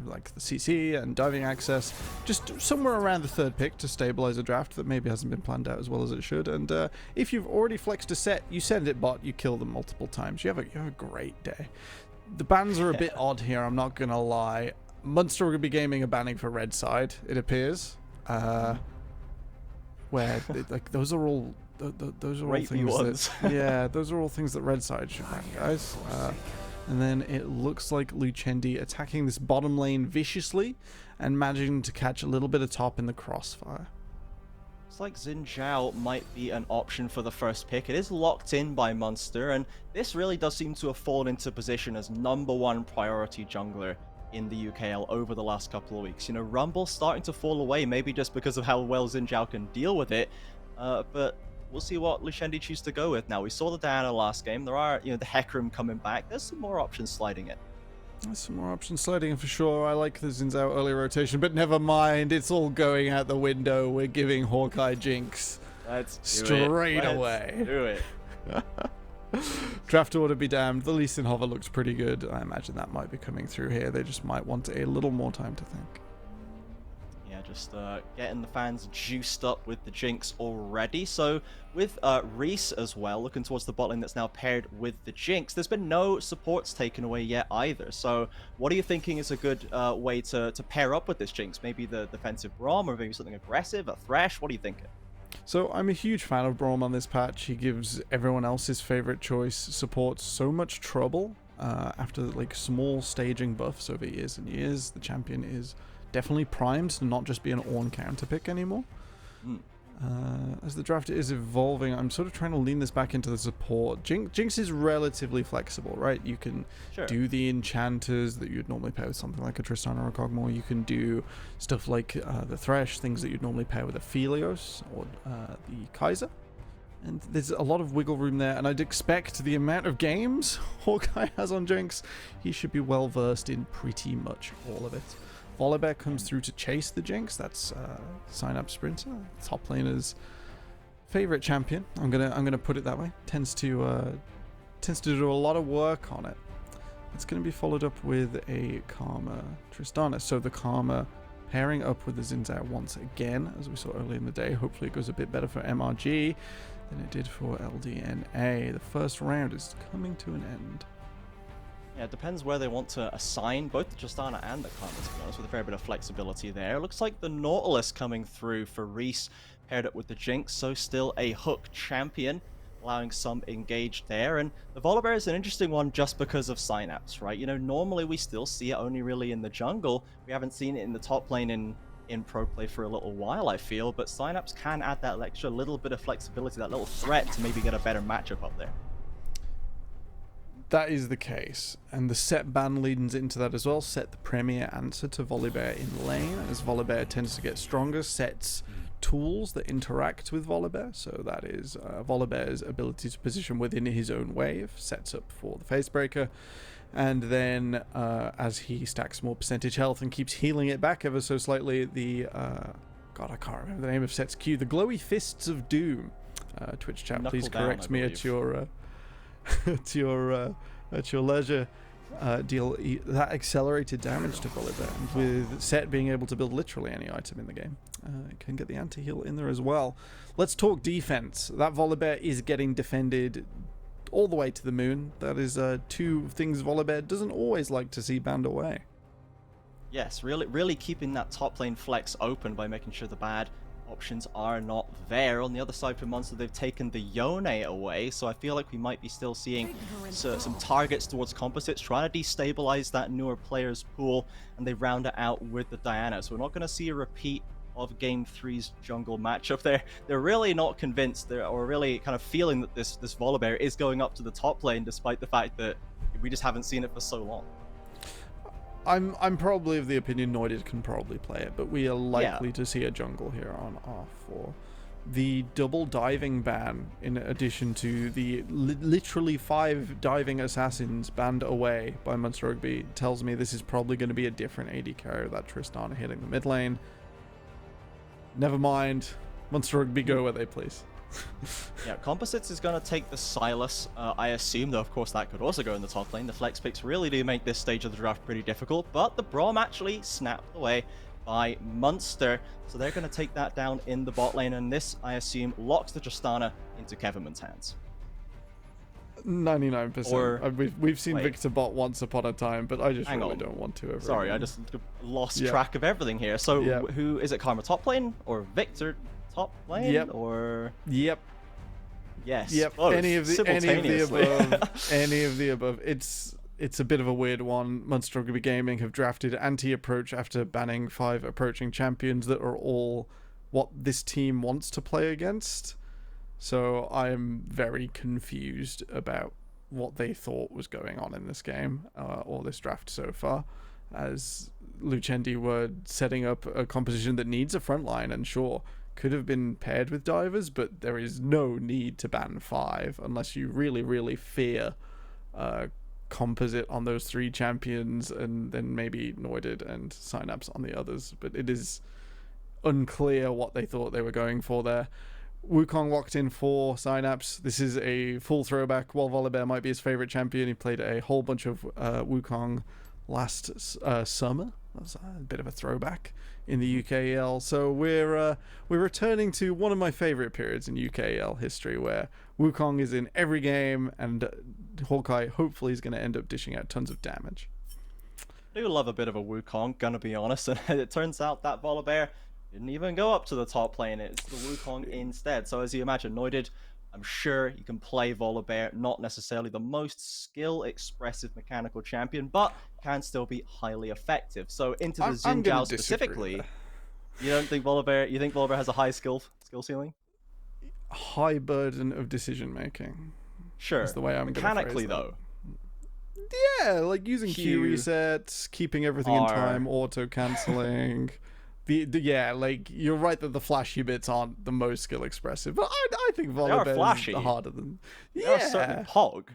F: like the CC and diving access, just somewhere around the third pick to stabilize a draft that maybe hasn't been planned out as well as it should. And if you've already flexed a Set, you send it bot, you kill them multiple times. You have a great day. The bans are a bit odd here, I'm not gonna lie. Munster will be gaming a banning for red side, it appears, where like those are all those are all things that, yeah, those are all things that red side should ban, guys. And then it looks like Lucendi attacking this bottom lane viciously and managing to catch a little bit of top in the crossfire.
E: Looks like Xin Zhao might be an option for the first pick. It is locked in by Munster, and this really does seem to have fallen into position as #1 priority jungler in the UKL over the last couple of weeks. You know, Rumble's starting to fall away, maybe just because of how well Xin Zhao can deal with it, but we'll see what Lucendi chooses to go with now. We saw the Diana last game. There are, you know, the Hecarim coming back. There's some more options sliding in.
F: There's some more options sliding in for sure. I like the Xin Zhao early rotation, but never mind. It's all going out the window. We're giving Hawkeye Jinx straight away.
E: Let's do it.
F: Draft order be damned. The Lee Sin hover looks pretty good. I imagine that might be coming through here. They just might want a little more time to think.
E: Yeah, just getting the fans juiced up with the Jinx already. So with Reese as well, looking towards the bot lane that's now paired with the Jinx, there's been no supports taken away yet either. So what are you thinking is a good way to pair up with this Jinx? Maybe the defensive Braum, or maybe something aggressive, a Thresh? What are you thinking?
F: So I'm a huge fan of Braum on this patch. He gives everyone else's favorite choice supports so much trouble after like small staging buffs over years and years. The champion is definitely primed to not just be an Ornn counter pick anymore. As the draft is evolving, I'm sort of trying to lean this back into the support. Jinx is relatively flexible, right? You can do the enchanters that you'd normally pair with something like a Tristana or a Kog'Maw. You can do stuff like the Thresh, things that you'd normally pair with a Phelios or the Kaiser. And there's a lot of wiggle room there, and I'd expect the amount of games Hawkeye has on Jinx, he should be well versed in pretty much all of it. Volibear comes through to chase the Jinx. That's Synapse Sprinter, top laner's favorite champion. I'm gonna put it that way. Tends to do a lot of work on it. It's gonna be followed up with a Karma Tristana. So the Karma pairing up with the Xin Zhao once again, as we saw earlier in the day. Hopefully it goes a bit better for MRG than it did for LDNA. The first round is coming to an end.
E: Yeah, it depends where they want to assign both the Tristana and the Karma, to be honest, with a fair bit of flexibility there. It looks like the Nautilus coming through for Reese, paired up with the Jinx, so still a hook champion, allowing some engage there. And the Volibear is an interesting one just because of Synapse, right? You know, normally we still see it only really in the jungle. We haven't seen it in the top lane in pro play for a little while, I feel, but Synapse can add that extra little bit of flexibility, that little threat to maybe get a better matchup up there.
F: That is the case, and the Set ban leads into that as well. Set the premier answer to Volibear in lane, as Volibear tends to get stronger. Set's tools that interact with Volibear, so that is Volibear's ability to position within his own wave, sets up for the Facebreaker, and then as he stacks more percentage health and keeps healing it back ever so slightly, the God, I can't remember the name of Set's Q, the Glowy Fists of Doom. Twitch chat,
E: Knuckle
F: please
E: down,
F: correct me at your at your leisure. Deal that accelerated damage to Volibear, and with Set being able to build literally any item in the game, it can get the anti-heal in there as well. Let's talk defense. That Volibear is getting defended all the way to the moon. That is two things Volibear doesn't always like to see banned away.
E: Yes, really keeping that top lane flex open by making sure the bad options are not there. On the other side for Monster, they've taken the Yone away, so I feel like we might be still seeing some targets towards Composites, trying to destabilize that newer player's pool, and they round it out with the Diana. So we're not going to see a repeat of Game 3's jungle matchup. They're really not convinced, or really kind of feeling that this Volibear is going up to the top lane, despite the fact that we just haven't seen it for so long.
F: I'm probably of the opinion Noided can probably play it, but we are likely to see a jungle here on R4. The double diving ban, in addition to the literally 5 diving assassins banned away by Munster Rugby, tells me this is probably going to be a different AD carry, that Tristan hitting the mid lane. Never mind. Munster Rugby, go where they please.
E: Yeah, Composites is going to take the Silas, I assume, though of course that could also go in the top lane. The flex picks really do make this stage of the draft pretty difficult, but the Braum actually snapped away by Munster, so they're going to take that down in the bot lane, and this, I assume, locks the Tristana into Kevinman's hands.
F: 99%.
E: Or,
F: we've seen
E: wait.
F: Victor bot once upon a time, but I just
E: Hang
F: really
E: on.
F: don't want to ever.
E: Sorry,
F: again.
E: I just lost track of everything here. So who is it? Karma top lane or Victor top lane?
F: Yep.
E: Or
F: Yep.
E: yes.
F: Yep.
E: Both,
F: Any of the
E: simultaneously.
F: above. Any of the above. It's a bit of a weird one. Munster Rugby Gaming have drafted anti-approach after banning 5 approaching champions that are all what this team wants to play against. So I'm very confused about what they thought was going on in this game, or this draft so far, as Lucendi were setting up a composition that needs a front line, and sure, could have been paired with divers, but there is no need to ban 5 unless you really, really fear composite on those 3 champions, and then maybe Noided and Synapse on the others. But it is unclear what they thought they were going for there. Wukong walked in for Synapse. This is a full throwback. While Volibear might be his favorite champion, he played a whole bunch of Wukong last summer. That was a bit of a throwback in the UKEL. So we're returning to one of my favorite periods in UKEL history, where Wukong is in every game, and Hawkeye hopefully is going to end up dishing out tons of damage.
E: I do love a bit of a Wukong, gonna be honest, and it turns out that Volibear didn't even go up to the top lane. It's the Wukong instead. So as you imagine, Noided, I'm sure you can play Volibear, not necessarily the most skill-expressive mechanical champion, but can still be highly effective. So into the Xin Zhao specifically, you think Volibear has a high skill ceiling?
F: High burden of decision making.
E: Sure.
F: That's the way I'm
E: mechanically
F: gonna phrase
E: though.
F: Yeah, like using Q resets, keeping everything in time, auto canceling. Yeah, like you're right that the flashy bits aren't the most skill expressive, but I think Volibear is harder than.
E: They are certainly Pog.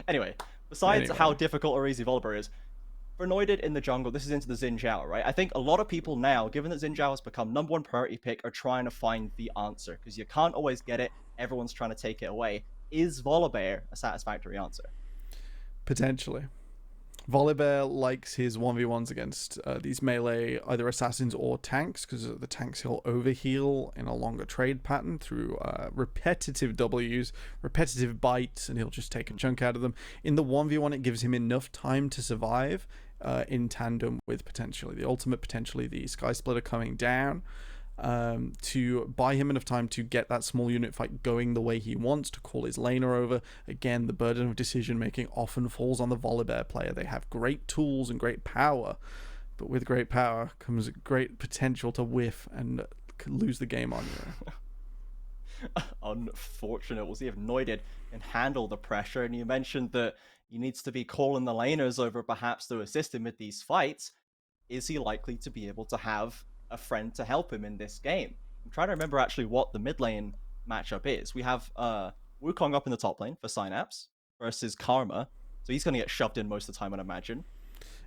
E: Anyway, besides how difficult or easy Volibear is, for Noided in the jungle, this is into the Xin Zhao, right? I think a lot of people now, given that Xin Zhao has become #1 priority pick, are trying to find the answer, because you can't always get it. Everyone's trying to take it away. Is Volibear a satisfactory answer?
F: Potentially. Volibear likes his 1v1s against these melee either assassins or tanks, because the tanks he'll overheal in a longer trade pattern through repetitive Ws, repetitive bites, and he'll just take a chunk out of them. In the 1v1, it gives him enough time to survive in tandem with potentially the ultimate, potentially the Sky Splitter coming down, to buy him enough time to get that small unit fight going the way he wants, to call his laner over. Again, the burden of decision making often falls on the Volibear player. They have great tools and great power, but with great power comes great potential to whiff and lose the game on you.
E: Unfortunate. We'll see if Noided can handle the pressure. And you mentioned that he needs to be calling the laners over perhaps to assist him with these fights. Is he likely to be able to have a friend to help him in this game? I'm trying to remember actually what the mid lane matchup is. We have Wukong up in the top lane for Synapse versus Karma, so he's going to get shoved in most of the time, I'd imagine.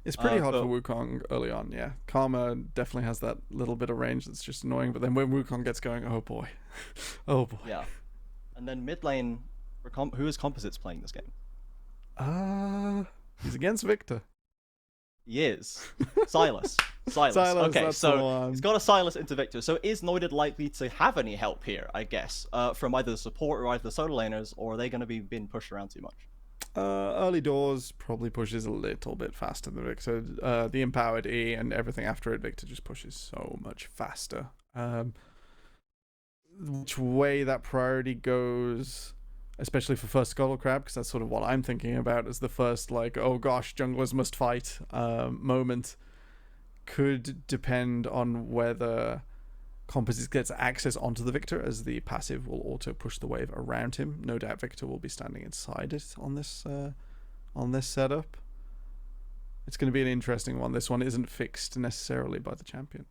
F: It's pretty hard for Wukong early on, yeah. Karma definitely has that little bit of range that's just annoying, but then when Wukong gets going, oh boy. Oh boy.
E: Yeah. And then mid lane, who is Composites playing this game?
F: He's against Victor.
E: He is. Silas. Okay, so he's got a Silas into Victor. So is Noided likely to have any help here, I guess, from either the support or either the solo laners, or are they going to be being pushed around too much?
F: Early doors probably pushes a little bit faster than Victor. The empowered E and everything after it, Victor just pushes so much faster. Which way that priority goes, especially for first Scuttle Crab, because that's sort of what I'm thinking about as the first, like, oh gosh, junglers must fight moment, could depend on whether Composites gets access onto the Victor, as the passive will auto push the wave around him. No doubt Victor will be standing inside it on this setup. It's going to be an interesting one. This one isn't fixed necessarily by the champion.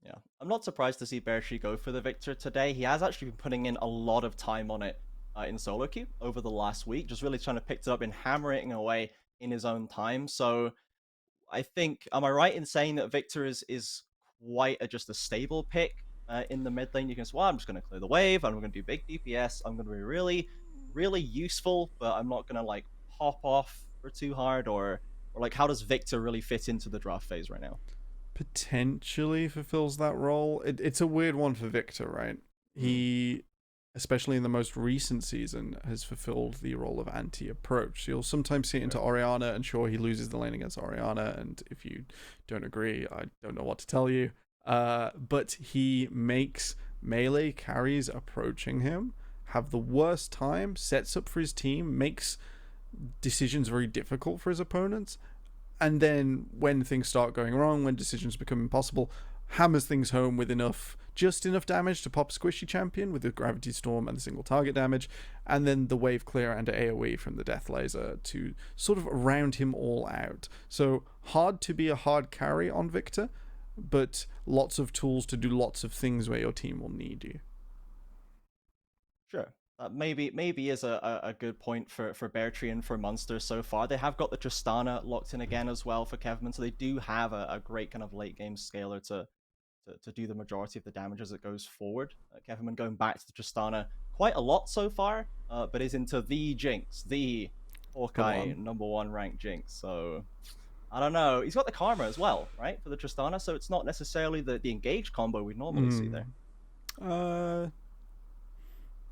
E: Yeah, I'm not surprised to see Berchi go for the Victor today. He has actually been putting in a lot of time on it in solo queue over the last week, just really trying to pick it up and hammer it away in his own time. So I think, am I right in saying that Victor is quite just a stable pick in the mid lane? You can say, well, I'm just going to clear the wave, I'm going to do big DPS, I'm going to be really, really useful, but I'm not going to like pop off for too hard, or like how does Victor really fit into the draft phase right now?
F: Potentially fulfills that role. It's a weird one for Victor, right? He, especially in the most recent season, has fulfilled the role of anti-approach. You'll sometimes see it into Orianna, and sure, he loses the lane against Orianna, and if you don't agree, I don't know what to tell you. But he makes melee carries approaching him have the worst time, sets up for his team, makes decisions very difficult for his opponents, and then when things start going wrong, when decisions become impossible, hammers things home with just enough damage to pop Squishy Champion with the Gravity Storm and the single target damage, and then the wave clear and AoE from the Death Laser to sort of round him all out. So hard to be a hard carry on Victor, but lots of tools to do lots of things where your team will need you.
E: Sure. Maybe is a good point for Berchi and for Munster so far. They have got the Tristana locked in again as well for Kevman, so they do have a great kind of late game scaler to do the majority of the damage as it goes forward. Kevman going back to the Tristana quite a lot so far, but is into the Jinx, the Hawkeye #1 ranked Jinx. So I don't know. He's got the Karma as well, right, for the Tristana, so it's not necessarily the engaged combo we'd normally see there.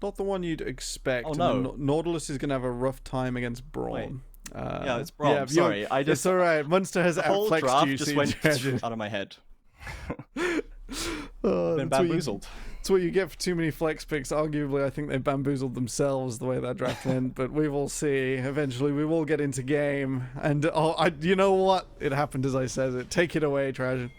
F: Not the one you'd expect.
E: Oh, no.
F: Nautilus is going to have a rough time against Braum.
E: Yeah, it's Braum. Sorry.
F: It's all right. Munster has outflexed you.
E: Just went out of my head. Been bamboozled.
F: It's what you get for too many flex picks. Arguably, I think they bamboozled themselves the way that draft went, but we will see. Eventually, we will get into game. And, you know what? It happened as I said it. Take it away, Trajan.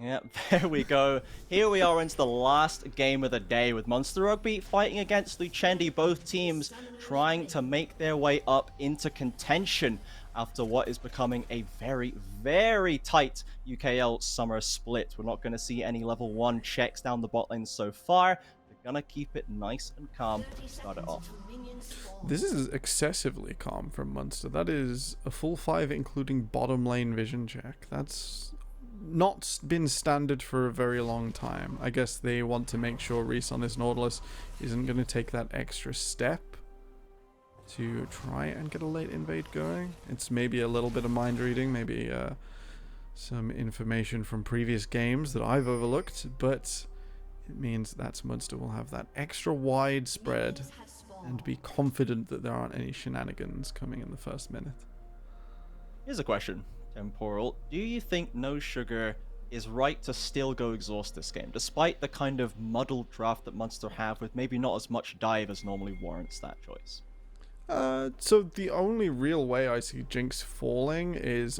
E: Yep, there we go. Here we are into the last game of the day with Monster Rugby fighting against Lucendi. Both teams trying to make their way up into contention after what is becoming a very, very tight UKL summer split. We're not going to see any level 1 checks down the bot lane so far. They're going to keep it nice and calm to start it off.
F: This is excessively calm from Munster. That is a full 5 including bottom lane vision check. That's not been standard for a very long time. I guess they want to make sure Reese on this Nautilus isn't going to take that extra step to try and get a late invade going. It's maybe a little bit of mind reading, maybe some information from previous games that I've overlooked, but it means that Munster will have that extra wide spread and be confident that there aren't any shenanigans coming in the first minute.
E: Here's a question. Temporal, do you think No Sugar is right to still go exhaust this game, despite the kind of muddled draft that Munster have with maybe not as much dive as normally warrants that choice?
F: So the only real way I see Jinx falling is,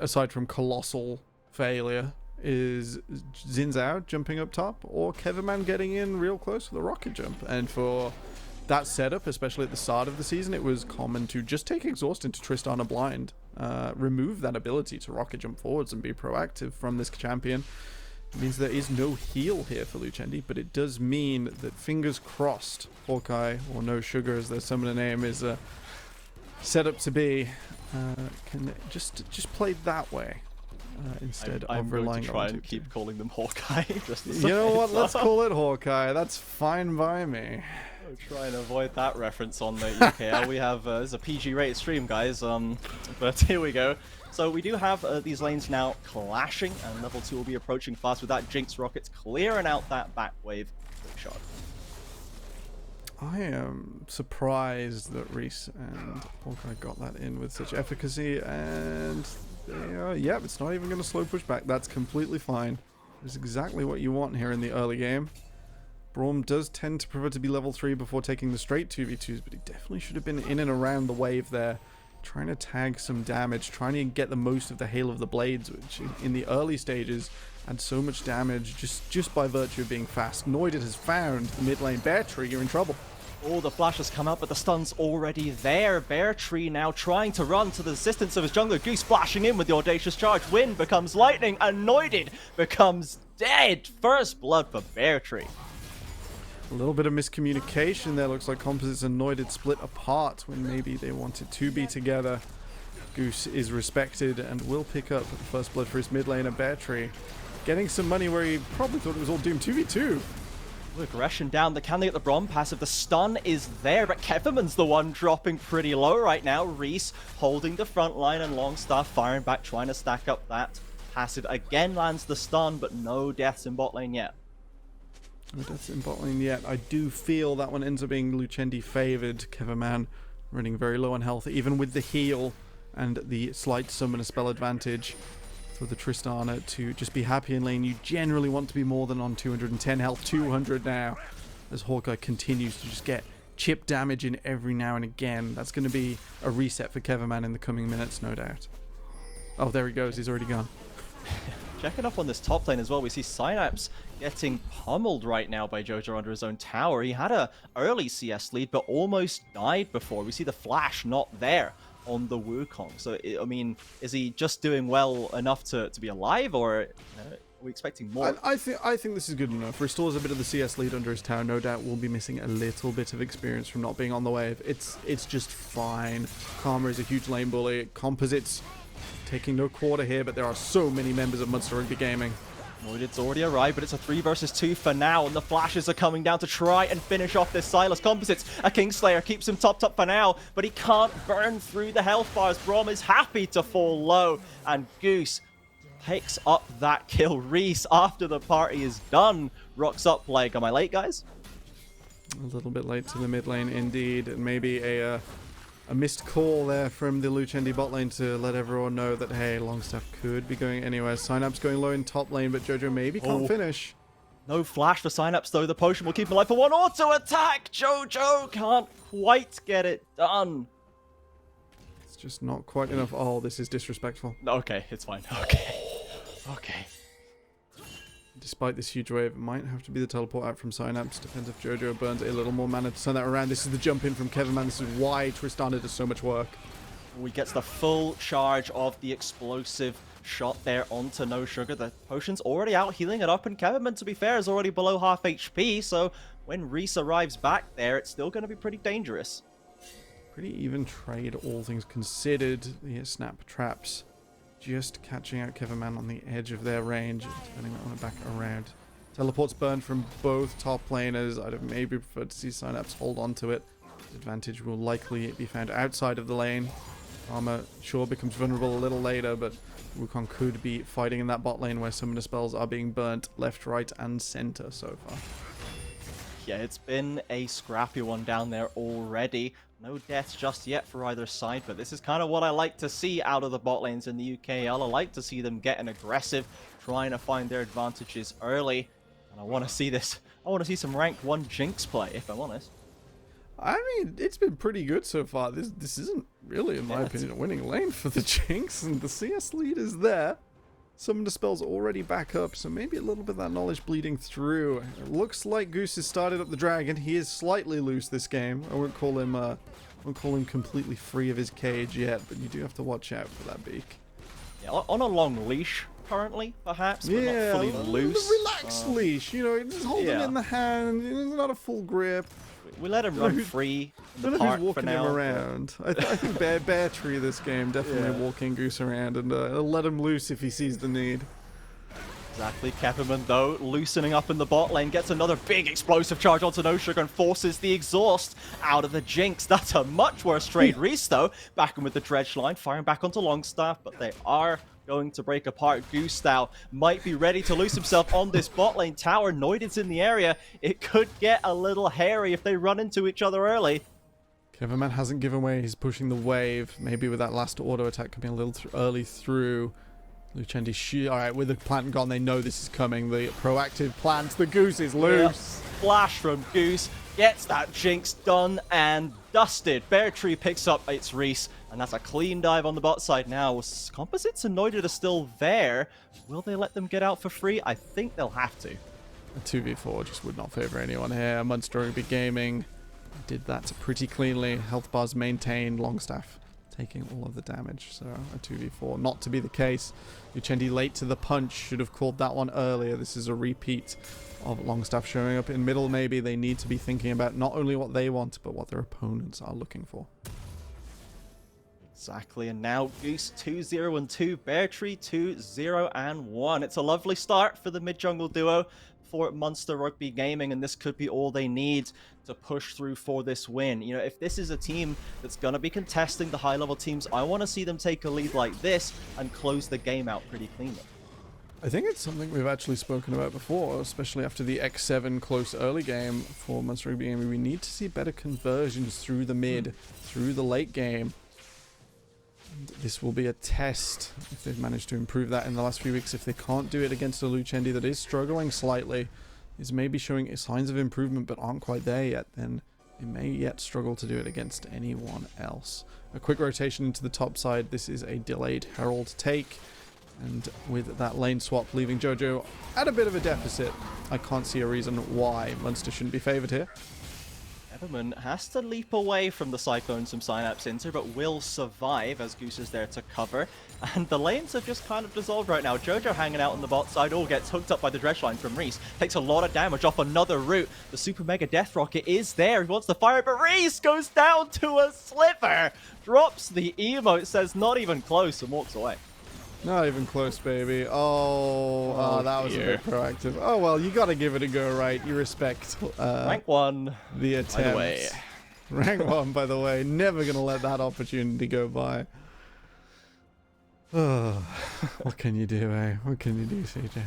F: aside from colossal failure, is Xin Zhao jumping up top, or Keverman getting in real close with a rocket jump. And for that setup, especially at the start of the season, it was common to just take exhaust into Tristana blind. Remove that ability to rocket jump forwards and be proactive from this champion. It means there is no heal here for Lucendi, but it does mean that, fingers crossed, Hawkeye, or No Sugar as their summoner name is set up to be, can just play that way instead of relying on.
E: I'm going to try and keep calling them Hawkeye. Just
F: you know what? Let's call it Hawkeye. That's fine by me.
E: I'll try and avoid that reference on the UKL. We have this is a PG-rated stream, guys. But here we go. So we do have these lanes now clashing, and level 2 will be approaching fast with that Jinx Rockets clearing out that back wave quick shot.
F: I am surprised that Reese and Hawkeye got that in with such efficacy, and yeah, it's not even going to slow push back. That's completely fine. It's exactly what you want here in the early game. Braum does tend to prefer to be level 3 before taking the straight 2v2s, but he definitely should have been in and around the wave there, trying to tag some damage, trying to get the most of the Hail of the Blades, which in the early stages had so much damage just by virtue of being fast. Noided has found the mid lane Bear Tree. You're in trouble.
E: Oh, the flash has come out, but the stun's already there. Bear Tree now trying to run to the assistance of his jungler. Goose flashing in with the audacious charge. Wind becomes lightning. Anointed becomes dead. First blood for Bear Tree.
F: A little bit of miscommunication there. Looks like Composites and Noided split apart when maybe they wanted to be together. Goose is respected and will pick up the first blood for his mid laner Bear Tree. Getting some money where he probably thought it was all doomed 2v2.
E: Aggression down, can they get the Braum passive? The stun is there, but Keverman's the one dropping pretty low right now. Reese holding the front line and Longstaff firing back, trying to stack up that passive. Again lands the stun, but no deaths in bot lane yet.
F: No deaths in bot lane yet. I do feel that one ends up being Lucendi favored. Keverman running very low on health, even with the heal and the slight summon a spell advantage. For the Tristana to just be happy in lane, you generally want to be more than on 210 health, 200 now, as Hawkeye continues to just get chip damage in every now and again. That's going to be a reset for Keverman in the coming minutes, no doubt. Oh, there he goes, he's already gone.
E: Checking up on this top lane as well, we see Synapse getting pummeled right now by Jojo under his own tower. He had a early CS lead, but almost died before. We see the flash not there on the Wukong. So, I mean, is he just doing well enough to be alive, or are we expecting more?
F: I think this is good enough. Restores a bit of the CS lead under his tower. No doubt will be missing a little bit of experience from not being on the wave. It's just fine. Karma is a huge lane bully. Composites taking no quarter here, but there are so many members of Munster Rugby Gaming.
E: Noided's already arrived, but it's a 3 versus 2 for now, and the flashes are coming down to try and finish off this Silas. Composites, a Kingslayer, keeps him topped up for now, but he can't burn through the health bars. Braum is happy to fall low, and Goose picks up that kill. Reese, after the party is done, rocks up like, am I late, guys?
F: A little bit late to the mid lane, indeed, and maybe a missed call there from the Lucendi bot lane to let everyone know that, hey, Longstaff could be going anywhere. Synapse going low in top lane, but Jojo maybe can't finish.
E: No flash for Synapse, though. The potion will keep him alive for one auto attack. Jojo can't quite get it done.
F: It's just not quite enough. Oh, this is disrespectful.
E: Okay, it's fine. Okay.
F: Despite this huge wave, it might have to be the teleport out from Synapse. Depends if Jojo burns a little more mana to turn that around. This is the jump in from Keverman. This is why Tristana does so much work.
E: We gets the full charge of the explosive shot there onto No Sugar. The potion's already out, healing it up, and Keverman, to be fair, is already below half HP, so when Reese arrives back there, it's still going to be pretty dangerous.
F: Pretty even trade, all things considered. The snap traps just catching out Keverman on the edge of their range and turning that one back around. Teleports burned from both top laners. I'd have maybe preferred to see Synapse hold on to it. Advantage will likely be found outside of the lane. Armor sure becomes vulnerable a little later, but Wukong could be fighting in that bot lane where summoner spells are being burnt left, right, and center so far.
E: Yeah, it's been a scrappy one down there already. No deaths just yet for either side, but this is kind of what I like to see out of the bot lanes in the UKEL. I like to see them getting aggressive, trying to find their advantages early. And I want to see this. I want to see some rank 1 Jinx play, if I'm honest.
F: I mean, it's been pretty good so far. This isn't really, in my opinion, a winning lane for the Jinx, and the CS lead is there. Summoner spells already back up, so maybe a little bit of that knowledge bleeding through. It looks like Goose has started up the dragon. He is slightly loose this game. I won't call him completely free of his cage yet, but you do have to watch out for that beak.
E: Yeah, on a long leash currently, perhaps, but not fully loose.
F: The relaxed leash, you know, just hold him in the hand. It's not a full grip.
E: We let him run free in the park for now.
F: Him around. I think Bear Tree this game, definitely walking Goose around and let him loose if he sees the need.
E: Exactly. Keverman, though, loosening up in the bot lane, gets another big explosive charge onto No Sugar and forces the exhaust out of the Jinx. That's a much worse trade. Reese, though, back in with the dredge line, firing back onto Longstaff, but they are going to break apart. Gustav might be ready to lose himself on this bot lane tower. Noided's in the area. It could get a little hairy if they run into each other early.
F: Keverman hasn't given way. He's pushing the wave. Maybe with that last auto attack coming a little early through. Lucendi, all right, with the plant gone, they know this is coming. The proactive plant, the goose is loose.
E: Flash from Goose gets that Jinx done and dusted. Bear Tree picks up its Reese, and that's a clean dive on the bot side now. Composites and Noided are still there. Will they let them get out for free? I think they'll have to.
F: A 2v4 just would not favor anyone here. Munster Rugby Gaming did that pretty cleanly. Health bars maintained. Longstaff taking all of the damage. So a 2v4 not to be the case. Lucendi late to the punch. Should have called that one earlier. This is a repeat of Longstaff showing up in middle. Maybe they need to be thinking about not only what they want, but what their opponents are looking for.
E: Exactly, and now Goose 2-0 and 2, Bear Tree 2-0 and 1. It's a lovely start for the mid-jungle duo for Munster Rugby Gaming, and this could be all they need to push through for this win. You know, if this is a team that's going to be contesting the high-level teams, I want to see them take a lead like this and close the game out pretty cleanly.
F: I think it's something we've actually spoken about before, especially after the X7 close early game for Munster Rugby Gaming. We need to see better conversions through the mid, through the late game. And this will be a test if they've managed to improve that in the last few weeks. If they can't do it against a Lucendi that is struggling slightly, is maybe showing signs of improvement but aren't quite there yet, then they may yet struggle to do it against anyone else. A quick rotation into the top side. This is a delayed Herald take. And with that lane swap leaving Jojo at a bit of a deficit, I can't see a reason why Munster shouldn't be favoured here.
E: Everman has to leap away from the Cyclones from Synapse Inter, but will survive as Goose is there to cover. And the lanes have just kind of dissolved right now. Jojo hanging out on the bot side, all gets hooked up by the dredge line from Reese. Takes a lot of damage off another route. The Super Mega Death Rocket is there. He wants to fire it, but Reese goes down to a sliver. Drops the emote, says not even close, and walks away.
F: Not even close, baby. Oh, that was a bit proactive. Oh, well, you got to give it a go, right? You respect
E: Rank 1.
F: the attempt.
E: By the way.
F: Rank 1, by the way. Never going to let that opportunity go by. Oh, what can you do, eh? What can you do, CJ?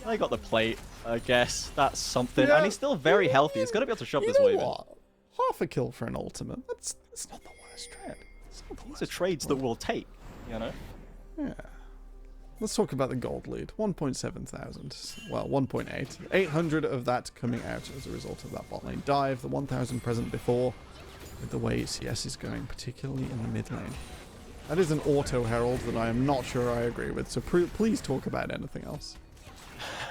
E: I got the plate, I guess. That's something.
F: Yeah.
E: And he's still very healthy. He's going to be able to shove
F: You
E: this
F: know
E: wave in.
F: what? Half a kill for an ultimate. That's not the worst trade.
E: These are trades that we'll take, you know?
F: Yeah. Let's talk about the gold lead. 1.7 thousand. Well, 1.8. 800 of that coming out as a result of that bot lane dive. The 1,000 present before with the way CS is going, particularly in the mid lane. That is an auto herald that I am not sure I agree with, so please talk about anything else.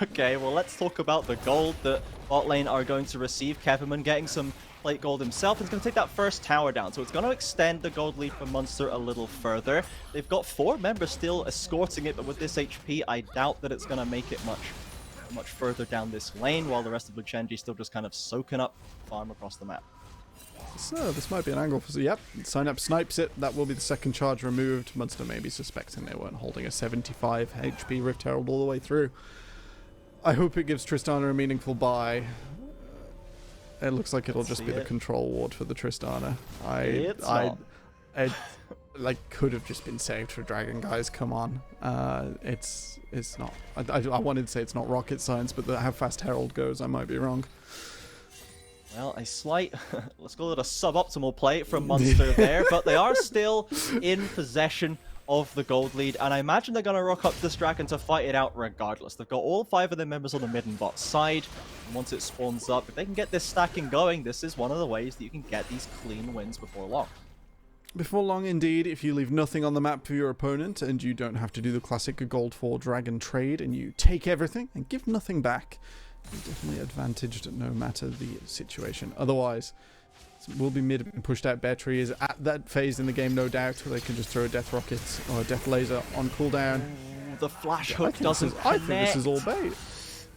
E: Okay, well, let's talk about the gold that bot lane are going to receive. Keverman getting some plate gold himself. He's going to take that first tower down, so it's going to extend the gold lead for Munster a little further. They've got 4 members still escorting it, but with this HP, I doubt that it's going to make it much further down this lane, while the rest of Lucendi still just kind of soaking up farm across the map.
F: So this might be an angle for... Yep, Synapse snipes it. That will be the second charge removed. Munster may be suspecting they weren't holding a 75 HP Rift Herald all the way through. I hope it gives Tristana a meaningful buy. It looks like it'll just be the control ward for the Tristana. It like could have just been saved for Dragon, guys. Come on, it's not. I wanted to say it's not rocket science, but how fast Herald goes, I might be wrong.
E: Well, a slight, let's call it a suboptimal play from Munster there, but they are still in possession of the gold lead, and I imagine they're going to rock up this dragon to fight it out regardless. They've got all 5 of their members on the mid and bot side, and once it spawns up, if they can get this stacking going, this is one of the ways that you can get these clean wins before long.
F: Before long, indeed, if you leave nothing on the map for your opponent, and you don't have to do the classic gold for dragon trade, and you take everything and give nothing back, you're definitely advantaged no matter the situation. Otherwise, will be mid and pushed out. Bear Tree is at that phase in the game, no doubt, where they can just throw a death rocket or a death laser on cooldown.
E: The flash hook doesn't connect.
F: I think this is all bait.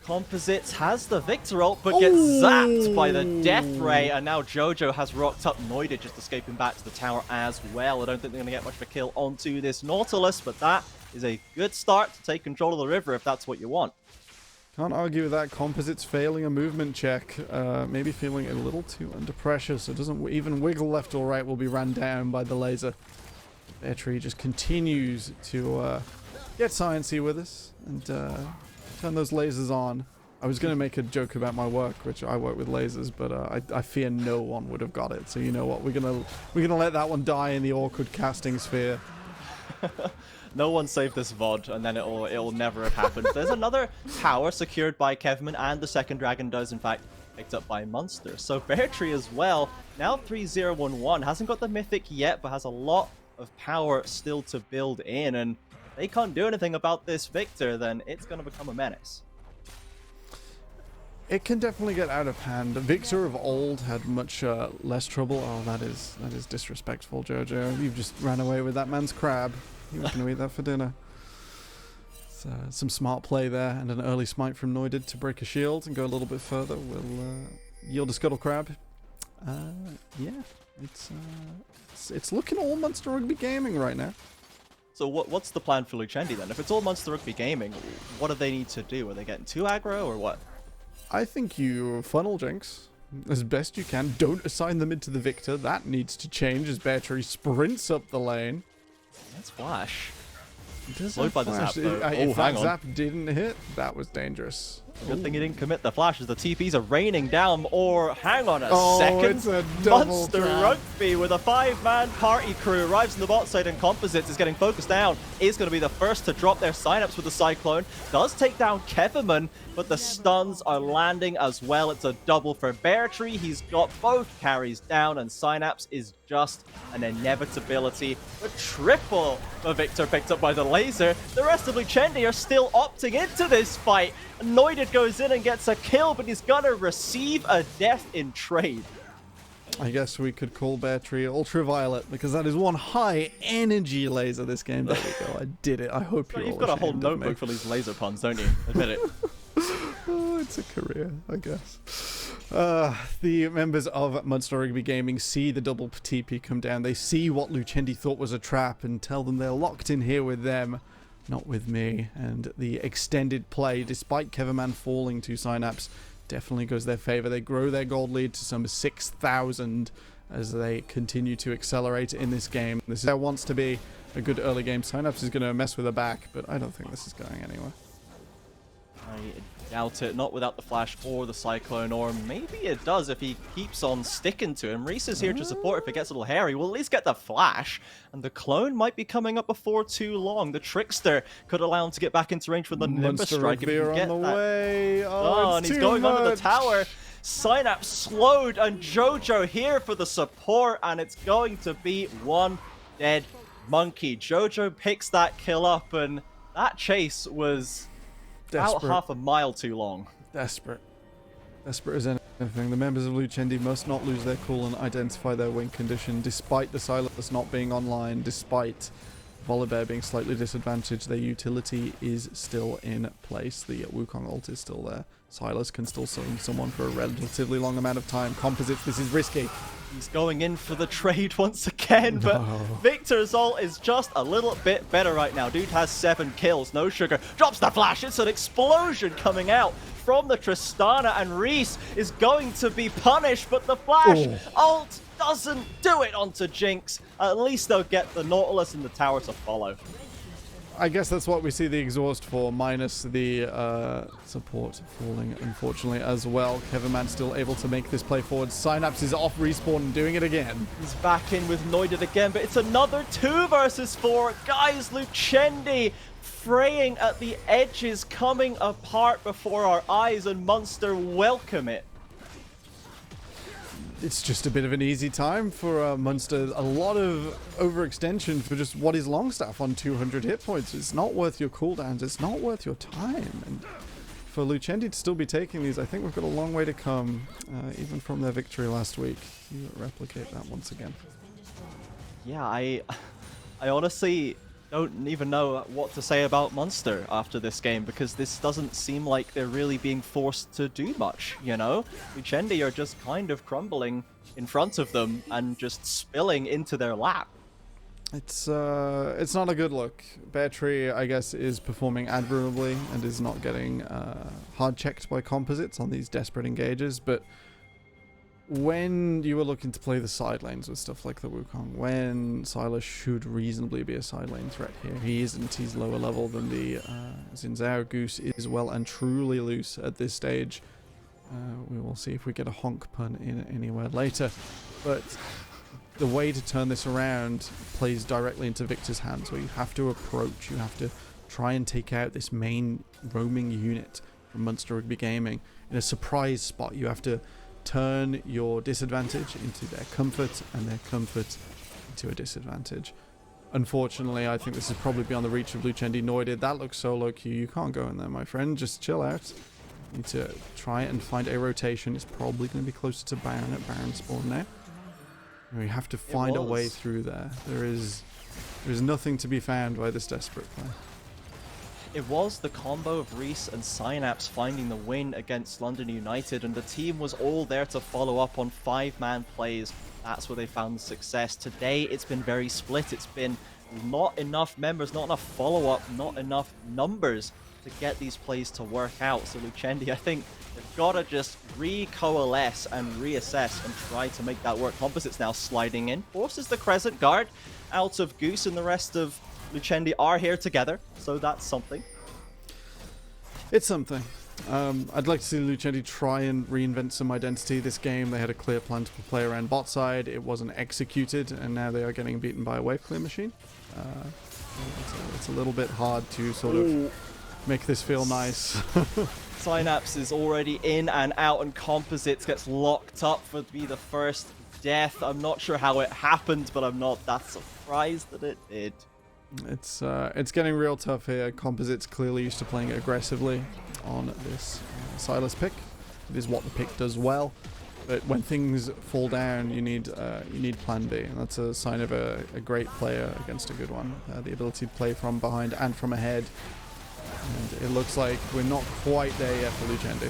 E: Composites has the Victor ult, but gets zapped by the death ray, and now Jojo has rocked up Noided, just escaping back to the tower as well. I don't think they're going to get much of a kill onto this Nautilus, but that is a good start to take control of the river if that's what you want.
F: Can't argue with that. Composites failing a movement check. Maybe feeling a little too under pressure, so it doesn't even wiggle left or right, will be ran down by the laser. Bear Tree just continues to get sciencey with us and turn those lasers on. I was going to make a joke about my work, which I work with lasers, but I fear no one would have got it. So you know what? We're gonna let that one die in the awkward casting sphere.
E: No one saved this VOD, and then it'll never have happened. There's another tower secured by Kevman, and the second dragon does, in fact, picked up by Munster. So Bear Tree as well, now 3-0-1-1, hasn't got the Mythic yet, but has a lot of power still to build in, and if they can't do anything about this Victor, then it's going to become a menace.
F: It can definitely get out of hand. Victor of old had much less trouble. Oh, that is disrespectful, Jojo. You've just ran away with that man's crab. He was going to eat that for dinner. So, some smart play there, and an early smite from Noided to break a shield and go a little bit further. Will yield a scuttle crab. Yeah, it's looking all Monster Rugby Gaming right now.
E: So what's the plan for Lucendi then? If it's all Monster Rugby Gaming, what do they need to do? Are they getting too aggro or what?
F: I think you funnel Jinx as best you can. Don't assign them into the Victor. That needs to change as Bear Tree sprints up the lane.
E: That's Flash.
F: Slowed
E: by the zap, though.
F: If
E: hang
F: that
E: on.
F: zap didn't hit, that was dangerous.
E: Good thing he didn't commit the flash as the TPs are raining down, or hang on a
F: Oh,
E: second.
F: it's a double
E: Monster
F: trap.
E: Rugby with a 5-man party crew arrives in the bot side, and Composites is getting focused down. Is going to be the first to drop their signups with the Cyclone. Does take down Keverman, but the stuns are landing as well. It's a double for Bear Tree. He's got both carries down, and Synapse is just an inevitability. The triple for Victor picked up by the laser. The rest of Lucendi are still opting into this fight. Noided goes in and gets a kill, but he's gonna receive a death in trade.
F: I guess we could call Bear Tree Ultraviolet, because that is one high energy laser this game. There we go. I did it. I hope you're
E: You've
F: all
E: got a whole
F: ashamed of me.
E: notebook for these laser puns, don't you? Admit it.
F: Oh, it's a career, I guess. The members of Monster Rugby Gaming see the double TP come down. They see what Lucendi thought was a trap and tell them they're locked in here with them, not with me. And the extended play, despite Keverman falling to Synapse, definitely goes their favor. They grow their gold lead to some 6,000 as they continue to accelerate in this game. This is how it wants to be a good early game. Synapse is going to mess with her back, but I don't think this is going anywhere.
E: I doubt it, not without the flash or the cyclone, or maybe it does if he keeps on sticking to him. Reese is here to support if it gets a little hairy. We'll at least get the flash, and the clone might be coming up before too long. The trickster could allow him to get back into range with the Nimbus strike if he can get
F: on the
E: that.
F: way.
E: Oh,
F: it's
E: and he's
F: too
E: going under the
F: much.
E: tower. Synapse slowed, and Jojo here for the support, and it's going to be one dead monkey. Jojo picks that kill up, and that chase was about
F: Desperate.
E: half a mile too long.
F: Desperate as anything. The members of Lucendi must not lose their cool and identify their win condition, despite the Silas not being online, despite Volibear being slightly disadvantaged. Their utility is still in place. The Wukong ult is still there. Silas can still summon someone for a relatively long amount of time. Composites, this is risky.
E: He's going in for the trade once again, but Victor's ult is just a little bit better right now. Dude has 7 kills, no sugar. Drops the flash, it's an explosion coming out from the Tristana, and Reese is going to be punished, but the flash ult doesn't do it onto Jinx. At least they'll get the Nautilus and the tower to follow.
F: I guess that's what we see the exhaust for, minus the support falling, unfortunately, as well. Keverman still able to make this play forward. Synapse is off respawn and doing it again.
E: He's back in with Noided again, but it's another 2 versus 4. Guys, Lucendi fraying at the edges, coming apart before our eyes, and Munster welcome it.
F: It's just a bit of an easy time for Munster. A lot of overextension for just what is Longstaff on 200 hit points. It's not worth your cooldowns. It's not worth your time. And for Lucendi to still be taking these, I think we've got a long way to come, even from their victory last week. You replicate that once again.
E: Yeah, I honestly don't even know what to say about Munster after this game, because this doesn't seem like they're really being forced to do much, you know? Lucendi are just kind of crumbling in front of them and just spilling into their lap.
F: It's not a good look. Bear Tree, I guess, is performing admirably and is not getting hard checked by Composites on these desperate engages, but when you were looking to play the side lanes with stuff like the Wukong, when Silas should reasonably be a side lane threat here, he isn't. He's lower level than the Xin Zhao. Goose is well and truly loose at this stage. We will see if we get a honk pun in anywhere later. But the way to turn this around plays directly into Victor's hands, where you have to approach, you have to try and take out this main roaming unit from Munster Rugby Gaming in a surprise spot. You have to turn your disadvantage into their comfort and their comfort into a disadvantage. Unfortunately, I think this is probably beyond the reach of Lucendi. Noided. That looks so low key. You can't go in there, my friend. Just chill out. You need to try and find a rotation. It's probably going to be closer to Baron at Baron spawn now. You have to find a way through there. There is nothing to be found by this desperate play.
E: It was the combo of Reese and Synapse finding the win against London United, and the team was all there to follow up on 5-man plays. That's where they found the success. Today, it's been very split. It's been not enough members, not enough follow-up, not enough numbers to get these plays to work out. So Lucendi, I think they've got to just recoalesce and reassess and try to make that work. Composites now sliding in, forces the Crescent Guard out of Goose, and the rest of Lucendi are here together, so that's something.
F: It's something. I'd like to see Lucendi try and reinvent some identity this game. They had a clear plan to play around bot side. It wasn't executed, and now they are getting beaten by a wave clear machine. It's a little bit hard to sort of make this feel nice.
E: Synapse is already in and out, and Composites gets locked up for to be the first death. I'm not sure how it happened, but I'm not that surprised that it did.
F: It's getting real tough here. Composites clearly used to playing aggressively on this Silas pick. It is what the pick does well, but when things fall down, you need plan B, and that's a sign of a great player against a good one. The ability to play from behind and from ahead, and it looks like we're not quite there yet for Lucendi.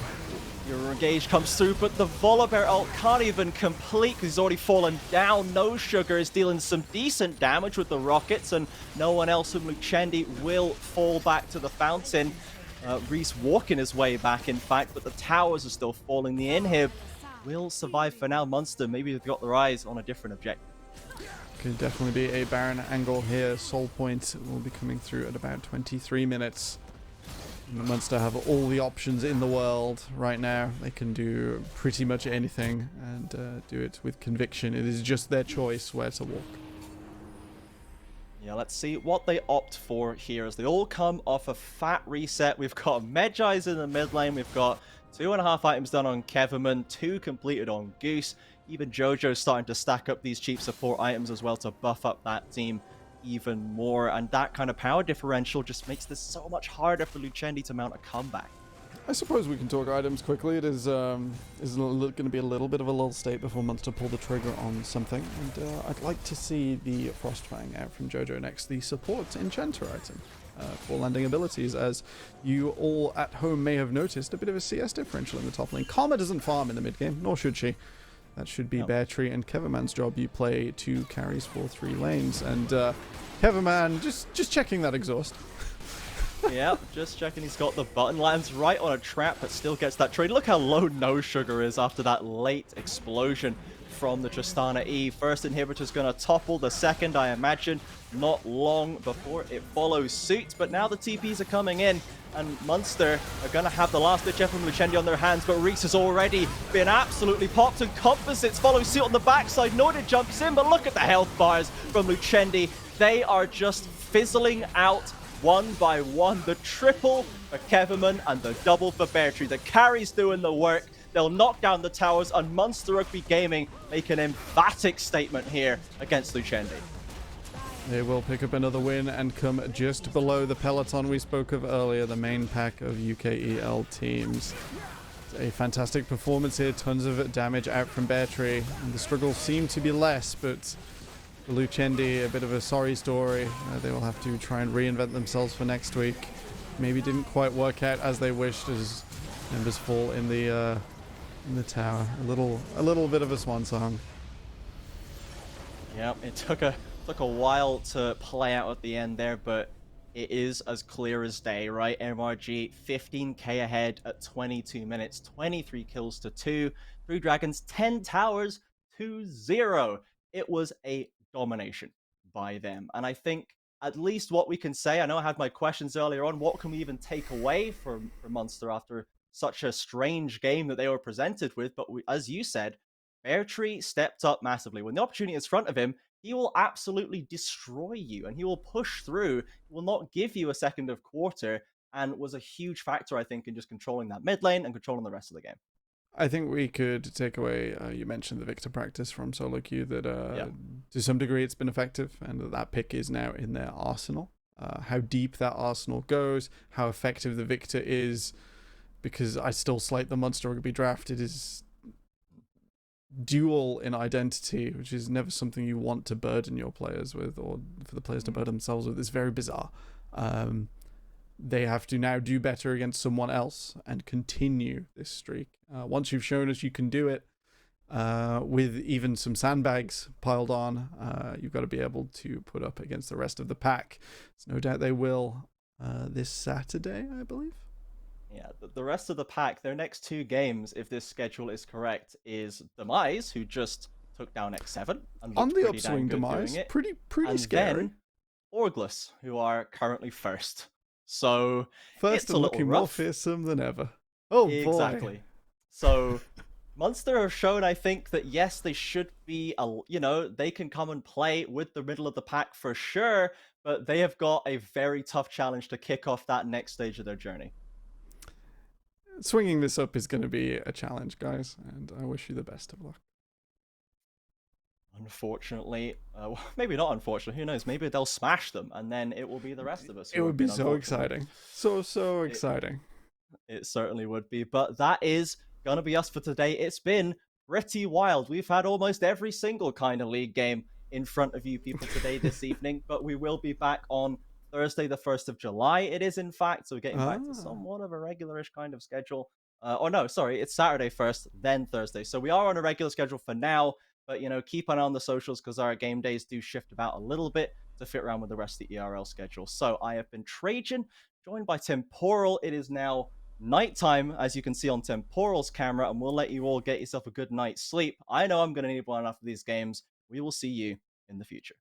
E: Your engage comes through, but the Volibear ult can't even complete because he's already fallen down. No Sugar is dealing some decent damage with the rockets, and no one else from Lucendi will fall back to the fountain. Reese walking his way back, in fact, but the towers are still falling. The inhib will survive for now. Munster, maybe they've got their eyes on a different objective.
F: Could definitely be a Baron angle here. Soul Point will be coming through at about 23 minutes. Munster have all the options in the world right now. They can do pretty much anything and do it with conviction. It is just their choice where to walk.
E: Yeah, let's see what they opt for here as they all come off a fat reset. We've got Medjai's in the mid lane. We've got 2.5 items done on Keverman, 2 completed on Goose. Even Jojo's starting to stack up these cheap support items as well to buff up that team even more, and that kind of power differential just makes this so much harder for Lucendi to mount a comeback.
F: I suppose we can talk items quickly. It is going to be a little bit of a lull state before Munster pull the trigger on something, and I'd like to see the Frostfang out from Jojo next, the support enchanter item for landing abilities, as you all at home may have noticed a bit of a CS differential in the top lane. Karma doesn't farm in the mid game, nor should she. That should be Bear Tree and Keverman's job. You play 2 carries for 3 lanes. And Keverman, just checking that exhaust.
E: Yeah, just checking he's got the button. Lands right on a trap, but still gets that trade. Look how low No Sugar is after that late explosion from the Tristana E. First inhibitor's going to topple the second, I imagine, not long before it follows suit. But now the TPs are coming in, and Munster are going to have the last ditch effort from Lucendi on their hands, but Reese has already been absolutely popped, and Composites follow suit on the backside. Noided jumps in, but look at the health bars from Lucendi. They are just fizzling out one by one. The triple for Keverman and the double for Beartree. The carries doing the work. They'll knock down the towers, and Munster Rugby Gaming make an emphatic statement here against Lucendi.
F: They will pick up another win and come just below the peloton we spoke of earlier, the main pack of UKEL teams. It's a fantastic performance here, tons of damage out from Beartree, and the struggles seem to be less, but for Lucendi, a bit of a sorry story. They will have to try and reinvent themselves for next week. Maybe didn't quite work out as they wished, as members fall in the tower. A little bit of a swan song.
E: Yep, it took a while to play out at the end there, but it is as clear as day, right? MRG 15k ahead at 22 minutes, 23 kills to 2. 3 Dragons, 10 towers to 0. It was a domination by them. And I think at least what we can say, I know I had my questions earlier on, what can we even take away from Munster after such a strange game that they were presented with? But as you said, Beartree stepped up massively. When the opportunity is in front of him, he will absolutely destroy you and he will push through. He will not give you a second of quarter, and was a huge factor, I think, in just controlling that mid lane and controlling the rest of the game.
F: I think we could take away, you mentioned the Victor practice from solo queue, that
E: Yeah.
F: to some degree it's been effective, and that pick is now in their arsenal. How deep that arsenal goes, how effective the Victor is, because I still slight the Monster Rugby draft. It is dual in identity, which is never something you want to burden your players with, or for the players to burden themselves with. It's very bizarre. They have to now do better against someone else and continue this streak. Once you've shown us you can do it, with even some sandbags piled on, you've got to be able to put up against the rest of the pack. There's no doubt they will this Saturday, I believe.
E: Yeah, the rest of the pack, their next 2 games, if this schedule is correct, is Demise, who just took down X7 and
F: On
E: looked
F: the
E: pretty damn
F: upswing,
E: good doing
F: Demise,
E: it.
F: pretty
E: And
F: scary.
E: then Orgless, who are currently first. So
F: First
E: it's a
F: and
E: little
F: looking more
E: rough.
F: fearsome than ever. Oh boy.
E: Exactly. So Munster have shown, I think, that yes, they should be, they can come and play with the middle of the pack for sure, but they have got a very tough challenge to kick off that next stage of their journey.
F: Swinging this up is going to be a challenge, guys, and I wish you the best of luck.
E: Unfortunately, maybe not unfortunately, who knows, maybe they'll smash them and then it will be the rest of us.
F: It would be so exciting. So exciting.
E: It certainly would be, but that is gonna be us for today. It's been pretty wild. We've had almost every single kind of league game in front of you people today, this evening, but we will be back on Thursday, the 1st of July. It is, in fact, so we're getting back to somewhat of a regularish kind of schedule. No, sorry, it's Saturday first, then Thursday. So we are on a regular schedule for now, but keep an eye on the socials because our game days do shift about a little bit to fit around with the rest of the ERL schedule. So I have been Trajan, joined by Temporal. It is now nighttime, as you can see on Temporal's camera, and we'll let you all get yourself a good night's sleep. I know I'm going to need one after these games. We will see you in the future.